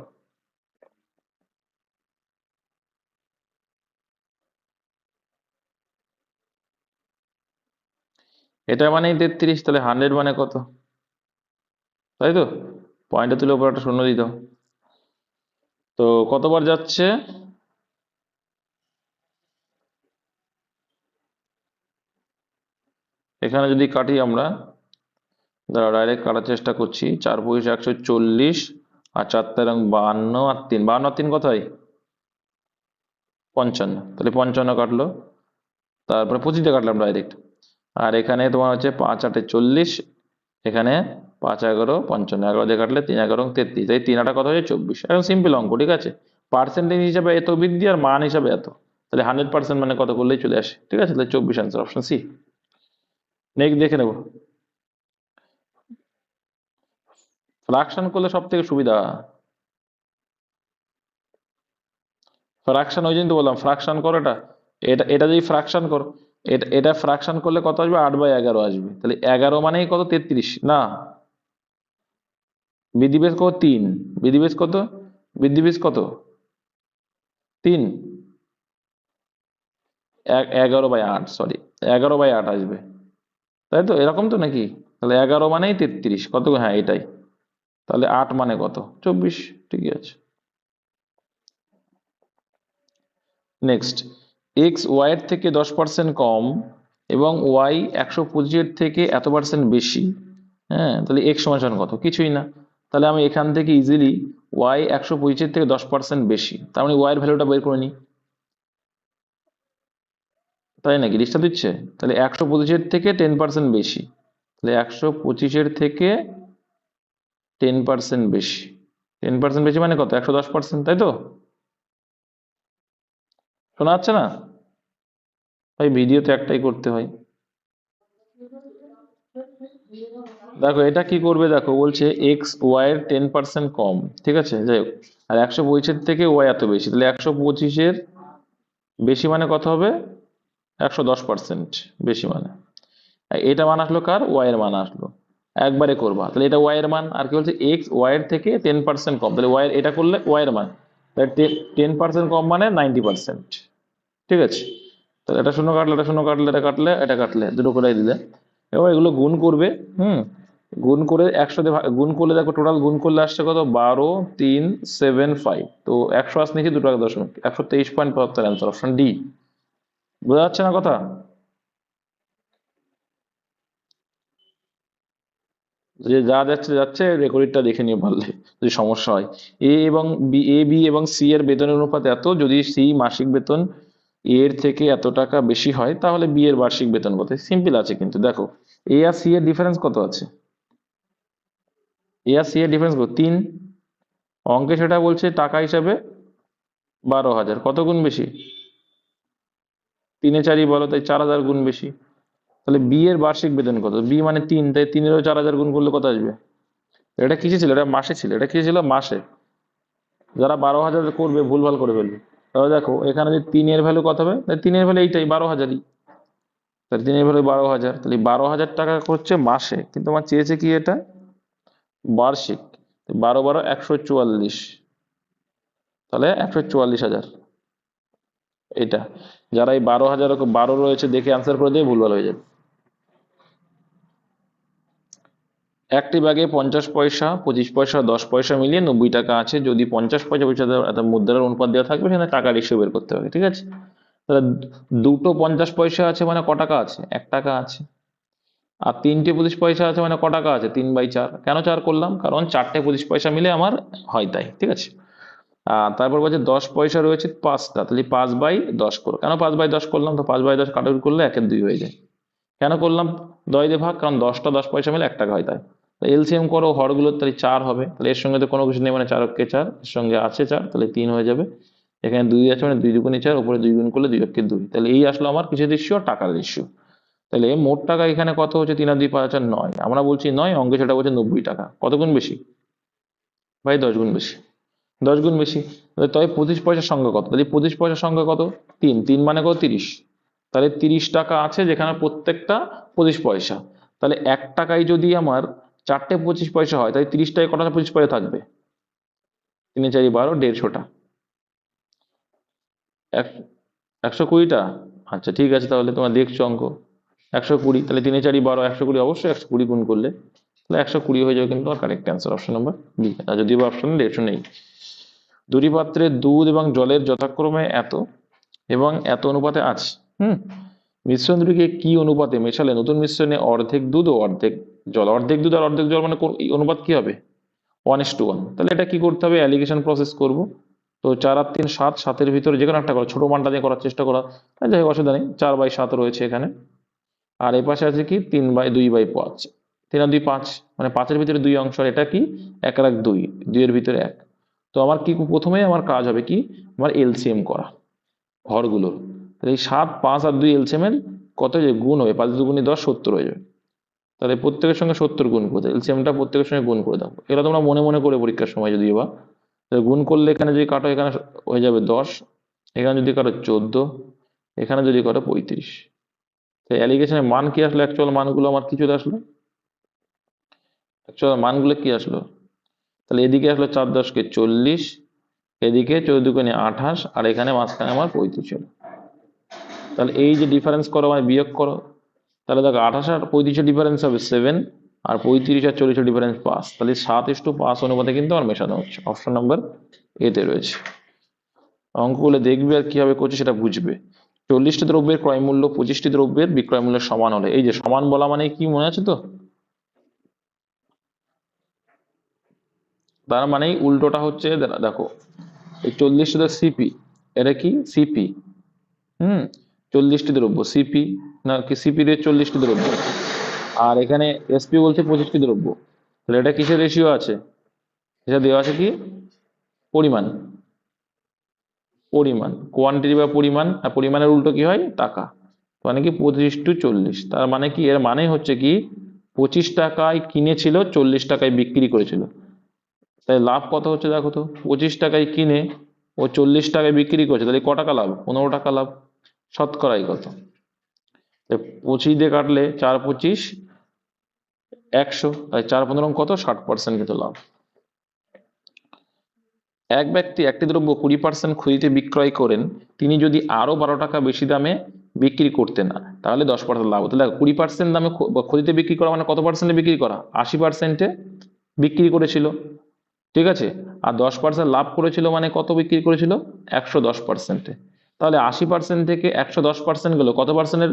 এটা মানেই 33, তাহলে 100 মানে কত? তাই তো, পয়েন্টে তুলে উপর একটা শূন্য দিত। তো কতবার যাচ্ছে? এখানে যদি কাটি আমরা, দাঁড়া ডাইরেক্ট কাটার চেষ্টা করছি, 4 × 140, আর 4 তেরং 52, আর 3 52 আর 3 কত হয়? 55, তাহলে 55 কাটলো। তারপরে 25 দিয়ে কাটলাম ডাইরেক্ট। আর এখানে তোমার হচ্ছে 5 8 40, এখানে 5 11 55, 11 দিয়ে কাটলে 3 11 33, তাই 3 8 কত হয়েছে? 24। এখন সিম্পল অঙ্ক, ঠিক আছে, পার্সেন্টেজ হিসাবে এত বৃদ্ধি আর মান হিসাবে এত, তাহলে 100% মানে কত করলেই চলে আসে, ঠিক আছে, তাহলে 24 আনসার, অপশন সি। নেক্সট দেখে নেবো, ফ্রাকশন করলে সব থেকে সুবিধা। ফ্রাকশন ওই জন্য তো বললাম ফ্রাকশন করো, এটা এটা এটা যদি ফ্রাকশন করো, এটা ফ্রাকশন করলে কত আসবে? 8/11 আসবে, তাহলে 11 মানেই কত? 33 না, বিধিবেশ কত? 3, বিধিবেশ কত? বিধিবেশ কত? 3, 11/8, সরি 11/8 আসবে, তাই তো, এরকম তো নাকি? তাহলে 11 মানেই 33, কত? হ্যাঁ এটাই, তাহলে 8 মানে কত? 24, ঠিকই আছে। নেক্সট, এক্স ওয়াই এর থেকে 10% কম এবং ওয়াই 125 থেকে এত পার্সেন্ট বেশি, হ্যাঁ, তাহলে এক্স সমান সমান কত? কিছুই না, তাহলে আমি এখান থেকে ইজিলি ওয়াই 125 থেকে 10% বেশি, তার মানে ওয়াই এর ভ্যালুটা বের করে নিই, তাই নাকি? ডিস্টার্ব দিচ্ছে? তাহলে 125 থেকে 10% বেশি, তাহলে 125 থেকে 10% বেশি, 10% বেশি মানে কত? 110%, তাই তো? শোনা যাচ্ছে না ভাই? ভিডিওতে একটাই করতে হয়। দেখো এটা কি করবে, দেখো বলছে এক্স ওয়াই এর 10% কম, ঠিক আছে, যাই হোক, আর 125 থেকে ওয়াই এত বেশি, তাহলে 125 বেশি মানে কত হবে? 110% বেশি মানে, আর এটা মান আসলো কার? ওয়াই এর মান আসলো, একবারে করবা, তাহলে এটা ওয়াই এর মান, আর কি বলছে? এক্স ওয়াই এর থেকে 10% কম, তাহলে ওয়াই এটা করলে ওয়াই এর মান, তাহলে 10% কম মানে 90%, ঠিক আছে। তাহলে এটা শূন্য কাটলে, এটা শূন্য কাটলে, এটা কাটলে, এটা কাটলে, দুটো করে দিলে, এবার এগুলো গুণ করবে, হুম, গুণ করে 100 দিয়ে গুণ করলে দেখো টোটাল গুণ করলে আসছে কত? 12,375, তো 100 আসছে নাকি 2 টাকা দশমিক, 123.75 অ্যান্সার, অপশন ডি। বোঝা যাচ্ছে না কথা? যে যা যাচ্ছে যাচ্ছে, রেকর্ডটা দেখে নিও পারলে, যদি সমস্যা হয়। এ বি এবং সি এর বেতনের অনুপাত এত, যদি সি মাসিক বেতন এ এর থেকে এত টাকা বেশি হয়, তাহলে বি এর বার্ষিক বেতন কত? সিম্পল আছে কিন্তু, দেখো এ আর সি এর ডিফারেন্স কত আছে? এ আর সি এর ডিফারেন্স কত? 3, অঙ্কে সেটা বলছে টাকা হিসাবে 12,000, কত গুণ বেশি? 3 এ 4ই বলো, তাই 4,000 গুণ বেশি। তাহলে বি এর বার্ষিক বেতন কত? বি মানে 3, তাই 3-এরও 4,000 গুণ করলে কত আসবে? এটা কিসে ছিল? এটা মাসে ছিল, এটা কি ছিল? মাসে। যারা 12,000 করবে ভুলভাল করে ফেলবে। তাহলে দেখো এখানে যদি 3 এর ভ্যালু কত হবে? 3 এর ভ্যালু এইটাই 12,000ই, তাহলে 3 এর ভ্যালু 12,000, তাহলে 12,000 টাকা হচ্ছে মাসে, কিন্তু আমার চেয়েছে কি এটা? বার্ষিক। 12 12 144, তাহলে 144,000, এটা। যারা এই 12,000 12 রয়েছে দেখে অ্যান্সার করে দিয়ে ভুলভাল হয়ে যাবে। একটি ব্যাগে 50 পয়সা, 25 পয়সা, 10 পয়সা মিলিয়ে 90 টাকা আছে, যদি 50 পয়সা পয়সা মুদ্রার অনুপাত দেওয়া থাকবে, সেখানে টাকা রেশিও বের করতে হবে, ঠিক আছে। তাহলে দুটো 50 পয়সা আছে মানে ক টাকা আছে? 1 টাকা আছে। আর 3টে 25 পয়সা আছে মানে ক টাকা আছে? 3/4। কেন 4 করলাম? কারণ 4টে 25 পয়সা মিলে আমার হয়, তাই, ঠিক আছে। আর তারপর বলছে 10 পয়সা রয়েছে 5টা, তাহলে 5/10 করো। কেন 5/10 করলাম? তো 5/10 কাটাকুটি করলে 1-এর 2 হয়ে যায়। কেন করলাম 10 দিয়ে ভাগ? কারণ 10টা 10 পয়সা মিলে 1 টাকা হয়, তাই। এলসিএম করো হরগুলোর, তাহলে 4 হবে, তাহলে এর সঙ্গে তো কোনো কিছু নেই মানে 4 × 4, এর সঙ্গে আছে 4, তাহলে 3 হয়ে যাবে। এখানে 2 আছে মানে 2 × 4, উপরে 2 গুণ করলে 2 × 2, তাহলে এই আসলো আমার কিসের রেশিও? টাকার রেশিও। তাহলে মোট টাকা এখানে কত হচ্ছে? 3 আর 2 5 আর 9, আমরা বলছি 9, অঙ্কে সেটা বলছে 90 টাকা, কত গুণ বেশি ভাই? 10 গুণ বেশি, 10 গুণ বেশি। তাহলে 25 পয়সার সংখ্যা কত? তাহলে 25 পয়সার সংখ্যা কত? 3, 3 মানে কত? 30, তাহলে 30 টাকা আছে যেখানে প্রত্যেকটা 25 পয়সা, তাহলে 1 টাকায় যদি আমার 4টে 25 পয়সা হয়, তাই 30 টাকায় কটা 25 পয়সা থাকবে? 3 4 12, 150টা। 120টা। আচ্ছা ঠিক আছে, তাহলে তোমার দেখছো অঙ্ক 120, তাহলে 3 4 12, 120, অবশ্যই 120 গুণ করলে তাহলে 120 হয়ে যাবে, কিন্তু correct answer option number B. আর যদি বা অপশন 150 নেই। দুটি পাত্রে দুধ এবং জলের যথাক্রমে এত এবং এত অনুপাতে আছে। মিশ্রণ দুটিকে কি অনুপাতে মেশালে নতুন মিশ্রণে অর্ধেক দুধ ও অর্ধেক জল, অর্ধেক দুধ আর অর্ধেক জল মানে এই অনুপাত কি হবে? 1:1। তাহলে এটা কি করতে হবে? অ্যালিগেশন প্রসেস করব। তো 4 আর 3 7, 7-এর ভিতরে যে কোনো একটা করো, ছোট মানটা দিয়ে করার চেষ্টা করা। যাই হোক, অসুবিধা নেই। 4/7 রয়েছে এখানে, আর এই পাশে আছে কি 3/2/5, 3 আর 2 5, মানে 5-এর ভিতরে 2 অংশ, আর এটা কি 1 আর 1 2, 2-এর ভিতরে 1। তো আমার কি প্রথমে আমার কাজ হবে কি, আমার এলসিএম করা হরগুলোর। তাহলে এই 7 5 আর 2 এলসিএম এর কত যে গুণ হবে, 5 2 10, 70 হয়ে যাবে। তাহলে প্রত্যেকের সঙ্গে 70 গুণ করে দাও, এলসিএমটা প্রত্যেকের সঙ্গে গুণ করে দাও। এটা তোমরা মনে মনে করে পরীক্ষার সময় যদি বা গুণ করলে, এখানে যদি কাটো এখানে হয়ে যাবে 10, এখানে যদি কাটো 14, এখানে যদি কাটো 35। তাই অ্যালিগেশনের মান কি আসলো? অ্যাকচুয়াল মানগুলো আমার কি চলে আসলো? অ্যাকচুয়াল মানগুলো কি আসলো? তাহলে এদিকে আসলো 4 10 40, এদিকে 14 2 28, আর এখানে মাঝখানে আমার 35 হলো। তাহলে এই যে ডিফারেন্স করো, মানে বিয়োগ করো, তাহলে দেখো 28 আর 35 ডিফারেন্স হবে 7, আর 35 আর 40 ডিফারেন্স 5। তাহলে 7:5 অনুপাতে কিন্তু আমার মেশানো হচ্ছে। অপশন নাম্বার এতে রয়েছে। অঙ্কগুলো দেখবে আর কিভাবে করছে সেটা বুঝবে। 40টি দ্রব্যের ক্রয় মূল্য 25টি দ্রব্যের বিক্রয় মূল্যের সমান হলে, এই যে সমান বলা মানে কি মনে আছে তো? তার মানে উল্টোটা হচ্ছে, দেখো এই 40টি তো সিপি, এটা কি সিপি। 40টি দ্রব্য সিপি, না কি সিপি দিয়ে 40টি দ্রব্য, আর এখানে এসপি বলছে 25টি দ্রব্য। তাহলে এটা কিসের রেশিও আছে? এটা দেওয়া আছে কি পরিমাণ, পরিমাণ কোয়ান্টিটি বা পরিমাণ, আর পরিমাণের উল্টো কি হয়? টাকা। মানে কি 25:40। তার মানে কি, এর মানে হচ্ছে কি 25 টাকায় কিনেছিল, 40 টাকায় বিক্রি করেছিল। তাই লাভ কত হচ্ছে দেখো তো, 25 টাকায় কিনে ও 40 টাকায় বিক্রি করেছে, তাহলে ক টাকা লাভ? 15 টাকা লাভ। শতকরাই কত? 25 দিয়ে কাটলে 4 25 100, তাই 4 15 কত? 60% কিন্তু লাভ। এক ব্যক্তি একটি দ্রব্য 20% খুঁড়িতে বিক্রয় করেন, তিনি যদি আরো 12 টাকা বেশি দামে বিক্রি করতেন না, তাহলে 10% লাভ হতো। দেখো 20% দামে খুঁড়িতে বিক্রি করা মানে কত পার্সেন্টে বিক্রি করা? 80%-এ বিক্রি করেছিল, ঠিক আছে। আর 10% লাভ করেছিল, মানে কত বিক্রি করেছিল? 110%-এ। তাহলে 80% থেকে 110% গেল, কত পার্সেন্টের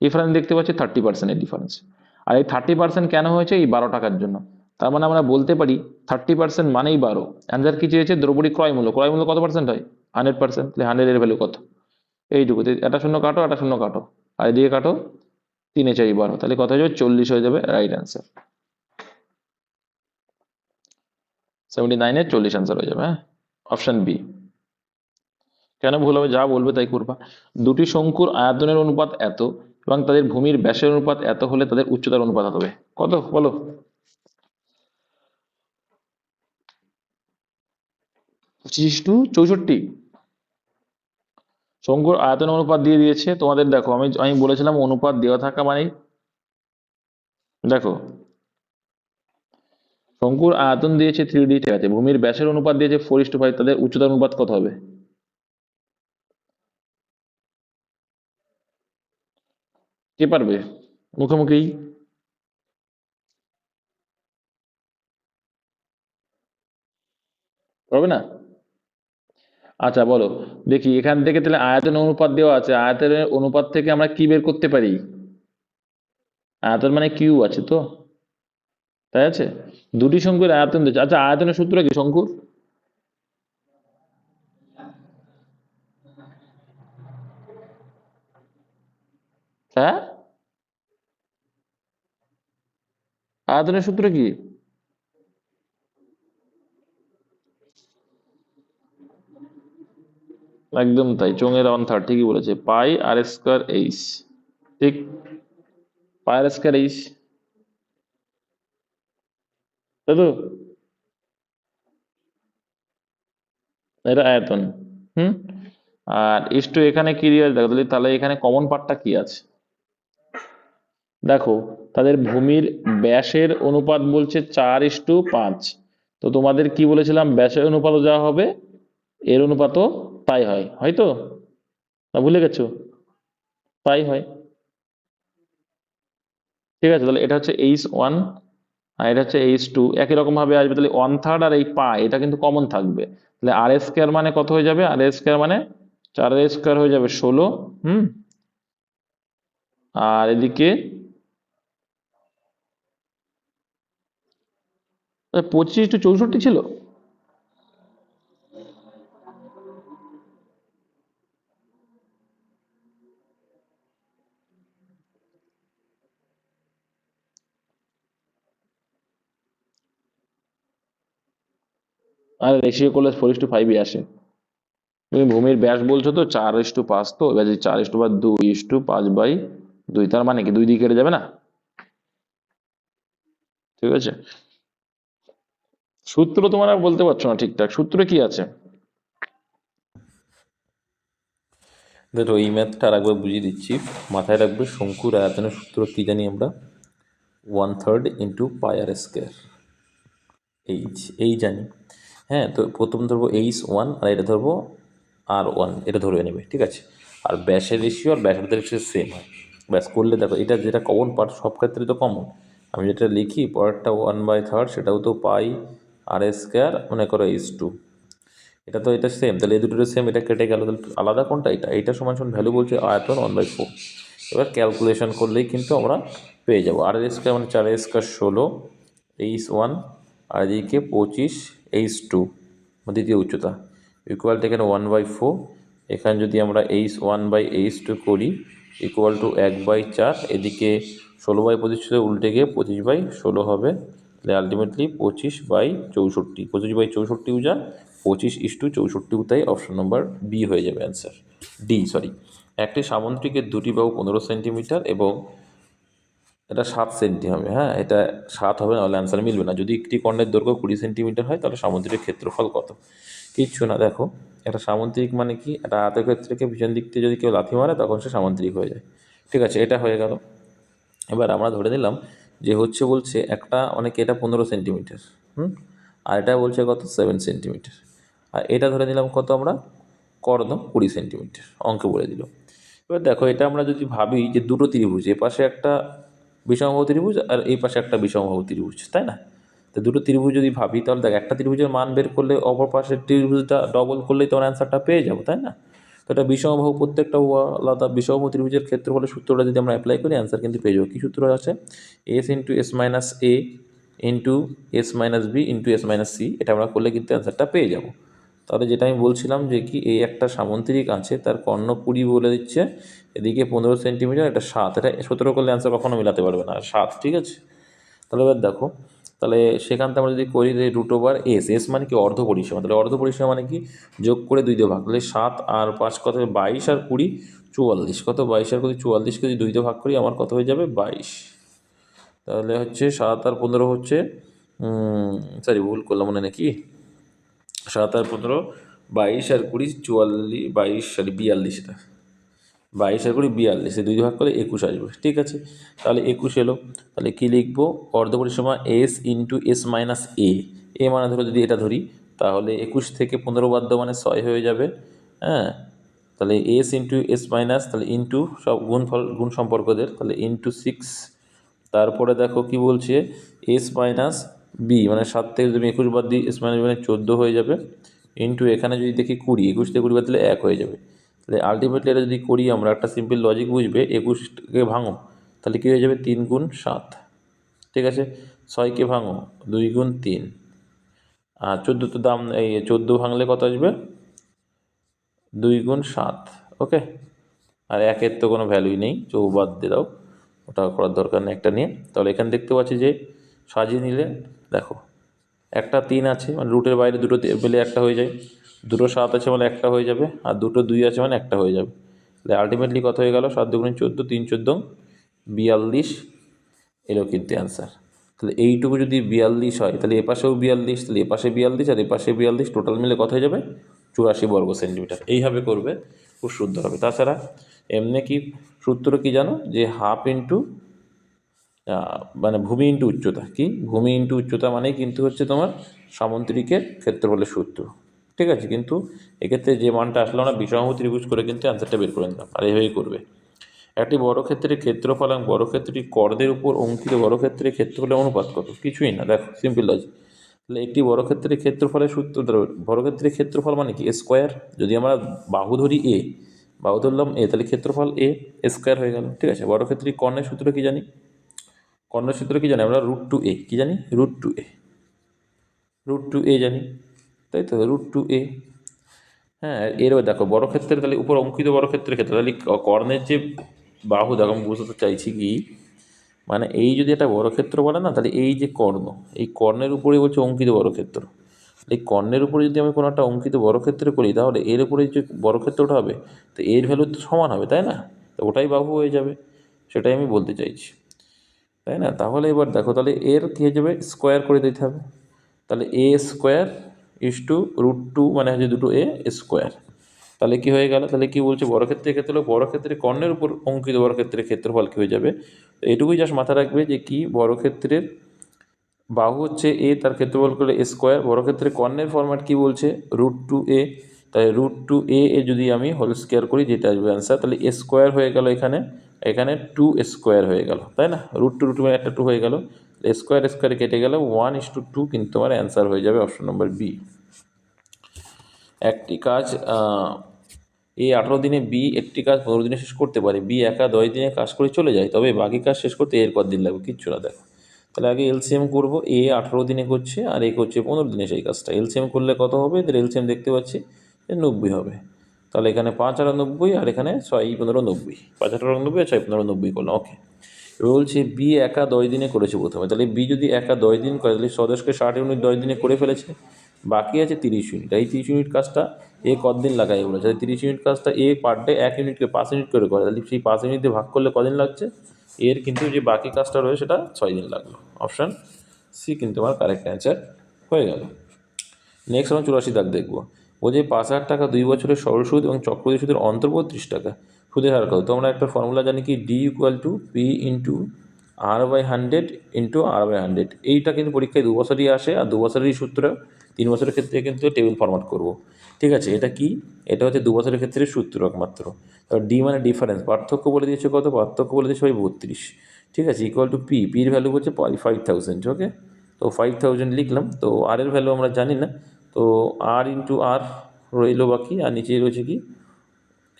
ডিফারেন্স দেখতে পাচ্ছি? 30%-এর ডিফারেন্স। আর এই 30% কেন হয়েছে? এই 12 টাকার জন্য। তার মানে আমরা বলতে পারি 30% মানেই 12। অ্যান্সার কি চেয়েছে? দ্রব্যটি ক্রয় মূল্য, ক্রয় মূল্য কত পার্সেন্ট হয়? 100%। তাহলে 100 এর ভ্যালু কত? এইটুকু। এটা শূন্য কাটো, এটা শূন্য কাটো, আর এদিকে কাটো 3 4 12, তাহলে কত হয়ে যাবে? 40 হয়ে যাবে রাইট অ্যান্সার। 79-এর 40 অ্যান্সার হয়ে যাবে। হ্যাঁ, অপশন বি। কেন ভুল হবে? যা বলবে তাই করবা। দুটি শঙ্কুর আয়তনের অনুপাত এত এবং তাদের ভূমির ব্যাসের অনুপাত এত হলে তাদের উচ্চতার অনুপাত হবে কত? বলো। 25:64। শঙ্কুর আয়তন অনুপাত দিয়ে দিয়েছে তোমাদের। দেখো আমি আমি বলেছিলাম অনুপাত দেওয়া থাকা মানে, দেখো শঙ্কুর আয়তন দিয়েছে 3D, ঠিক আছে, ভূমির ব্যাসের অনুপাত দিয়েছে 4:5, তাদের উচ্চতার অনুপাত কত হবে? কে পারবে? মুখোমুখি পারবে না? আচ্ছা বলো দেখি, এখান থেকে তাহলে আয়তন অনুপাত দেওয়া আছে, আয়তনের অনুপাত থেকে আমরা কি বের করতে পারি? আয়তন মানে কিউ আছে তো, তাই আছে। দুটি শঙ্কুর আয়তন দিয়েছে। আচ্ছা আয়তনের সূত্র কি শঙ্কুর? হ্যাঁ, আয়তনের সূত্র কি? একদম তাই, চোঙের 1/3, ঠিকই বলেছে, পাই আর স্কয়ার এইচ। ঠিক, পাই আর স্কয়ার এইচ, তাই তো। এটা আয়তন। হুম। আর ইস টু এখানে কি দিয়ে আছে দেখো, তাহলে এখানে কমন পার্টটা কি আছে? দেখো তাদের ভূমির ব্যাসের অনুপাত বলছে 4:5। তো তোমাদের কি বলেছিলাম, ব্যাসের অনুপাতও যা হবে এর অনুপাতও তাই হয়, হয়তো না ভুলে গেছো? তাই হয়। ঠিক আছে, তাহলে এটা হচ্ছে H1 আর এটা হচ্ছে H2, একই রকম ভাবে আসবে। তাহলে 1/3 আর এই পাই এটা কিন্তু কমন থাকবে। তাহলে R² মানে কত হয়ে যাবে? R² মানে 4² হয়ে যাবে 16। হুম। আর এদিকে 25:64 ছিল। আর রেশিও করলে 4:5ই আসে। তুমি ভূমির ব্যাস বলছো তো 4:5, তো এবার যদি 4:5 2:5/2, তার মানে কি 2 দিয়ে কেটে যাবে না? ঠিক আছে, সূত্র তোমার আর বলতে পারছো না ঠিকঠাক, সূত্র কি আছে? দেখো এই ম্যাথটা আর একবার বুঝিয়ে দিচ্ছি, মাথায় রাখবে। শঙ্কুর আয়তনের সূত্র কি জানি আমরা? 1/3 ইন্টু πr²। এই জানি। হ্যাঁ, তো প্রথম ধরবো H1 আর এটা ধরবো R1, এটা ধরে নেবে, ঠিক আছে। আর ব্যাসের রেশিও আর ব্যাসার্ধের রেশিও সেম হয়। ব্যাস করলে দেখো এটা যেটা কমন পার্ট, সব ক্ষেত্রে তো কমন। আমি যেটা লিখি পরেরটা 1/3, সেটাও তো πr², মনে করো H2। এটা তো এটা সেম, তাহলে এই দুটোর সেম, এটা কেটে গেল। তাহলে আলাদা কোনটা? এটা সমান সমান ভ্যালু বলছে আয়তন 1/4। এবার ক্যালকুলেশন করলেই কিন্তু আমরা পেয়ে যাবো। R² মানে 4² 16 H1, আর এদিকে 25 H2 দ্বিতীয় উচ্চতা, ইকুয়াল টু এখানে 1/4। এখানে যদি আমরা H1/H2 করি ইকুয়াল টু 1/4, এদিকে 16/25 ছিল, উল্টে গিয়ে 25/16 হবে। তাহলে আলটিমেটলি 25/64, 25/64 যা 25:64, তাই অপশন নম্বর বি হয়ে যাবে অ্যান্সার। সরি। একটি সামুদ্রিকের দুটি বাহু 15 সেন্টিমিটার এবং এটা 7 সেন্টি হবে। হ্যাঁ, এটা 7 হবে, নাহলে অ্যান্সার মিলবে না। যদি একটি কর্ণের দৈর্ঘ্য 20 সেন্টিমিটার হয় তাহলে সামুদ্রিক ক্ষেত্রফল কত? কিচ্ছু না। দেখো একটা সামুদ্রিক মানে কি, একটা আয়তক্ষেত্রকে পিছন দিক থেকে যদি কেউ লাথি মারে তখন সে সামুদ্রিক হয়ে যায়। ঠিক আছে, এটা হয়ে গেল। এবার আমরা ধরে নিলাম যে হচ্ছে বলছে একটা অনেকে এটা 15 সেন্টিমিটার, আর এটা বলছে কত 7 সেন্টিমিটার। আর এটা ধরে নিলাম কত আমরা, কর্ণ 20 সেন্টিমিটার, অঙ্কে বলে দিল। এবার দেখো এটা আমরা যদি ভাবি যে দুটো ত্রিভুজ, এ পাশে একটা বিষমবাহু ত্রিভুজ আর এই পাশে একটা বিষমবাহু ত্রিভুজ, তাই না? তো দুটো ত্রিভুজ যদি ভাবি তাহলে দেখ একটা ত্রিভুজের মান বের করলে অপর পাশের ত্রিভুজটা ডবল করলেই তোমার অ্যান্সারটা পেয়ে যাবো, তাই না? তো এটা বিষমবাহু, প্রত্যেকটা আলাদা বিষমবাহু ত্রিভুজের ক্ষেত্রফলের সূত্রটা যদি আমরা অ্যাপ্লাই করি অ্যান্সার কিন্তু পেয়ে যাবো। কী সূত্র আছে? S × S - A into S - B into S - C। এটা আমরা করলে কিন্তু অ্যান্সারটা পেয়ে যাবো। তাহলে যেটা আমি বলছিলাম যে কি, এই একটা সামুদ্রিক আছে, তার কর্ণ 20 বলে দিচ্ছে, এদিকে 15 সেন্টিমিটার, এটা 7, এটা 17 করলে অ্যান্সার কখনো মেলাতে পারবে না, 7, ঠিক আছে। তাহলে এবার দেখো, তাহলে সেখান থেকে আমরা যদি করি যে √S, এস মানে কি অর্ধ পরিসীমা, তাহলে অর্ধ পরিসীমা মানে কি যোগ করে 2 দিয়ে ভাগ, তাহলে 7 আর 5 কত, 22 আর 20 44, কত 22 আর 20 44কে যদি 2 দিয়ে ভাগ করি আমার কত হয়ে যাবে 22। তাহলে হচ্ছে 7 আর 15 হচ্ছে, সরি ভুল করলাম মনে নাকি, 7 আর 15 22 আর 20 44, 22 সরি 42, এটা 22 আর 20 42, এই 2 ভাগ করে 21 আসবে, ঠিক আছে। তাহলে 21 এলো। তাহলে কি লিখবো? অর্ধ পরিসীমা S ইন্টু S - A মানে ধরো যদি এটা ধরি তাহলে 21 থেকে 15 বাদ দাও মানে 6 হয়ে যাবে। হ্যাঁ, তাহলে S ইন্টু S মাইনাস, তাহলে ইন্টু সব গুণফল গুণ সম্পর্কদের, তাহলে ইন্টু 6। তারপরে দেখো কি বলছে, S - B মানে 7 থেকে যদি 21 বাদ দিই S - B মানে 14 হয়ে যাবে, ইন্টু এখানে যদি দেখি 20, 21 থেকে 20 বাদ দিলে 1 হয়ে যাবে। তাহলে আলটিমেটলি এটা যদি করি আমরা, একটা সিম্পল লজিক বুঝবে, 21কে ভাঙো তাহলে কী হয়ে যাবে 3 × 7, ঠিক আছে। 6কে ভাঙো 2 × 3, আর 14 তো দাম, এই 14 ভাঙলে কত আসবে 2 × 7, ওকে। আর 1-এর তো কোনো ভ্যালুই নেই, বাদ দিয়ে দাও, ওটা করার দরকার নেই একটা নিয়ে। তাহলে এখানে দেখতে পাচ্ছি যে সাজিয়ে নিলে দেখো একটা 3 আছে মানে রুটের বাইরে দুটো পেলে একটা হয়ে যায়, দুটো 7 আছে মানে একটা হয়ে যাবে, আর দুটো 2 আছে মানে একটা হয়ে যাবে। তাহলে আলটিমেটলি কত হয়ে গেল, 7 × 14, 3 × 14 42 এলো কিন্তু অ্যান্সার। তাহলে এইটুকু যদি 42 হয় তাহলে এপাশেও 42, তাহলে এপাশে 42 আর এপাশে 42, টোটাল মিলে কত হয়ে যাবে 84 বর্গ সেন্টিমিটার। এইভাবে করবে, খুব শুদ্ধ হবে। তাছাড়া এমনি কি সূত্র কি জানো, যে হাফ ইন্টু মানে ভূমি ইন্টু উচ্চতা, কি ভূমি ইন্টু উচ্চতা মানেই কিন্তু হচ্ছে তোমার সামুদ্রিকের ক্ষেত্রফলের সূত্র। ঠিক আছে, কিন্তু এক্ষেত্রে যে মানটা আসলো না বিষমবাহু ত্রিভুজ করে কিন্তু অ্যান্সারটা বের করে নিলাম, আর এইভাবেই করবে। একটি বর্গক্ষেত্রের ক্ষেত্রফল এবং বর্গক্ষেত্রটির কর্ণের উপর অঙ্কিত বর্গক্ষেত্রের ক্ষেত্রফলের অনুপাত কত? কিছুই না, দেখো সিম্পল লজিক। তাহলে একটি বর্গক্ষেত্রের ক্ষেত্রফলের সূত্র ধরো, বর্গক্ষেত্রের ক্ষেত্রফল মানে কি স্কোয়ার। যদি আমরা বাহু ধরি এ, বাহু ধরলাম এ, তাহলে ক্ষেত্রফল এ স্কোয়ার হয়ে গেল। ঠিক আছে, বর্গক্ষেত্রের কর্ণের সূত্র কি জানি? কর্ণের সূত্র কি জানি আমরা? √2a। কি জানি? √2a, √2a জানি, তাই তো, √2a। হ্যাঁ, এরও দেখো বর্গক্ষেত্রের তাহলে উপর অঙ্কিত বর্গক্ষেত্রের ক্ষেত্রে তাহলে কর্ণের যে বাহু, দেখো আমি বুঝতে চাইছি কি, মানে এই যদি একটা বর্গক্ষেত্র বলে না, তাহলে এই যে কর্ণ, এই কর্ণের উপরে বলছে অঙ্কিত বর্গক্ষেত্র। এই কর্ণের উপরে যদি আমি কোনো একটা অঙ্কিত বর্গক্ষেত্র করি, তাহলে এর উপরে যে বর্গক্ষেত্রটা হবে, তো এর ভ্যালু তো সমান হবে, তাই না? তো ওটাই বাহু হয়ে যাবে, সেটাই আমি বলতে চাইছি, তাই না? তাহলে এবার দেখো, তাহলে এর কী হয়ে যাবে? স্কোয়ার করে দিতে হবে। তাহলে এ স্কোয়ার = √2, মানে হচ্ছে দুটো এ স্কোয়ার। তাহলে কি হয়ে গেল? তাহলে কি বলছে? বর্গক্ষেত্রের ক্ষেত্রে হলো বর্গক্ষেত্রের কর্ণের উপর অঙ্কিত বর্গক্ষেত্রের ক্ষেত্রফল কী হয়ে যাবে? তো এটুকুই জাস্ট মাথায় রাখবে যে কি, বর্গক্ষেত্রের বাহু হচ্ছে এ, তার ক্ষেত্রফল করলে স্কোয়ার। বর্গক্ষেত্রের কর্ণের ফরম্যাট কি বলছে? √2a। তাই √2a এ যদি আমি হোল স্কোয়ার করি, যেটা আসবে অ্যান্সার, তাহলে এ স্কোয়ার হয়ে গেল এখানে, এখানে 2 স্কোয়ার হয়ে গেল, তাই না? √2 মানে একটা 2 হয়ে গেল, স্কোয়ার স্কোয়ারে কেটে গেলে 1:2, কিন্তু আমার অ্যান্সার হয়ে যাবে অপশন নম্বর বি। একটি কাজ এ 18 দিনে বি একটি কাজ 15 দিনে শেষ করতে পারে। বি একা 10 দিনে কাজ করে চলে যায়, তবে বাকি কাজ শেষ করতে এর কত দিন লাগবে? কিচ্ছু না, দেখো। তাহলে আগে এলসিএম করবো। এ 18 দিনে করছে আর এ করছে 15 দিনে সেই কাজটা। এলসিএম করলে কত হবে? এদের এলসিএম দেখতে পাচ্ছি যে 90 হবে। তাহলে এখানে 5 আর 90, আর এখানে 6 15 90, 5 18 90 আর 6 15 90 করলাম, ওকে। এবার বলছে বি একা 10 দিনে করেছে প্রথমে। তাহলে বি যদি একা 10 দিন করে, তাহলে সদস্যকে 60 ইউনিট 10 দিনে করে ফেলেছে, বাকি আছে 30 ইউনিট। এই 30 ইউনিট কাজটা এ কতদিন লাগায় বলেছে? 30 ইউনিট কাজটা এ পার ডে 1 ইউনিটকে 5 ইউনিট করে করে, তাহলে সেই 5 ইউনিট দিয়ে ভাগ করলে কদিন লাগছে? এর কিন্তু যে বাকি কাজটা রয়েছে সেটা 6 দিন লাগলো। অপশান সি কিন্তু আমার কারেক্ট অ্যান্সার হয়ে গেল। নেক্সট আমরা 84 দাগ দেখবো। ও যে 5,000 টাকা 2 বছরের সরল সুদ এবং চক্রবৃদ্ধি সুদের অন্তর 32 টাকা, সুদের হার কত? তো আমরা একটা ফর্মুলা জানি কি, ডি = পি × r/100 × r/100। এইটা কিন্তু পরীক্ষায় 2 বছরই আসে, আর 2 বছরেরই সূত্র। 3 বছরের ক্ষেত্রে কিন্তু টেবিল ফরম্যাট করব। ঠিক আছে, এটা কি? এটা হচ্ছে 2 বছরের ক্ষেত্রে সূত্র একমাত্র। তো ডি মানে ডিফারেন্স, পার্থক্য বলে দিয়েছে কত? পার্থক্য বলে দিয়েছে ভাই 32। ঠিক আছে, = পি, পির ভ্যালু হচ্ছে 5000, ওকে। তো 5000 লিখলাম। তো আর এর ভ্যালু আমরা জানি না, তো r × r রইলো বাকি, আর নিচে রয়েছে কি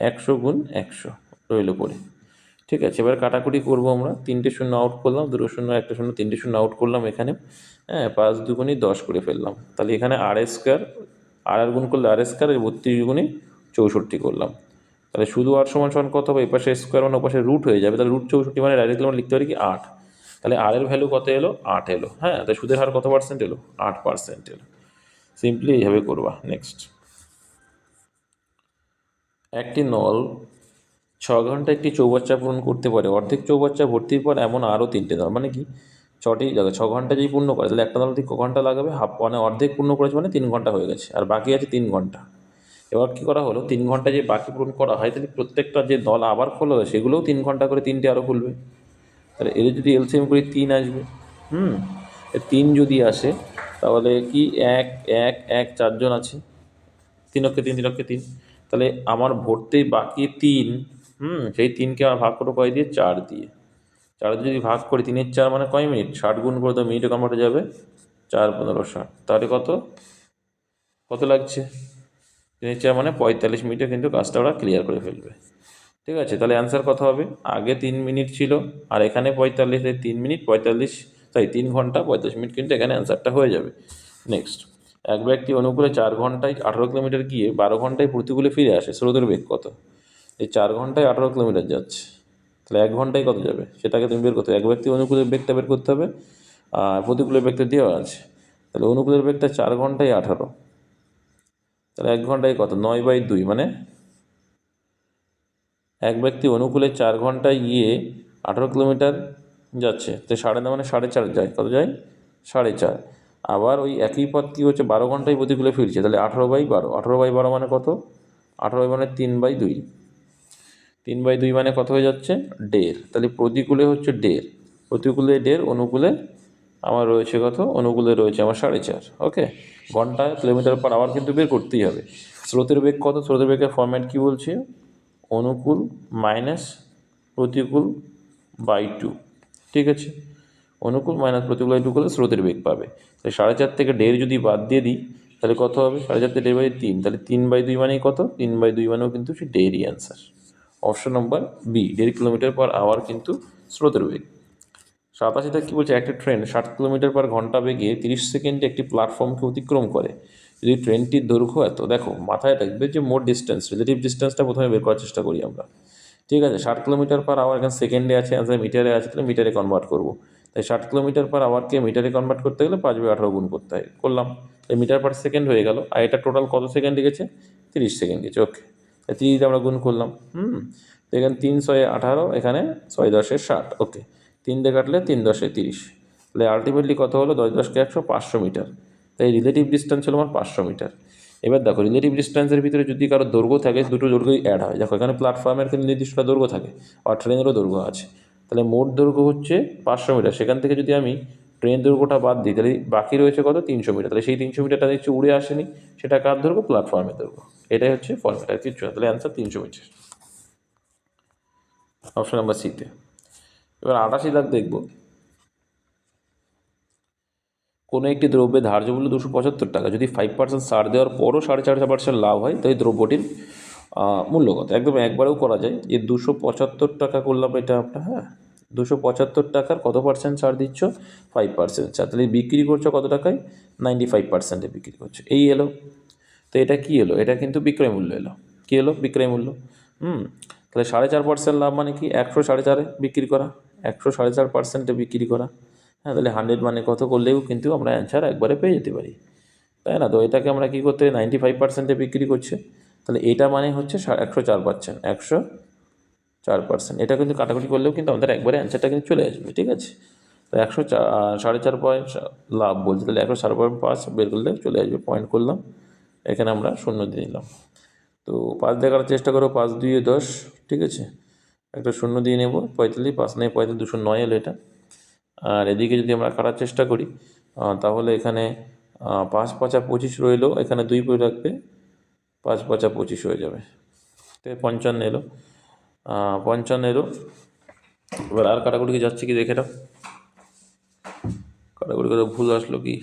100 × 100 রইলো পড়ে। ঠিক আছে, এবার কাটাকুটি করবো আমরা। 3টে শূন্য আউট করলাম, 2টো শূন্য 1টা শূন্য, 3টে শূন্য আউট করলাম এখানে। হ্যাঁ, 5 × 2 = 10 করে ফেললাম। তাহলে এখানে r² আর গুণ করলে r², 32 × 64 করলাম। তাহলে শুধু আর সমান সমান কত হবে? এপাশে স্কোয়ার মানে ওপাশে রুট হয়ে যাবে, তাহলে √64 মানে ডাইরেক্টলি আমরা লিখতে পারি কি 8। তাহলে আর এর ভ্যালু কত এলো? 8 এলো। হ্যাঁ, তাই সুদের হার কত % এলো? 8% এলো। সিম্পলি এইভাবে করবা। নেক্সট, একটি নল 6 ঘন্টায় একটি চৌবাচ্চা পূরণ করতে পারে। অর্ধেক চৌবাচ্চা ভর্তির পর এমন আরও 3টে নল, মানে কি 6টি জায়গা 6 ঘন্টা যদি পূর্ণ করে, তাহলে একটা নল ঠিক ক ঘন্টা লাগাবে? হাফ, মানে অর্ধেক পূর্ণ করেছে মানে 3 ঘন্টা হয়ে গেছে, আর বাকি আছে 3 ঘন্টা। এবার কী করা হলো? 3 ঘন্টা যে বাকি পূরণ করা হয়, তাহলে প্রত্যেকটা যে নল আবার খোলা হয় সেগুলোও 3 ঘন্টা করে 3টে আরও খুলবে। তাহলে এদের যদি এলসিএম করি 3 আসবে। 3 যদি আসে, তাহলে কি 1 1 1 4জন আছে, 3 অক্ষে 3 3 অক্ষে 3। তাহলে আমার ভর্তি বাকি 3, সেই 3কে আমার ভাগ করবো কয় দিয়ে? 4 দিয়ে। 4 দিয়ে যদি ভাগ করি, 3 × 4 মানে কয় মিনিট? 60 গুণ করে তো মিনিটে কনভার্ট হয়ে যাবে, 4 15 60। তাহলে কত কত লাগছে? 3 × 4 মানে 45 মিনিটে কিন্তু কাজটা ওরা ক্লিয়ার করে ফেলবে। ঠিক আছে, তাহলে অ্যান্সার কত হবে? আগে 3 মিনিট ছিল, আর এখানে 45, 3 মিনিট 45, তাই 3 ঘন্টা 45 মিনিট কিন্তু এখানে অ্যান্সারটা হয়ে যাবে। নেক্সট, এক ব্যক্তি অনুকূলে 4 ঘন্টায় 18 কিলোমিটার গিয়ে 12 ঘন্টায় প্রতিকূলে ফিরে আসে, স্রোতের বেগ কত? এই 4 ঘন্টায় 18 কিলোমিটার যাচ্ছে, তাহলে 1 ঘন্টায় কত যাবে সেটাকে তুমি বের করতে হবে। এক ব্যক্তি অনুকূলের বেগটা বের করতে হবে, আর প্রতিকূলের বেগটা দেওয়া আছে। তাহলে অনুকূলের বেগটা 4 ঘন্টায় 18, তাহলে 1 ঘন্টায় কত? 9/2, মানে এক ব্যক্তি অনুকূলে 4 ঘন্টায় গিয়ে 18 কিলোমিটার যাচ্ছে, তো 9.5 মানে 4.5 যায়, কত যায়? 4.5। আবার ওই একই পথ কী হচ্ছে 12 ঘন্টায় প্রতিকূলে ফিরছে, তাহলে 18/12, 18/12 মানে কত? 18 মানে 3/2, 3/2 মানে কত হয়ে যাচ্ছে? 1.5। তাহলে প্রতিকূলে হচ্ছে 1.5, প্রতিকূলে 1.5, অনুকূলে আমার রয়েছে কত, অনুকূলে রয়েছে আমার 4.5। ওকে, ঘন্টায় কিলোমিটার পার আওয়ার কিন্তু বের করতেই হবে। স্রোতের বেগ কত, স্রোতের বেগের ফরম্যাট কী বলছে, অনুকূল মাইনাস প্রতিকূল বাই 2। ঠিক আছে, অনুকূল মাইনাস প্রতিকূল বাই 2 করলে স্রোতের বেগ পাবে। তাহলে 4.5 থেকে 1.5 যদি বাদ দিয়ে দিই তাহলে কত হবে, 4.5 থেকে 1.5 বাই 3, তাহলে 3/2 মানেই কত, 3/2 মানেও কিন্তু সে 1.5ই answer. Option number B, 1.5 kilometre per hour কিন্তু স্রোতের বেগ। 87টা কী বলছে, একটা ট্রেন 60 কিলোমিটার পার ঘন্টা বেগে 30 সেকেন্ডে একটি প্ল্যাটফর্মকে অতিক্রম করে। যদি ট্রেনটির দৈর্ঘ্য এত, দেখো মাথায় রাখবে যে মোট ডিস্টেন্স, রিলেটিভ ডিস্টেন্সটা প্রথমে বের করার চেষ্টা করি আমরা। ঠিক আছে, 60 কিলোমিটার পার আওয়ার এখানে সেকেন্ডে আছে, অ্যান্সার মিটারে আছে, তাহলে মিটারে কনভার্ট করবো। তাই 60 কিলোমিটার পার আওয়ারকে মিটারে কনভার্ট করতে গেলে 5/18 গুণ করতে হয়, করলাম। তাই মিটার পার সেকেন্ড হয়ে গেল। আর এটা টোটাল কত সেকেন্ড গেছে, 30 সেকেন্ড গেছে। ওকে, তাই 30 আমরা গুণ করলাম। তো এখানে 3 × 18, এখানে 6 × 10 = 60। ওকে, 3 দিয়ে কাটলে 3 × 10 = 30। তাহলে আলটিমেটলি কত হলো, 10 × 10 = 100, 500 মিটার। তাই রিলেটিভ ডিস্টেন্স হলো আমার 500 মিটার। এবার দেখো, রিলেটিভ ডিস্টেন্সের ভিতরে যদি কারো দৈর্ঘ্য থাকে, দুটো দৈর্ঘ্যই অ্যাড হয়। দেখো এখানে প্ল্যাটফর্মের কিন্তু নির্দিষ্ট দৈর্ঘ্য থাকে, আর ট্রেনেরও দৈর্ঘ্য আছে। তাহলে মোট দৈর্ঘ্য হচ্ছে 500 মিটার। সেখান থেকে যদি আমি ট্রেন দৈর্ঘ্যটা বাদ দিই তাহলে বাকি রয়েছে কত, 300 মিটার। তাহলে সেই 300 মিটারটা দেখছি উড়ে আসেনি, সেটা কার দৈর্ঘ্য, প্ল্যাটফর্মের দৈর্ঘ্য। এটাই হচ্ছে ফর্মুলা, কিছু না। তাহলে অ্যান্সার 300 মিটার, অপশন নাম্বার সিতে। এবার 88 দাগ দেখব, কোনো একটি দ্রব্যের ধার্য মূল্য 275 টাকা, যদি 5% ছাড় দেওয়ার পরও 4.5% লাভ হয়, তাই দ্রব্যটির মূল্য কত। একদম একবারেও করা যায়, যে 275 টাকা করলাম এটা আমরা, হ্যাঁ 275 টাকার কত পার্সেন্ট ছাড় দিচ্ছ, 5% ছাড়। তাহলে বিক্রি করছো কত টাকায়, 95%-এ বিক্রি করছো। এই এলো, তো এটা কি এলো, এটা কিন্তু বিক্রয় মূল্য এলো। কী এলো, বিক্রয় মূল্য। তাহলে 4.5% লাভ মানে কি, 100 4.5-এ বিক্রি করা, 100 4.5%-এ বিক্রি করা। হ্যাঁ, তাহলে 100 মানে কত করলেও কিন্তু আমরা অ্যান্সার একবারে পেয়ে যেতে পারি, তাই না। তো এটাকে আমরা কী করতে, 95%-এ বিক্রি করছে, তাহলে এটা মানে হচ্ছে 104%, 104%। এটা কিন্তু কাটাকুটি করলেও কিন্তু আমাদের একবারে অ্যান্সারটা কিন্তু চলে আসবে। ঠিক আছে, তো 4.5 পয়েন্ট লাভ বলছে, তাহলে 104.5 বের করলে চলে আসবে, পয়েন্ট করলাম, এখানে আমরা শূন্য দিয়ে নিলাম। তো 5 দেখার চেষ্টা করো, 5 × 2 = 10। ঠিক আছে, একটা শূন্য দিয়ে নেব, 45, 5 9 35, 209 এলো এটা। আর এদিকে যদি আমরা কাটার চেষ্টা করি তাহলে এখানে 5 × 5 = 25 রইলো, এখানে 2 পড়ে রাখবে, 5 × 5 = 25 হয়ে যাবে। ঠিক আছে, 55 এলো, 55 এলো। এবার আর কাটাকুটিকে যাচ্ছে কি দেখে নাও, কাটাকুটি করে ভুল আসলো কি,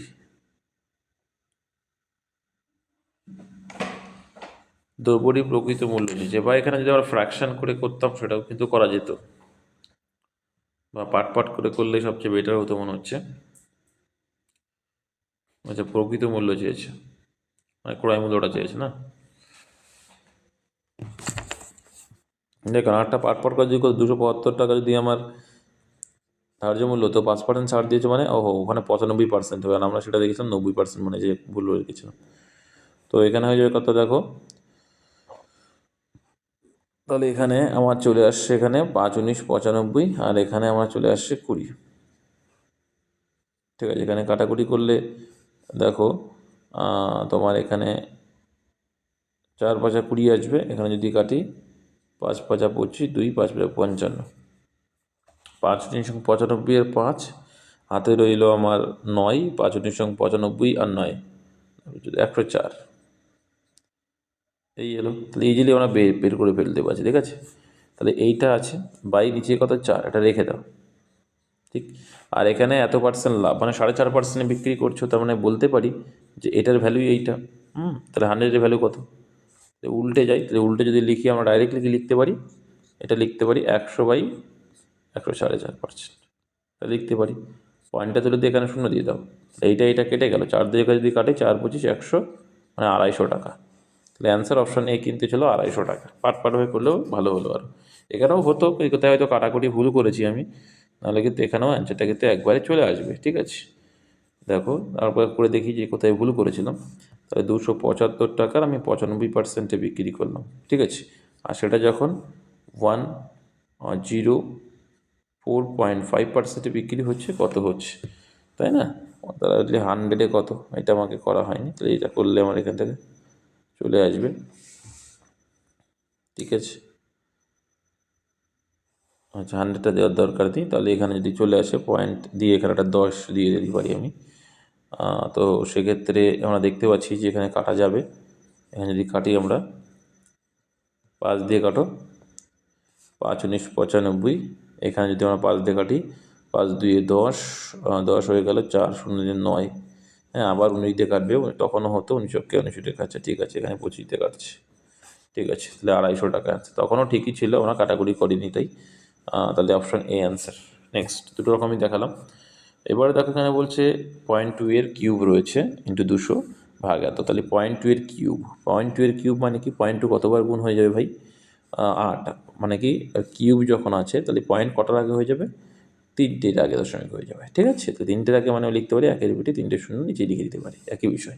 দ্রব্যটির প্রকৃত মূল্য যে, বা এখানে যদি আমরা ফ্র্যাকশন করে করতাম সেটাও কিন্তু করা যেত, বা পাট করে করলে সবচেয়ে বেটার হতো মনে হচ্ছে। আচ্ছা, প্রকৃত মূল্য চেয়েছে, মানে ক্রয় মূল্যটা চেয়েছে না। দেখুন, আটটা পাট করে যদি 275 টাকা যদি আমার ধার্য মূল্য, তো 5% ছাড় দিয়েছে মানে ওখানে 95% হবে, আর আমরা সেটা দেখেছিলাম 90%, মানে যে ভুল রেখেছিলাম। তো এখানে হয়ে যাবে কত, দেখো তাহলে এখানে আমার চলে আসছে, এখানে 5 × 19 = 95, আর এখানে আমার চলে আসছে 20। ঠিক আছে, এখানে কাটাকুটি করলে দেখো তোমার এখানে 4 × 5 = 20 আসবে। এখানে যদি কাটি 5 × 5 = 25, 2 × 5 = 55, 5 × 19 = 95 আর 5 হাতে রইল আমার 9, 5 × 19 = 95 আর 9 104। এই এলো, তাহলে ইজিলি আমরা বের করে ফেলতে পারছি। ঠিক আছে, তাহলে এইটা আছে, বাই নিচে কত 4, এটা রেখে দাও। ঠিক, আর এখানে এত পার্সেন্ট লাভ, মানে 4.5%-এ বিক্রি করছো, তার মানে বলতে পারি যে এটার ভ্যালুই এইটা। তাহলে 100-এর ভ্যালু কত, উল্টে যাই, তাহলে উল্টে যদি লিখি আমরা ডাইরেক্টলি লিখতে পারি, এটা লিখতে পারি 100/100 4.5%, এটা লিখতে পারি। পয়েন্টটা তুলে দিয়ে এখানে শূন্য দিয়ে দাও, এইটা কেটে গেল, 4 দিয়ে যদি কাটে 4 × 25 = 100, মানে 250 টাকা। তাহলে অ্যান্সার অপশন এ কিন্তু ছিল 250 টাকা। পাট হয়ে করলেও ভালো হলো। আর এখানেও হতো, এই কোথায় হয়তো কাটাকুটি ভুল করেছি আমি, নাহলে কিন্তু এখানেও অ্যান্সারটা কিন্তু একবারে চলে আসবে। ঠিক আছে, দেখো তারপর করে দেখি যে কোথায় ভুল করেছিলাম। তাহলে 275 টাকার আমি 95%-এ বিক্রি করলাম। ঠিক আছে, আর সেটা যখন 104.5%-এ বিক্রি হচ্ছে, কত হচ্ছে, তাই না। তাহলে 100-এ কত, এটা আমাকে করা হয়নি, তাহলে এটা করলে আমার এখান থেকে চলে আসবে। ঠিক আছে, আচ্ছা 100টা দেওয়ার দরকার নেই, তাহলে এখানে যদি চলে আসে পয়েন্ট দিয়ে এখানে একটা 10 দিয়ে দিতে পারি আমি। তো সেক্ষেত্রে আমরা দেখতে পাচ্ছি যে এখানে কাটা যাবে। এখানে যদি কাটি আমরা 5 দিয়ে কাটো, 5 19 95। এখানে যদি আমরা 5 দিয়ে কাটি, 5 2 10, 10 হয়ে গেল, 4 0 দিয়ে 9। হ্যাঁ, আবার 19 দিয়ে কাটবে, তখনও হতো 19 কে 19 দিয়ে কাটছে, ঠিক আছে, এখানে 25 দিয়ে কাটছে, ঠিক আছে, তাহলে 250 টাকা আছে, তখনও ঠিকই ছিল, আমরা কাটাকুটি করিনি তাই। তাহলে অপশন এ অ্যান্সার। নেক্সট দুটো রকমই দেখালাম। এবারে দেখো এখানে বলছে 0.2 এর কিউব রয়েছে ইন্টু 200 ভাগ এত, তাহলে 0.2 এর কিউব, 0.2 এর কিউব মানে কি, 0.2 কতবার গুণ হয়ে যাবে ভাই? 8। মানে কি, কিউব যখন আছে তাহলে পয়েন্ট কটার আগে হয়ে যাবে? 3টের আগে দশমিক হয়ে যাবে, ঠিক আছে। তো 3টের আগে মানে লিখতে পারি 1-এর বেটে 3টে শূন্য নিচে লিখে দিতে পারি, একই বিষয়।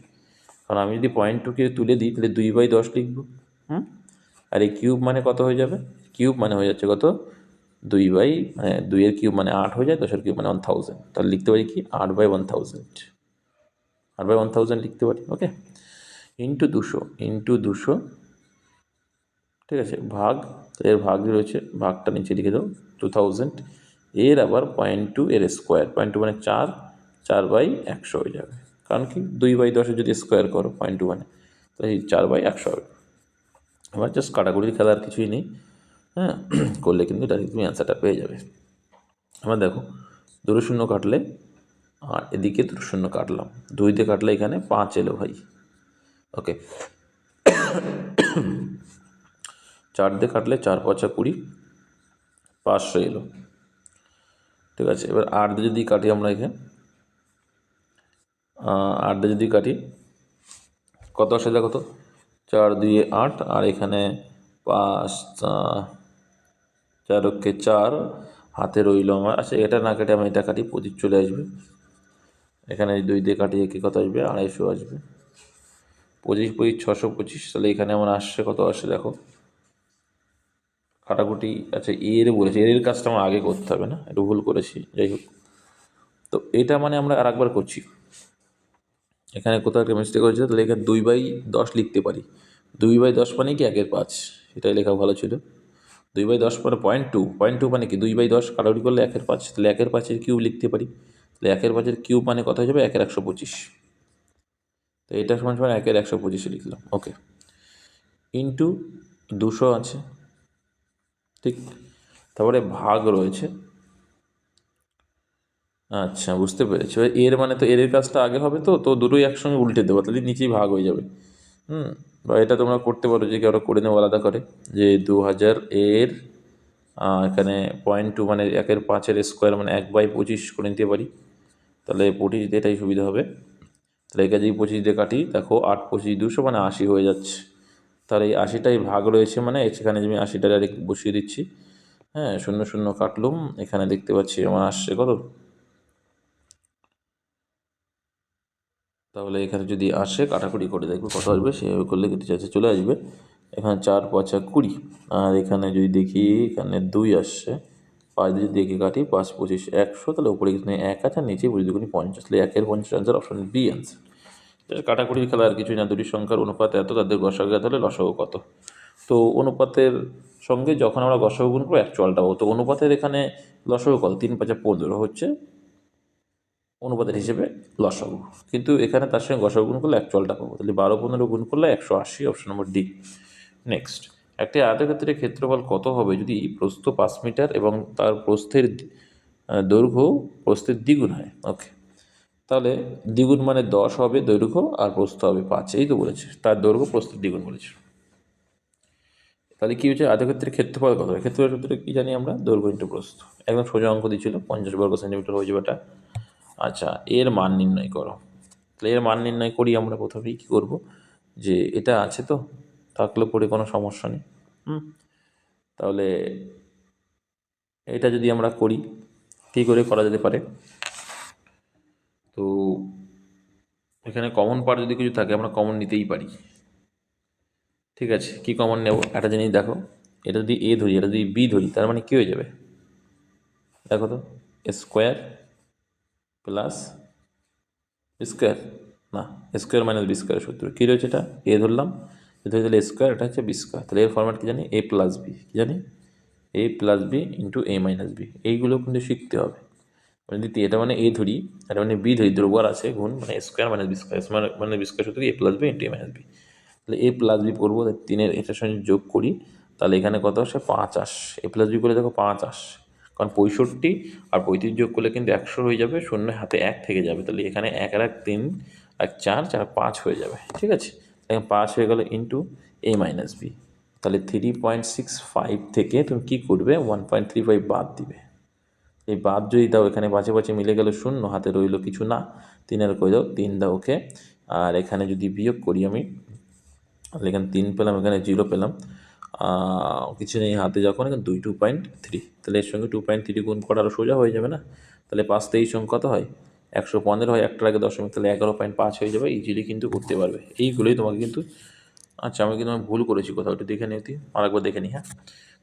কারণ আমি যদি 0.2কে তুলে দিই তাহলে 2/10 লিখবো। আর এই কিউব মানে কত হয়ে যাবে? কিউব মানে হয়ে যাচ্ছে কত? 2/, 2 এর কিউব মানে 8 হয়ে যায়, 10-এর কিউব মানে 1000, তাহলে লিখতে পারি কি 8/1000, 8/1000 লিখতে পারি, ওকে। ইন্টু 200, ঠিক আছে, ভাগ, এর ভাগ রয়েছে, ভাগটা নিচে লিখে দাও 2000। এর আবার 0.2 এর স্কোয়ার, 0.2 মানে 4, 4/100 হয়ে যাবে। কারণ কি 2/10 যদি স্কোয়ার করো 0.2 মানে, তো এই 4/100 হবে। এবার জাস্ট কাটাকুটির খেলা, আর কিছুই নেই। হ্যাঁ, করলে কিন্তু ডাইরেক্ট তুমি অ্যান্সারটা পেয়ে যাবে। এবার দেখো, দুটো শূন্য কাটলে, আর এদিকে দুটো শূন্য কাটলাম, 2 দিয়ে কাটলে এখানে 5 এলো ভাই, ওকে। 4 দিয়ে কাটলে 4 5 20, 500 এলো, ঠিক আছে। এবার 8 দিয়ে যদি কাটি আমরা এখানে, 8 দিয়ে যদি কাটি কত আসে দেখো তো, 4 2 8, আর এখানে 5 4 ওকে 4 হাতে রইল আমার। আচ্ছা, এটা না কেটে আমি এটা কাটি, 25 চলে আসবে। এখানে 2 দিয়ে কাটি, একে কত আসবে? 250 আসবে। 25 25 625, তাহলে এখানে আমার আসছে কত আসে দেখো, কাটাকুটি। আচ্ছা, এর বলেছে, এর কাজটা আমার আগে করতে হবে না, একটু ভুল করেছি, যাই হোক। তো এটা মানে আমরা আর একবার করছি, এখানে কোথাও একটা মিস্টেক হয়েছে, তাহলে এখানে 2/10 লিখতে পারি। 2/10 মানে কি 1/5, এটাই লেখা ভালো ছিল। 2/10 মানে 0.2, 0.2 মানে কি 2/10 কাটাকুটি করলে 1/5, তাহলে 1/5-এর কিউব লিখতে পারি। তাহলে 1/5-এর কিউব মানে কত হয়ে যাবে? 1/125। তো এটা সমান সমান 1/125 লিখলাম, ওকে। ইন্টু 200 আছে, ঠিক। তারপরে ভাগ রয়েছে, আচ্ছা বুঝতে পেরেছি। এবার এর মানে তো এর কাজটা আগে হবে, তো তো দুটোই একসঙ্গে উল্টে দেবো, তাহলে নিচেই ভাগ হয়ে যাবে। বা এটা তোমরা করতে পারো, যে কেউ করে নেবো আলাদা করে, যে 2000 এর এখানে 0.2 মানে 1/5 স্কোয়ার মানে 1/25 করে নিতে পারি, তাহলে 25 দিয়ে এটাই সুবিধা হবে। তাহলে একে যদি 25 দিয়ে কাটি, দেখো 8 25 200 মানে 80 হয়ে যাচ্ছে। তাহলে এই 80টাই ভাগ রয়েছে, মানে সেখানে আমি 80টা ডাইরেক্ট বসিয়ে দিচ্ছি। হ্যাঁ, শূন্য শূন্য কাটলুম, এখানে দেখতে পাচ্ছি আমার আসছে কত, তাহলে এখানে যদি আসে কাটাকুটি করে দেখবো কত আসবে, সেভাবে করলে কিন্তু চাচ্ছে চলে আসবে। এখানে 4 5 20, আর এখানে যদি দেখি এখানে 2 আসছে, 5 দিয়ে যদি একে কাটি 5 25 100, তাহলে উপরে এখানে 1 আছে, আর নিচে 20 2 50, তাহলে 1-এর 50 আনসার, অপশন বি আনসার। কাটাকুটির খেলা, আর কিছুই না, দুটি সংখ্যার অনুপাত এত, তাদের গসাগু এত হলে লসাগু কত। তো অনুপাতের সঙ্গে যখন আমরা গসাগু গুণ করবো অ্যাকচুয়ালটা পাবো, তো অনুপাতের এখানে লসাগু কত, 3 5 15 হচ্ছে অনুপাতের হিসেবে লসাগু, কিন্তু এখানে তার সঙ্গে গসাগু গুণ করলে অ্যাকচুয়ালটা পাবো, তাহলে 12 15 গুণ করলে 180, অপশন নম্বর ডি। নেক্সট, একটি আয়তক্ষেত্রের ক্ষেত্রফল কত হবে যদি প্রস্থ 5 মিটার এবং তার প্রস্থের দৈর্ঘ্য প্রস্থের দ্বিগুণ হয়, ওকে। তাহলে দ্বিগুণ মানে 10 হবে দৈর্ঘ্য, আর প্রস্থ হবে 5, এই তো বলেছে, তার দৈর্ঘ্য প্রস্থের দ্বিগুণ বলেছে। তাহলে কী হচ্ছে, আয়তক্ষেত্রের ক্ষেত্রফল কত হবে? ক্ষেত্রফলের সূত্রে কী জানি আমরা? দৈর্ঘ্য ইন্টু প্রস্থ, একদম সোজা অঙ্ক দিয়েছিল, 50 বর্গ সেন্টিমিটার হয়ে যাবে এটা। আচ্ছা, এর মান নির্ণয় করো। তাহলে এর মান নির্ণয় করি আমরা প্রথমেই কী করব, যে এটা আছে তো, থাকলে পরে কোনো সমস্যা নেই। তাহলে এটা যদি আমরা করি, কী করে করা যেতে পারে? তো এখানে কমন পার্ট যদি কিছু থাকে আমরা কমন নিতেই পারি, ঠিক আছে। কি কমন নেব? একটা জিনিস দেখো, এটা যদি এ ধরি, এটা যদি বি ধরি, তার মানে কী হয়ে যাবে দেখো তো, স্কোয়ার প্লাস স্কোয়ার, না, স্কোয়ার মাইনাস বি স্কোয়ার সূত্র কী রয়েছে, এটা এ ধরলাম, এ ধরে তাহলে স্কোয়ার, এটা হচ্ছে বি স্কোয়ার, তাহলে এর ফরম্যাট কী জানি? এ প্লাস বি, কী জানি? এ প্লাস বি ইন্টু এ মাইনাস বি, এইগুলো কিন্তু শিখতে হবে। মানে যদি এটা মানে এ ধরি, এটা মানে বি ধরি, দ্রব্যর আছে গুণ মানে স্কোয়ার মাইনাস বি স্কোয়ার মানে বি স্কোয়ার সূত্র এ প্লাস বি ইন্টু এ মাইনাস বি। তাহলে এ প্লাস বি করবো, তিনের এটার সঙ্গে যোগ করি, তাহলে এখানে কত আসে 5 আসে। এ প্লাস বি করলে দেখো 5 আসে, কারণ 65 আর 35 যোগ করলে কিন্তু 100 হয়ে যাবে, শূন্য হাতে 1 থেকে যাবে, তাহলে এখানে 1 আর 1 3 আর 4 4 5 হয়ে যাবে, ঠিক আছে। এখন 5 হয়ে গেল ইন্টু এ মাইনাস বি, তাহলে 3.65 থেকে তুমি কী করবে 1.35 বাদ দিবে। এই বাদ যদি দাও, এখানে পাশে পাশে মিলে গেল শূন্য, হাতে রইল কিছু না, 3 আর কই দাও 3 দাও, ওকে। আর এখানে যদি বিয়োগ করি আমি, তাহলে এখানে 3 পেলাম, এখানে 0 পেলাম, কিছু নেই হাতে, যখন এখানে 2.3, তাহলে এর সঙ্গে 2.3 গুণ করা আরও সোজা হয়ে যাবে না। তাহলে 5 23 সঙ্গে কত হয় 115 হয়, একটার আগে দশমিক, তাহলে 11.5 হয়ে যাবে। ইজিলি কিন্তু করতে পারবে, এইগুলোই তোমাকে কিন্তু। আচ্ছা, আমি কিন্তু ভুল করেছি কোথাও, একটু দেখে নিতে, আরেকবার দেখে নিই। হ্যাঁ,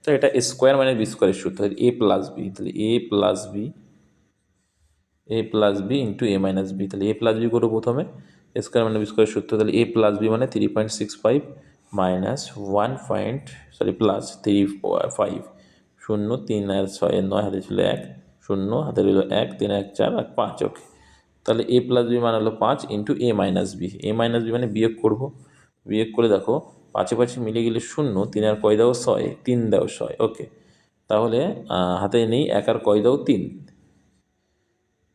তো এটা স্কোয়ার মানে বি স্কোয়ারের সূত্র, এ প্লাস বি, তাহলে এ প্লাস বি ইন্টু এ মাইনাস বি, তাহলে এ প্লাস বি করবো প্রথমে, স্কোয়ার মানে বি স্কোয়ারের সূত্র, তাহলে এ প্লাস বি মানে 3.65 মাইনাস প্লাস 3.5, শূন্য 3 আর 6 9 হাতে ছিল 1, শূন্য হাতে রইল 1, 3 1 4 আর 5, ওকে। তাহলে এ প্লাস বি মানে হলো 5 ইন্টু এ মাইনাস বি, এ মাইনাস বি মানে বিয়োগ করবো, বিয়োগ করে দেখো পাশে পাশে মিলে গেলে শূন্য, 3 আর কয় দাও 6, 3 দাও 6, ওকে। তাহলে হাতে নেই 1 আর কয় দাও 3,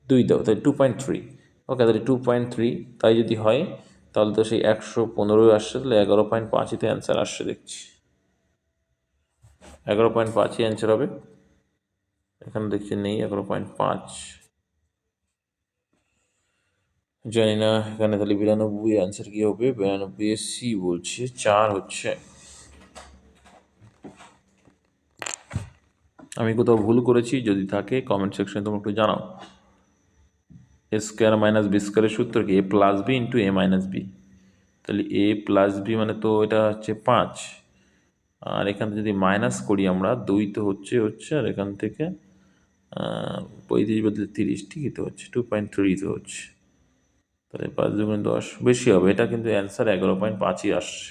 2 দাও, তাই 2.3, ওকে। তাহলে 2.3 তাই যদি হয়, তাহলে তো সেই 115 আসছে, তাহলে 11.5তে অ্যান্সার আসছে দেখছি, 11.5ই অ্যান্সার হবে। এখানে দেখছি নেই 11.5, জানি না এখানে, তাহলে 92 অ্যান্সার কী হবে, 92 সি বলছে, 4 হচ্ছে। আমি কোথাও ভুল করেছি যদি থাকে কমেন্ট সেকশনে তোমরা একটু জানাও। এ স্কোয়ার মাইনাস বি স্কোয়ারের সূত্র কি, এ প্লাস বি ইন্টু এ মাইনাস বি, তাহলে এ প্লাস বি মানে তো এটা হচ্ছে 5, আর এখান থেকে যদি মাইনাস করি আমরা 2 তো হচ্ছে আর এখান থেকে 35 বদলে 30, ঠিকই তো হচ্ছে, 2.3 তো হচ্ছে, তাহলে 5 2 10 বেশি হবে, এটা কিন্তু অ্যান্সার 11.5ই আসছে।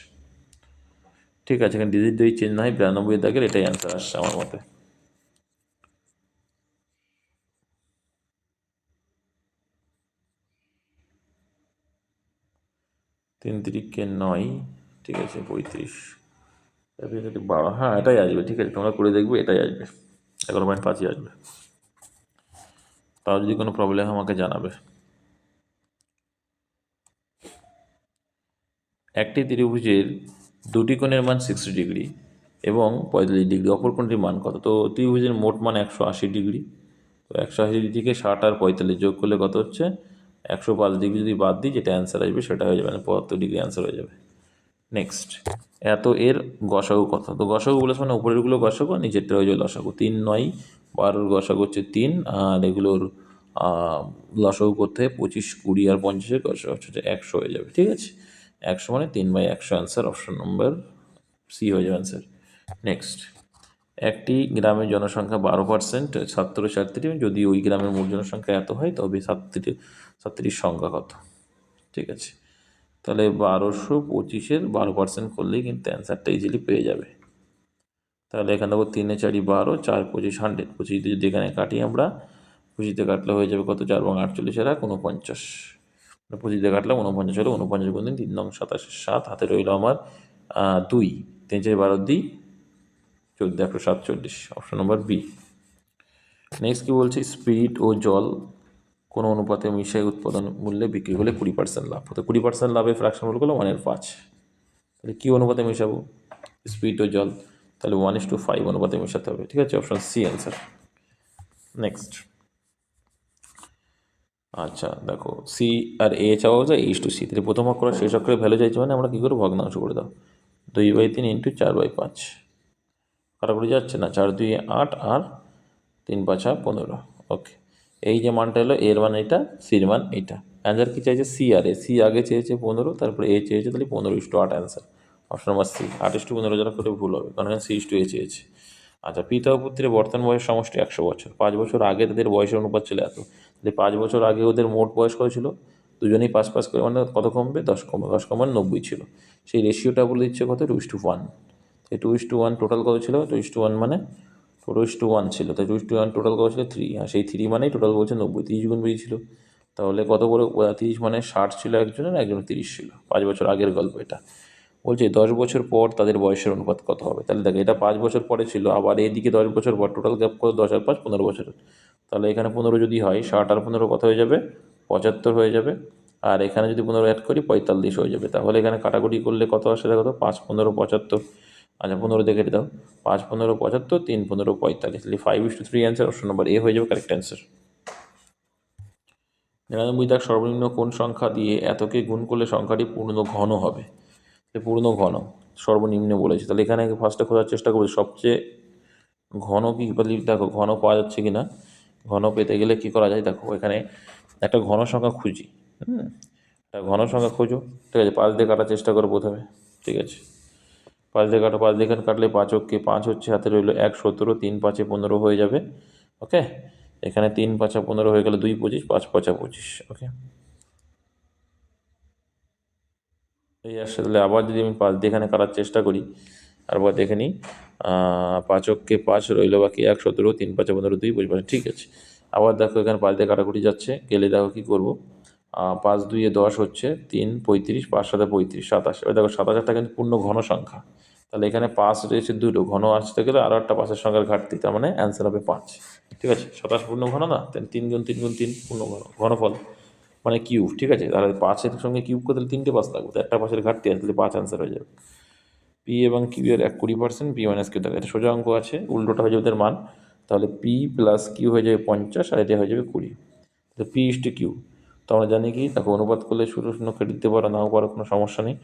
ঠিক আছে, এখানে ডিজিট যদি চেঞ্জ না হয় 92 দাগের এটাই অ্যান্সার আসছে আমার মতে। 3 3 9, ঠিক আছে 35, 12, হ্যাঁ এটাই আসবে, ঠিক আছে, তোমরা করে দেখবে এটাই আসবে, 11.5ই আসবে। তাও যদি কোনো প্রবলেম আমাকে জানাবে। একটি ত্রিভুজের দুটি কোণের মান 60 ডিগ্রি এবং 45 ডিগ্রি, অপর কোণটির মান কত? তো ত্রিভুজের মোট মান 180 ডিগ্রি, তো 180 ডিগ্রি থেকে 60 আর 45 যোগ করলে কত হচ্ছে 105 ডিগ্রি, যদি বাদ দিই যেটা অ্যান্সার আসবে সেটা হয়ে যাবে, মানে 75 ডিগ্রি অ্যান্সার হয়ে যাবে। নেক্সট, এত এর গসাগু কত? তো গসাগু বলেছে মানে উপরেরগুলো গসাগু আর নিচেরটা হয়ে যাবে লসাগু। 3 9 12 গসাগু হচ্ছে 3, আর এগুলোর লসাগু করতে হয় 25 20 আর 50-এর গসাগু হচ্ছে 100 হয়ে যাবে, ঠিক আছে। 100 মানে 3/100 অ্যান্সার, অপশন নম্বর সি হয়ে যাবে অ্যান্সার। নেক্সট, একটি গ্রামের জনসংখ্যা 12% ছাত্রছাত্রী, যদি ওই গ্রামের মোট জনসংখ্যা এত হয় তবে ছাত্রীর সংখ্যা কত? ঠিক আছে, তাহলে 1225-এর 12% করলেই কিন্তু অ্যান্সারটা ইজিলি পেয়ে যাবে। তাহলে এখানে দেখো 3 4 12, 4 25 100, 25 যদি এখানে কাটি আমরা, 25 কাটলে হয়ে যাবে কত, 4 এবং 48 আর 49, 25 কাটলাম 49 হলো, 49 গুণ 3 নং 27, 7 হাতে রইল আমার 2, 3 4 12 2, 14 147, অপশন নম্বর বি। নেক্সট কি বলছে, স্পিরিট ও জল কোনো অনুপাতে মিশিয়ে উৎপাদন মূল্যে বিক্রি হলে 20% লাভ, তো 20% লাভের ফ্র্যাকশন মূল্য হলো 1/5, তাহলে কী অনুপাতে মেশাবো, স্পিরিট ও জল, তাহলে 1:5 অনুপাতে মেশাতে হবে, ঠিক আছে, অপশন সি অ্যান্সার। নেক্সট, আচ্ছা দেখো সি আর এ চাওয়া যায় H2C, তাহলে প্রথম অক্ষর শেষ অক্ষরের ভ্যালু চাইছে মানে আমরা কী করে ভগ্নাংশ করে দাও, 2/3 ইন্টু 4/5, কাটাকুটি যাচ্ছে না, 4 2 8 আর 3 5 15, ওকে। এই যে মানটা হলো এর মান এটা, সির মান এটা, অ্যান্সার কী চাইছে সি আর এ, সি আগে চেয়েছে 15, তারপরে এ চেয়েছে, তাহলে 15:8 অ্যান্সার, অপশন নাম্বার সি। 8:15 যারা করে ভুল হবে, কারণ C/A চেয়েছে। আচ্ছা, পিতা ও পুত্রের বর্তমান বয়স সমষ্টি 100 বছর, 5 বছর আগে তাদের বয়সের অনুপাত ছিল এত, তাহলে 5 বছর আগে ওদের মোট বয়স কত ছিল, দুজনেই 5 5 করে, মানে কত কমবে 10 কমবে, 10 কমান 90 ছিল, সেই রেশিওটা বলে দিচ্ছে কত 2:1, এই 2:1 টোটাল কত ছিল, 2:1 মানে 4:1 ছিল, তাই 2:1 টোটাল কত ছিল 3, হ্যাঁ সেই 3 মানেই টোটাল বলছে 90, 30 গুণ বেরিয়েছিল। তাহলে কত করে 30 মানে 60 ছিল একজনের, একজনের 30 ছিল। 5 বছর আগের গল্প এটা। বলছে 10 বছর পর তাদের বয়সের অনুপাত কত হবে। তাহলে দেখো এটা 5 বছর পরে ছিল, আবার এদিকে 10 বছর পর, টোটাল গ্যাপ কত, 10 আর 5 15 বছরের। তাহলে এখানে 15 যদি হয়, 60 আর 15 কত হয়ে যাবে, 75 হয়ে যাবে। আর এখানে যদি 15 অ্যাড করি 45 হয়ে যাবে। তাহলে এখানে কাটাকুটি করলে কত আসে দেখো তো, 5 15 75। আচ্ছা 15 দেখে দাও, 5 15 75, 3 15 45, তাহলে 5:3 অ্যান্সার, অপশন নম্বর এ হয়ে যাবে কারেক্ট অ্যান্সার। 99 দাগ, সর্বনিম্ন কোন সংখ্যা দিয়ে এতকে গুণ করলে সংখ্যাটি পূর্ণ ঘন হবে। পূর্ণ ঘন সর্বনিম্ন বলেছে, তাহলে এখানে ফার্স্টে খোঁজার চেষ্টা করবে সবচেয়ে ঘন কি বলি। দেখো ঘন পাওয়া যাচ্ছে কি না, ঘন পেতে গেলে কি করা যায়, দেখো এখানে একটা ঘন সংখ্যা খুঁজি। একটা ঘন সংখ্যা খোঁজো, ঠিক আছে। 5 দিয়ে কাটার চেষ্টা করো প্রথমে, ঠিক আছে। 5 দিয়ে কাটো, 5 দিয়ে এখানে কাটলে 5 অক্ষে 5 হচ্ছে, হাতে রইলো 1 17, 3 5 15 হয়ে যাবে। ওকে, এখানে 3 5 15 হয়ে গেলে 2 25, 5 5 25। ওকে, এই আসছে। তাহলে আবার যদি আমি 5 দিয়ে এখানে কাটার চেষ্টা করি, আবার দেখে নিই, 5 অক্ষে 5 রইলো বাকি 1 17, 3 5 15, 2 25, ঠিক আছে। আবার দেখো এখানে 5 দিয়ে কাটাকুটি যাচ্ছে, গেলে দেখো কী করবো, 5 2 10 হচ্ছে, 3 35, 5 7 35, 27। এবার দেখো 27টা কিন্তু পূর্ণ ঘন সংখ্যা, তাহলে এখানে 5 রয়েছে দুটো, ঘন আসতে গেলে আরও একটা 5-এর সংখ্যার ঘাটতি, তার মানে অ্যান্সার হবে 5, ঠিক আছে। 27 পূর্ণ ঘন না, তাহলে 3 গুণ 3 গুণ 3 পূর্ণ ঘন, ঘনফল মানে কিউব, ঠিক আছে। তাহলে 5-এর সঙ্গে কিউব করতে 3টে 5 লাগবে, তো একটা 5-এর ঘাটতি আছে, তাহলে 5 অ্যান্সার হয়ে যাবে। পি এবং কিউ এর 20%, পি মাইনাস কিউ থাকে, এটা সোজা অঙ্ক আছে, উল্টোটা হয়ে যাবে ওদের মান। তাহলে পি প্লাস কিউ হয়ে যাবে 50, আর এটা হয়ে যাবে 20। তাহলে পি ইস টু কিউ, তো আমরা জানি কি, তাকে অনুপাত করলে শূন্য শূন্য কেটে দিতে পারো, নাও পারো, কোনো সমস্যা নেই।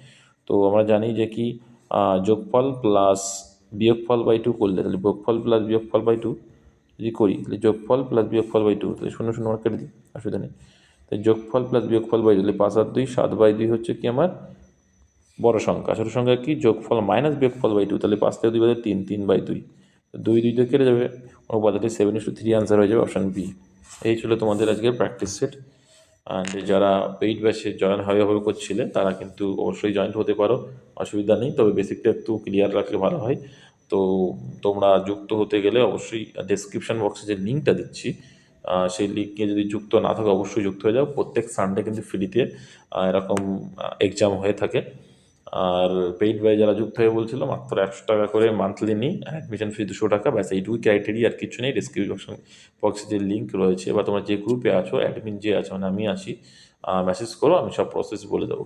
তো আমরা জানি যে কি, যোগফল প্লাস বিয়োগফল বাই 2 করলে, তাহলে যোগফল প্লাস বিয়োগফল বাই 2 যদি করি, তাহলে যোগফল প্লাস বিয়োগফল বাই 2, তাহলে শূন্য শূন্য আমরা কেটে দিই, অসুবিধা নেই। তাই যোগফল প্লাস বিয়োগফল বাই 2, তাহলে 5 আর 2 7/2 হচ্ছে কি আমার বড় সংখ্যা, ছোটো সংখ্যা কি, যোগফল মাইনাস বিয়োগফল বাই 2, তাহলে 5 থেকে 2 বাদে 3, 3/2, 2 2 দিয়ে কেটে যাবে, অনুপাতটি 7:3 অ্যান্সার হয়ে যাবে অপশান বি। এই ছিল তোমাদের আজকের প্র্যাকটিস সেট। অ্যান্ড যারা পেইড ব্যাচে জয়েন হবে করছিলে, তারা কিন্তু অবশ্যই জয়েন হতে পারো, অসুবিধা নেই, তবে বেসিকটা একটু ক্লিয়ার রাখলে ভালো হয়। তো তোমরা যুক্ত হতে গেলে অবশ্যই ডেসক্রিপশন বক্সে যে লিঙ্কটা দিচ্ছি, সেই লিঙ্কে যদি যুক্ত না থাকে অবশ্যই যুক্ত হয়ে যাও। প্রত্যেক সানডে কিন্তু ফ্রিতে এরকম এক্সাম হয়ে থাকে। আর পেইড ব্যাচে যারা যুক্ত হয়ে বলছিল, মাত্র 100 টাকা করে মান্থলি নিই, অ্যাডমিশন ফি 200 টাকা, ব্যাস এইটুকুই ক্রাইটেরিয়া, আর কিছু নেই। ডেসক্রিপশন বক্সে যে লিঙ্ক রয়েছে, বা তোমরা যে গ্রুপে আছো, অ্যাডমিন যে আছে, মানে আমি আছি, মেসেজ করো, আমি সব প্রসেস বলে দেবো।